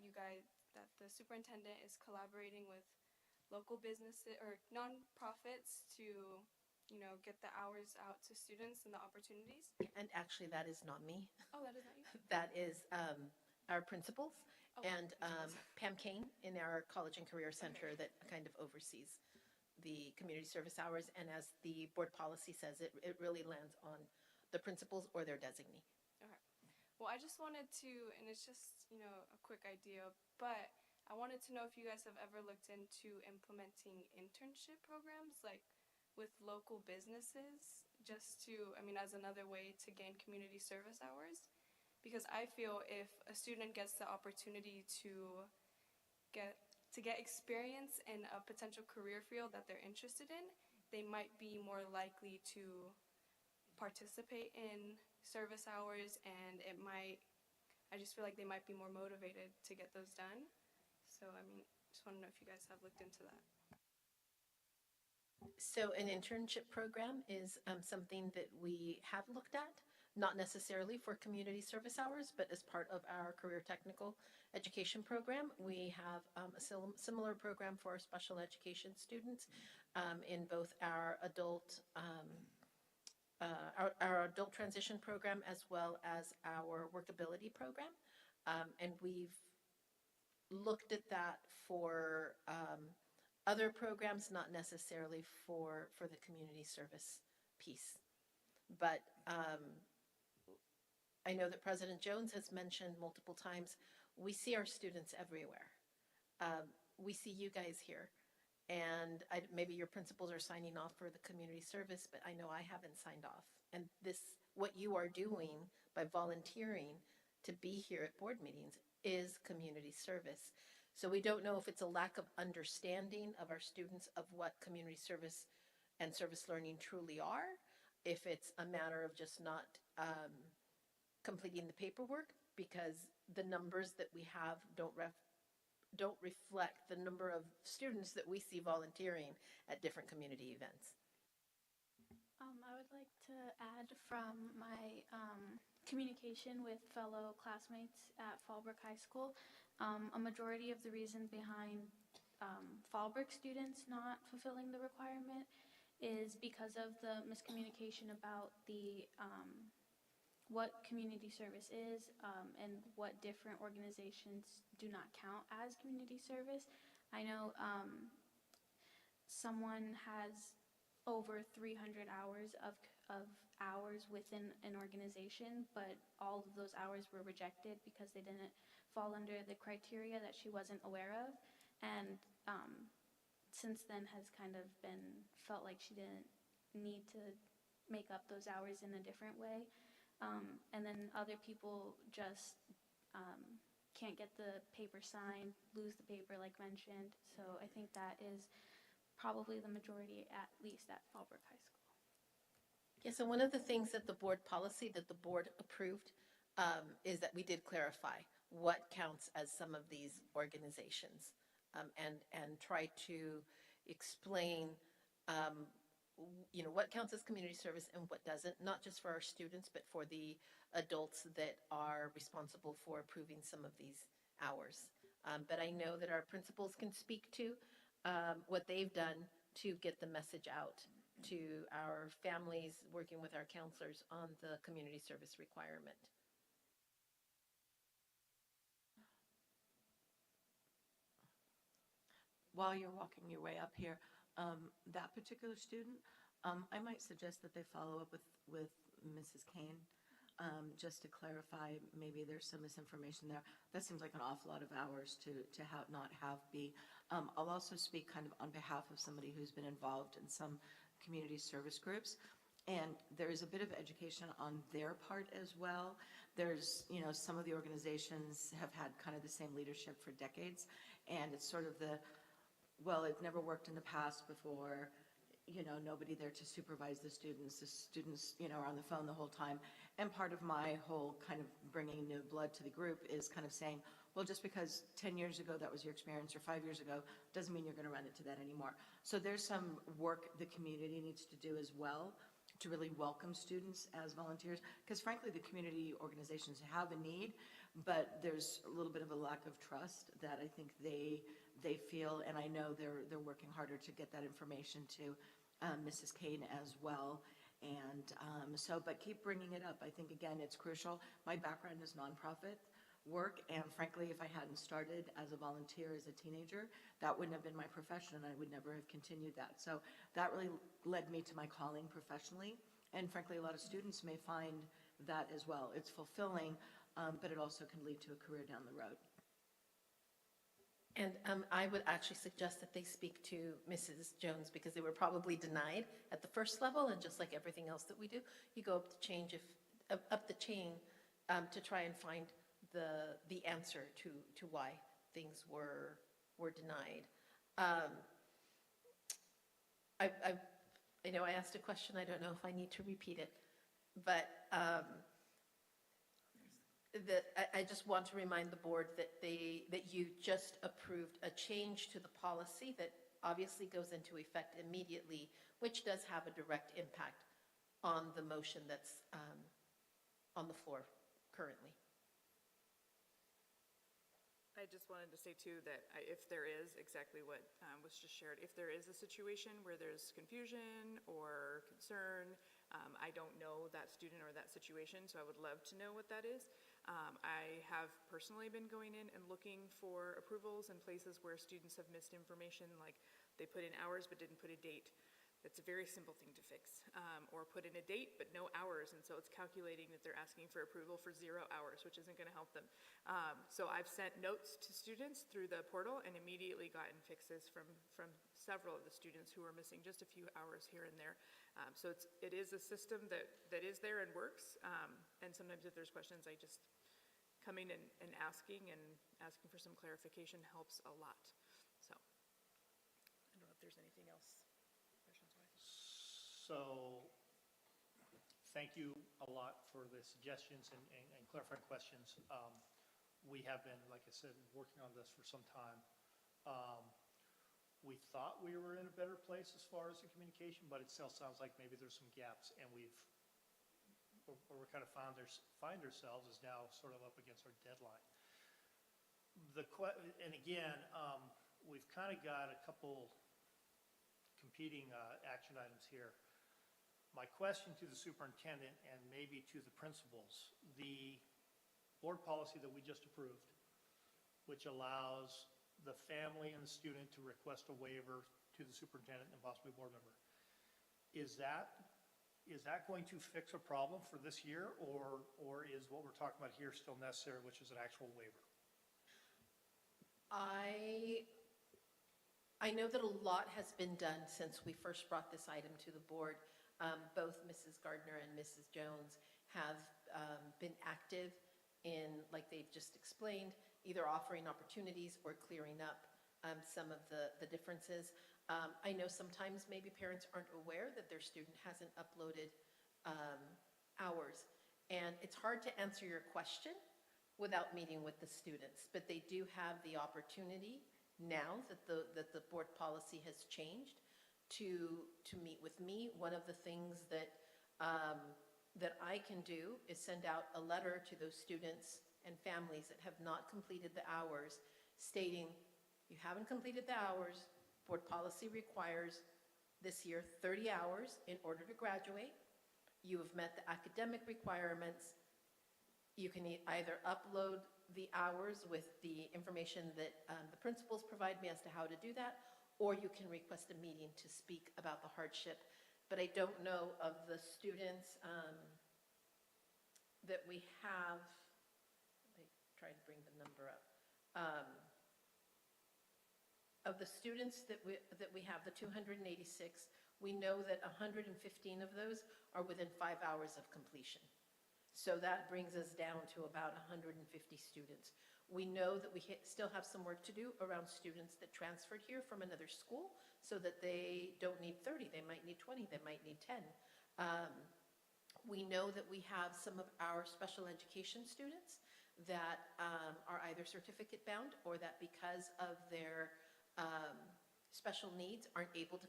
that the superintendent is collaborating with local businesses or nonprofits to, get the hours out to students and the opportunities. And actually, that is not me. Oh, that is not you? That is our principals Oh, and principals. Pam Kane in our College and Career Center that kind of oversees the community service hours. And as the board policy says, it really lands on the principals or their designee. Okay. Well, I just wanted to, and it's just, a quick idea, but I wanted to know if you guys have ever looked into implementing internship programs, like with local businesses, just to, as another way to gain community service hours. Because I feel if a student gets the opportunity to get experience in a potential career field that they're interested in, they might be more likely to participate in service hours, and I just feel like they might be more motivated to get those done. So, just want to know if you guys have looked into that. So an internship program is something that we have looked at, not necessarily for community service hours, but as part of our career technical education program. We have a similar program for our special education students in both our adult our adult transition program as well as our workability program. And we've looked at that for other programs, not necessarily for the community service piece. But I know that President Jones has mentioned multiple times, we see our students everywhere. We see you guys here. And maybe your principals are signing off for the community service, but I know I haven't signed off. And what you are doing by volunteering to be here at board meetings is community service. So we don't know if it's a lack of understanding of our students of what community service and service learning truly are, if it's a matter of just not completing the paperwork, because the numbers that we have don't reflect the number of students that we see volunteering at different community events. I would like to add from my communication with fellow classmates at Fallbrook High School, a majority of the reason behind Fallbrook students not fulfilling the requirement is because of the miscommunication about the what community service is and what different organizations do not count as community service. I know someone has over 300 hours of hours within an organization, but all of those hours were rejected because they didn't fall under the criteria that she wasn't aware of. And since then has kind of felt like she didn't need to make up those hours in a different way. And then other people just can't get the paper signed, lose the paper like mentioned. So I think that is probably the majority, at least at Fallbrook High School. Yeah, so one of the things that the board policy that the board approved is that we did clarify what counts as some of these organizations and try to explain what counts as community service and what doesn't, not just for our students, but for the adults that are responsible for approving some of these hours. But I know that our principals can speak to what they've done to get the message out to our families, working with our counselors on the community service requirement. While you're walking your way up here, that particular student, I might suggest that they follow up with Mrs. Kane, just to clarify, maybe there's some misinformation there. That seems like an awful lot of hours to not have be. I'll also speak kind of on behalf of somebody who's been involved in some community service groups. And there is a bit of education on their part as well. There's, some of the organizations have had kind of the same leadership for decades. And it's sort of well, it never worked in the past before, nobody there to supervise the students. The students, are on the phone the whole time. And part of my whole kind of bringing new blood to the group is kind of saying, well, just because 10 years ago that was your experience or 5 years ago doesn't mean you're going to run into that anymore. So there's some work the community needs to do as well to really welcome students as volunteers, because frankly, the community organizations have a need, but there's a little bit of a lack of trust that I think they feel, and I know they're working harder to get that information to Mrs. Kane as well. And but keep bringing it up. I think, again, it's crucial. My background is nonprofit work, and frankly, if I hadn't started as a volunteer as a teenager, that wouldn't have been my profession, and I would never have continued that. So that really led me to my calling professionally, and frankly, a lot of students may find that as well. It's fulfilling, but it also can lead to a career down the road. And I would actually suggest that they speak to Mrs. Jones, because they were probably denied at the first level, and just like everything else that we do, you go up the chain to try and find the answer to why things were denied. I know I asked a question. I don't know if I need to repeat it, but I just want to remind the board that you just approved a change to the policy that obviously goes into effect immediately, which does have a direct impact on the motion that's on the floor currently. I just wanted to say too that if there is exactly what was just shared, if there is a situation where there's confusion or concern, I don't know that student or that situation, so I would love to know what that is. I have personally been going in and looking for approvals in places where students have missed information, like they put in hours but didn't put a date. That's a very simple thing to fix. Or put in a date but no hours, and so it's calculating that they're asking for approval for 0 hours, which isn't going to help them. So I've sent notes to students through the portal and immediately gotten fixes from several of the students who are missing just a few hours here and there. So it is a system that is there and works, and sometimes if there's questions, I just coming and asking for some clarification helps a lot. So I don't know if there's anything else. So, thank you a lot for the suggestions and clarifying questions. We have been, like I said, working on this for some time. We thought we were in a better place as far as the communication, but it still sounds like maybe there's some gaps, and we're kind of find ourselves as now sort of up against our deadline. And again, we've kind of got a couple competing action items here. My question to the superintendent and maybe to the principals, the board policy that we just approved, which allows the family and the student to request a waiver to the superintendent and possibly board member, is that going to fix a problem for this year, or is what we're talking about here still necessary, which is an actual waiver? I know that a lot has been done since we first brought this item to the board. Both Mrs. Gardner and Mrs. Jones have been active in, like they've just explained, either offering opportunities or clearing up some of the differences. I know sometimes maybe parents aren't aware that their student hasn't uploaded hours, and it's hard to answer your question without meeting with the students, but they do have the opportunity now that the board policy has changed to meet with me. One of the things that I can do is send out a letter to those students and families that have not completed the hours stating you haven't completed the hours, board policy requires this year 30 hours in order to graduate. You have met the academic requirements. You can either upload the hours with the information that the principals provide me as to how to do that, or you can request a meeting to speak about the hardship. But I don't know of the students that we have. Let me try to bring the number up. Of the students that we have, the 286, we know that 115 of those are within 5 hours of completion. So that brings us down to about 150 students. We know that we still have some work to do around students that transferred here from another school, so that they don't need 30, they might need 20, they might need 10. We know that we have some of our special education students that are either certificate bound, or that because of their special needs aren't able to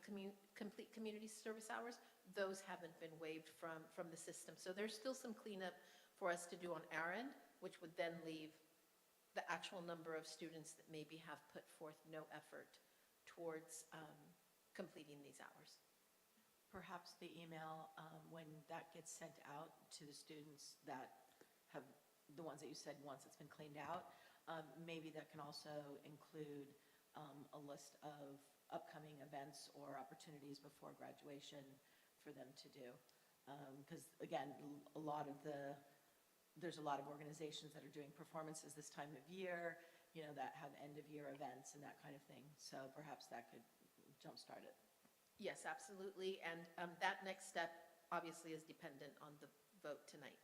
complete community service hours. Those haven't been waived from the system. So there's still some cleanup for us to do on our end, which would then leave the actual number of students that maybe have put forth no effort towards completing these hours. Perhaps the email, when that gets sent out to the students that have, the ones that you said once it's been cleaned out, maybe that can also include a list of upcoming events or opportunities before graduation for them to do. Because again, there's a lot of organizations that are doing performances this time of year, that have end of year events and that kind of thing. So perhaps that could jumpstart it. Yes, absolutely. And that next step obviously is dependent on the vote tonight.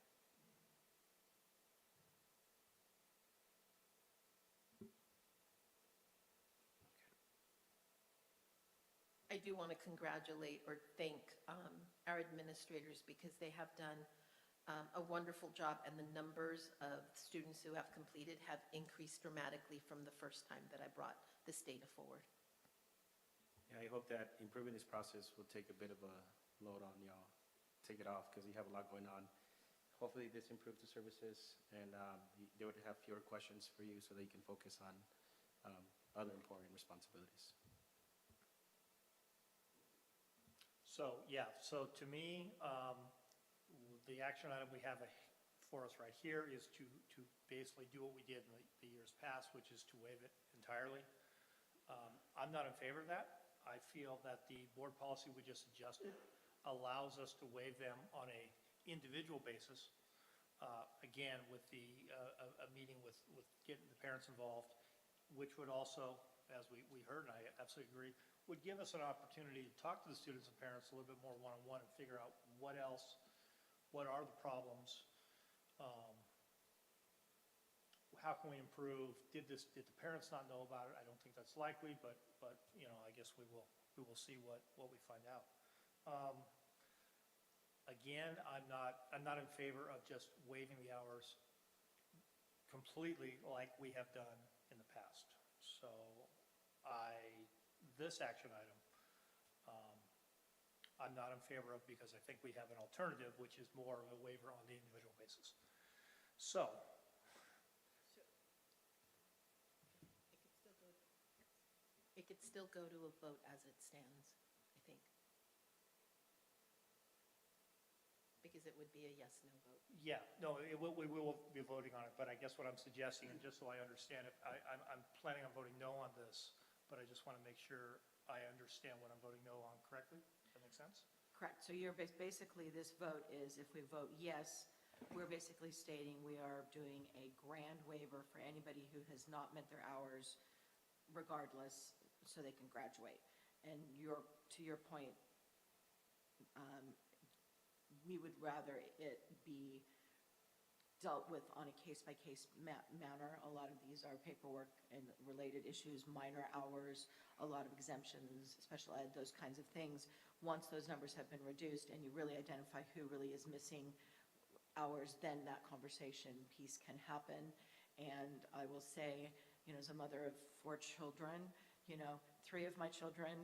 I do want to congratulate or thank our administrators, because they have done a wonderful job, and the numbers of students who have completed have increased dramatically from the first time that I brought this data forward. Yeah, I hope that improving this process will take a bit of a load on y'all, take it off, because you have a lot going on. Hopefully this improves the services, and they would have fewer questions for you, so that you can focus on other important responsibilities. So, yeah, so to me, the action item we have for us right here is to basically do what we did in the years past, which is to waive it entirely. I'm not in favor of that. I feel that the board policy we just adjusted allows us to waive them on a individual basis. Again, with a meeting with getting the parents involved, which would also, as we heard, and I absolutely agree, would give us an opportunity to talk to the students and parents a little bit more one-on-one and figure out what are the problems, how can we improve, did the parents not know about it? I don't think that's likely, but I guess we will see what we find out. Again, I'm not in favor of just waiving the hours completely like we have done in the past. So this action item, I'm not in favor of, because I think we have an alternative, which is more of a waiver on the individual basis. So. It could still go to a vote as it stands, I think. Because it would be a yes, no vote. Yeah, no, we will be voting on it, but I guess what I'm suggesting, and just so I understand it, I'm planning on voting no on this, but I just want to make sure I understand what I'm voting no on correctly. Does that make sense? Correct. So you're basically, this vote is, if we vote yes, we're basically stating we are doing a grand waiver for anybody who has not met their hours regardless, so they can graduate. And to your point, we would rather it be dealt with on a case-by-case manner. A lot of these are paperwork and related issues, minor hours, a lot of exemptions, special ed, those kinds of things. Once those numbers have been reduced and you really identify who really is missing hours, then that conversation piece can happen. And I will say, as a mother of 4 children, 3 of my children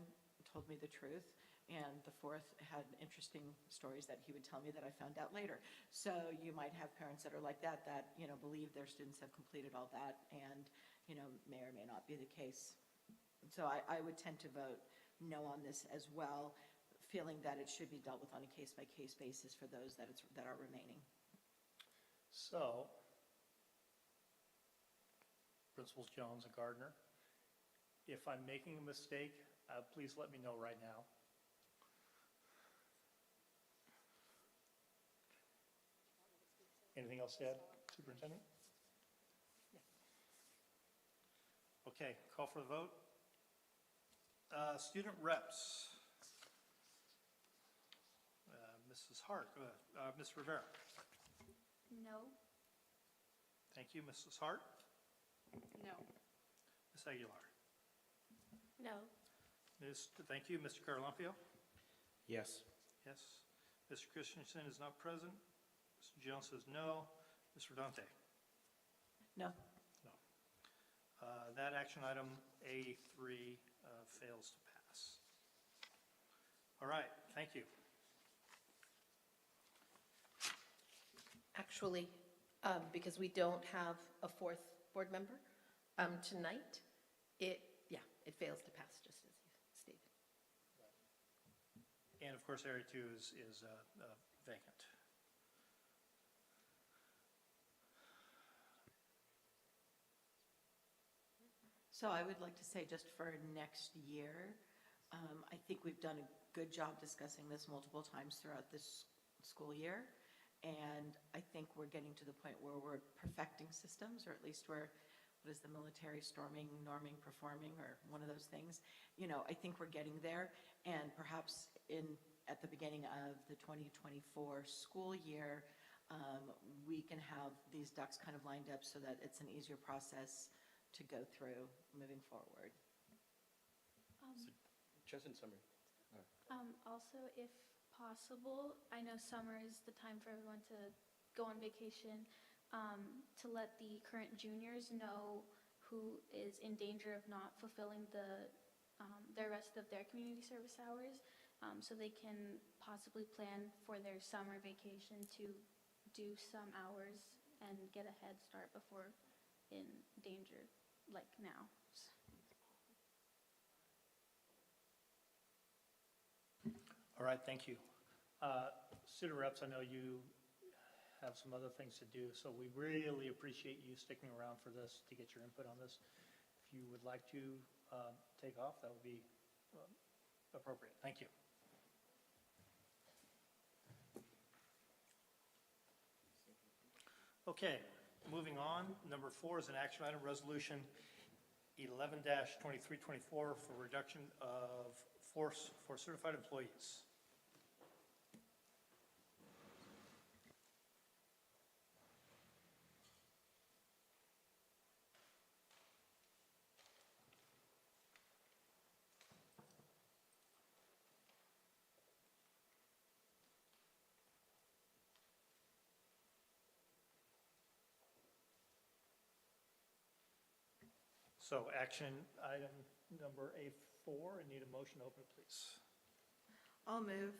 told me the truth, and the 4th had interesting stories that he would tell me that I found out later. So you might have parents that are like that believe their students have completed all that, and may or may not be the case. So I would tend to vote no on this as well, feeling that it should be dealt with on a case-by-case basis for those that are remaining. So, Principals Jones and Gardner, if I'm making a mistake, please let me know right now. Anything else to add, Superintendent? Okay, call for the vote. Student reps. Mrs. Hart, Ms. Rivera. No. Thank you, Mrs. Hart. No. Ms. Aguilar. No. Thank you, Mr. Carlumpio. Yes. Yes. Mr. Christensen is not present. Mr. Jones says no. Mr. Dante. No. No. That action item A3 fails to pass. All right, thank you. Actually, because we don't have a fourth board member tonight, it fails to pass, just as you stated. And of course, Area 2 is vacant. So I would like to say, just for next year, I think we've done a good job discussing this multiple times throughout this school year. And I think we're getting to the point where we're perfecting systems, or at least we're, what is the military, storming, norming, performing, or one of those things. I think we're getting there. And perhaps at the beginning of the 2024 school year, we can have these ducks kind of lined up so that it's an easier process to go through moving forward. Just in summary. Also, if possible, I know summer is the time for everyone to go on vacation, to let the current juniors know who is in danger of not fulfilling the rest of their community service hours, so they can possibly plan for their summer vacation to do some hours and get a head start before in danger like now. All right, thank you. Student reps, I know you have some other things to do, so we really appreciate you sticking around for this to get your input on this. If you would like to take off, that would be appropriate. Thank you. Okay, moving on. Number 4 is an action item, resolution 11-2324 for reduction of force for certified employees. So action item number A4, I need a motion to open it, please. I'll move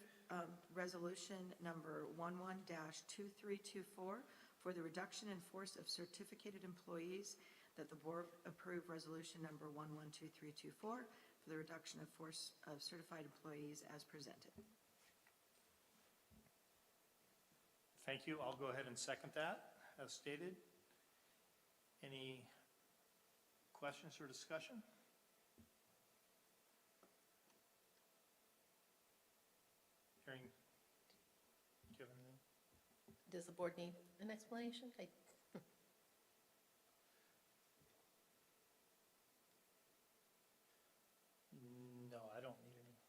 resolution number 11-2324 for the reduction in force of certificated employees, that the board approve resolution number 112324 for the reduction of force of certified employees as presented. Thank you. I'll go ahead and second that as stated. Any questions or discussion? Hearing, do you have anything? Does the board need an explanation? No, I don't need any.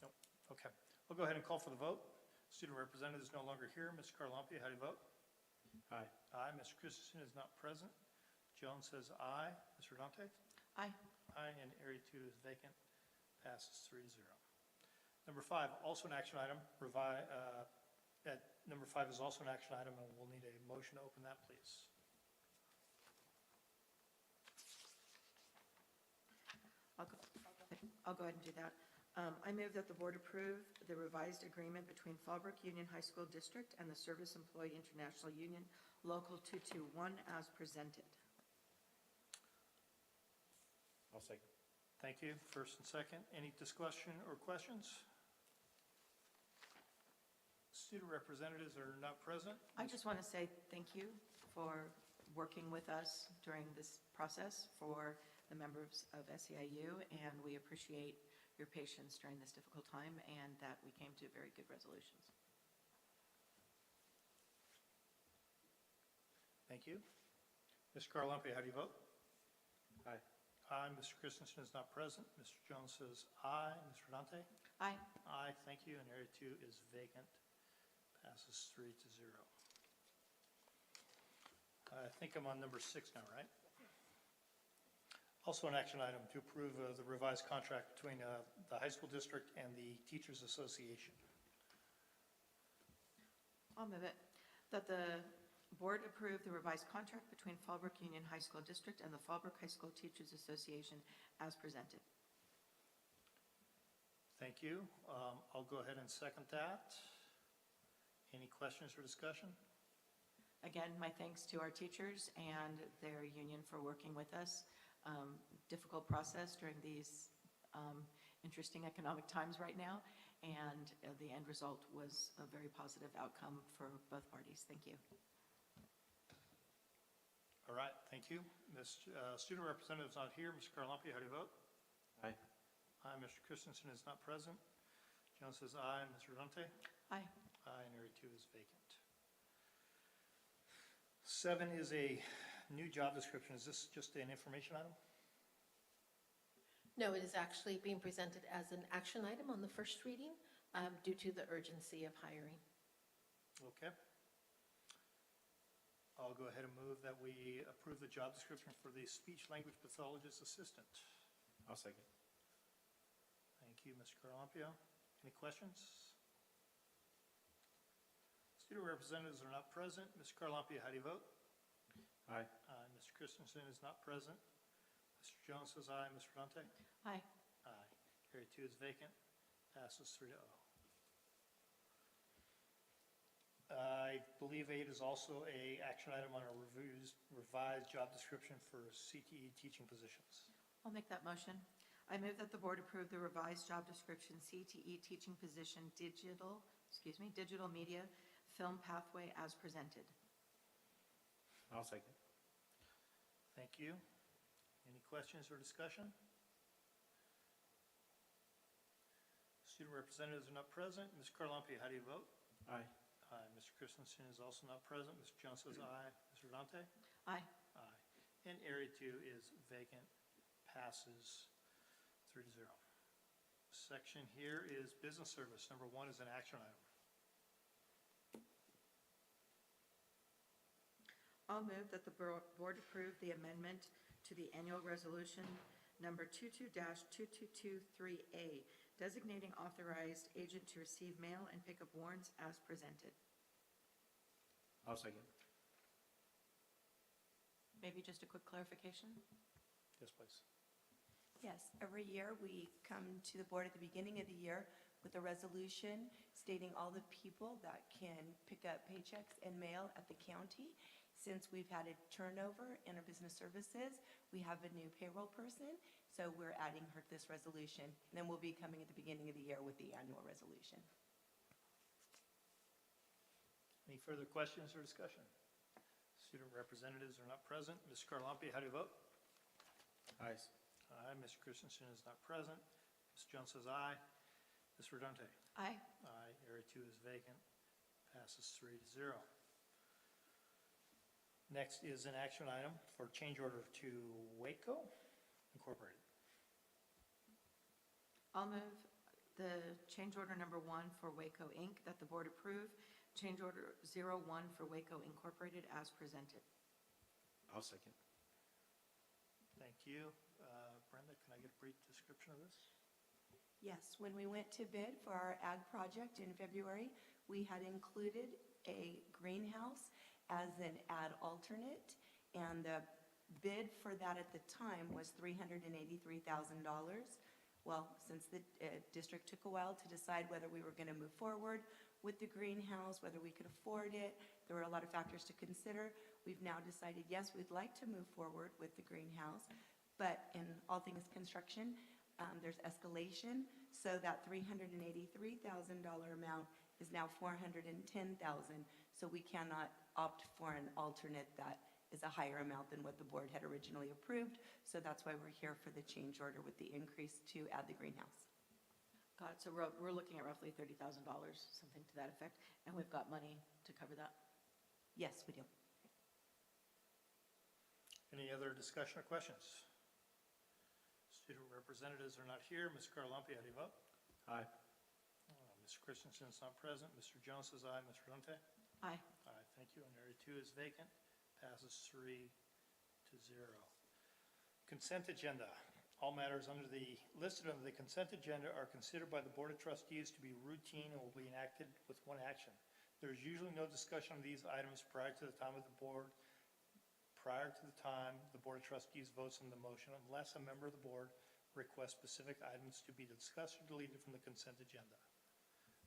Nope. Okay. I'll go ahead and call for the vote. Student representative is no longer here. Mr. Carlumpia, how do you vote? Aye. Aye. Mr. Christensen is not present. Jones says aye. Mr. Dante? Aye. Aye, and Area 2 is vacant. Passes 3-0. Number 5, also an action item. Number 5 is also an action item, and we'll need a motion to open that, please. I'll go ahead and do that. I move that the board approve the revised agreement between Fallbrook Union High School District and the Service Employee International Union, Local 221 as presented. I'll second. Thank you. First and second. Any discussion or questions? Student representatives are not present. I just want to say thank you for working with us during this process, for the members of SEIU, and we appreciate your patience during this difficult time and that we came to very good resolutions. Thank you. Mr. Carlumpia, how do you vote? Aye. Aye. Mr. Christensen is not present. Mr. Jones says aye. Mr. Dante? Aye. Aye, thank you. And Area 2 is vacant. Passes 3-0. I think I'm on number 6 now, right? Also an action item to approve the revised contract between the high school district and the Teachers Association. I'll move it. That the board approve the revised contract between Fallbrook Union High School District and the Fallbrook High School Teachers Association as presented. Thank you. I'll go ahead and second that. Any questions or discussion? Again, my thanks to our teachers and their union for working with us. Difficult process during these interesting economic times right now, and the end result was a very positive outcome for both parties. Thank you. All right, thank you. This student representative is not here. Mr. Carlumpia, how do you vote? Aye. Aye. Mr. Christensen is not present. Jones says aye. Mr. Dante? Aye. Aye, and Area 2 is vacant. 7 is a new job description. Is this just an information item? No, it is actually being presented as an action item on the first reading due to the urgency of hiring. Okay. I'll go ahead and move that we approve the job description for the speech language pathologist assistant. I'll second. Thank you, Mr. Carlumpia. Any questions? Student representatives are not present. Mr. Carlumpia, how do you vote? Aye. Aye. Mr. Christensen is not present. Mr. Jones says aye. Mr. Dante? Aye. Aye. Area 2 is vacant. Passes 3-0. I believe 8 is also a action item on a revised job description for CTE teaching positions. I'll make that motion. I move that the board approve the revised job description CTE teaching position digital media film pathway as presented. I'll second. Thank you. Any questions or discussion? Student representatives are not present. Ms. Carlumpia, how do you vote? Aye. Aye. Mr. Christensen is also not present. Mr. Jones says aye. Mr. Dante? Aye. Aye. And Area 2 is vacant. Passes 3-0. Section here is business service. Number 1 is an action item. I'll move that the board approve the amendment to the annual resolution number 22-2223A, designating authorized agent to receive mail and pick up warrants as presented. I'll second. Maybe just a quick clarification? Yes, please. Yes, every year we come to the board at the beginning of the year with a resolution stating all the people that can pick up paychecks and mail at the county. Since we've had a turnover in our business services, we have a new payroll person, so we're adding her this resolution. And then we'll be coming at the beginning of the year with the annual resolution. Any further questions or discussion? Student representatives are not present. Ms. Carlumpia, how do you vote? Aye. Aye. Mr. Christensen is not present. Ms. Jones says aye. Mr. Dante? Aye. Aye. Area 2 is vacant. Passes 3-0. Next is an action item for change order to Waco Incorporated. I'll move the change order number 1 for Waco Inc., that the board approve change order 01 for Waco Incorporated as presented. I'll second. Thank you. Brenda, can I get a brief description of this? Yes, when we went to bid for our ag project in February, we had included a greenhouse as an ad alternate, and the bid for that at the time was $383,000. Well, since the district took a while to decide whether we were going to move forward, with the greenhouse, whether we could afford it. There were a lot of factors to consider. We've now decided, yes, we'd like to move forward with the greenhouse, but in all things construction, there's escalation, so that $383,000 amount is now $410,000. So we cannot opt for an alternate that is a higher amount than what the board had originally approved. So that's why we're here for the change order with the increase to add the greenhouse. Got it. So we're looking at roughly $30,000, something to that effect, and we've got money to cover that. Yes, we do. Any other discussion or questions? Student representatives are not here. Ms. Carlampi, how do you vote? Aye. Ms. Christensen is not present. Mr. Jones says aye. Ms. Rodante? Aye. Aye, thank you. And area 2 is vacant. Passes 3-0. Consent agenda. All matters listed under the consent agenda are considered by the Board of Trustees to be routine and will be enacted with one action. There is usually no discussion of these items prior to the time the Board of Trustees votes on the motion, unless a member of the board requests specific items to be discussed or deleted from the consent agenda.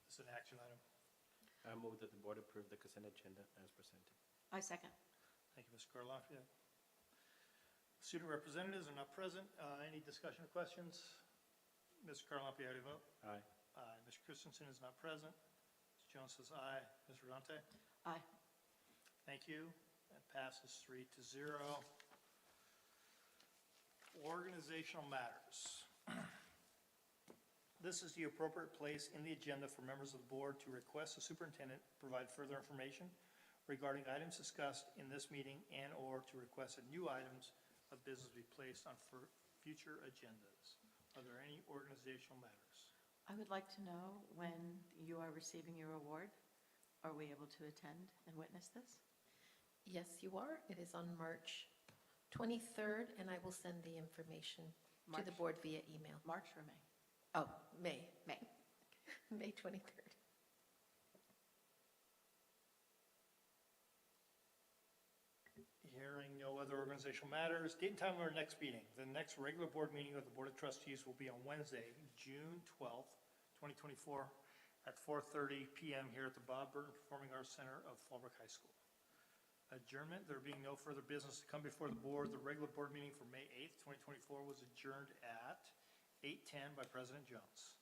This is an action item. I move that the board approve the consent agenda as presented. I second. Thank you, Ms. Garloffia. Student representatives are not present. Any discussion or questions? Ms. Garloffia, how do you vote? Aye. Aye. Ms. Christensen is not present. Ms. Jones says aye. Ms. Rodante? Aye. Thank you. That passes 3-0. Organizational matters. This is the appropriate place in the agenda for members of the board to request the superintendent provide further information regarding items discussed in this meeting and/or to request that new items of business be placed on future agendas. Are there any organizational matters? I would like to know when you are receiving your award. Are we able to attend and witness this? Yes, you are. It is on March 23rd, and I will send the information to the board via email. March or May? Oh, May. May. May 23rd. Hearing no other organizational matters, date and time of our next meeting. The next regular board meeting of the Board of Trustees will be on Wednesday, June 12th, 2024, at 4:30 p.m. here at the Bob Burton Performing Arts Center of Fallbrook High School. Adjournment, there being no further business to come before the board, the regular board meeting for May 8th, 2024 was adjourned at 8:10 by President Jones.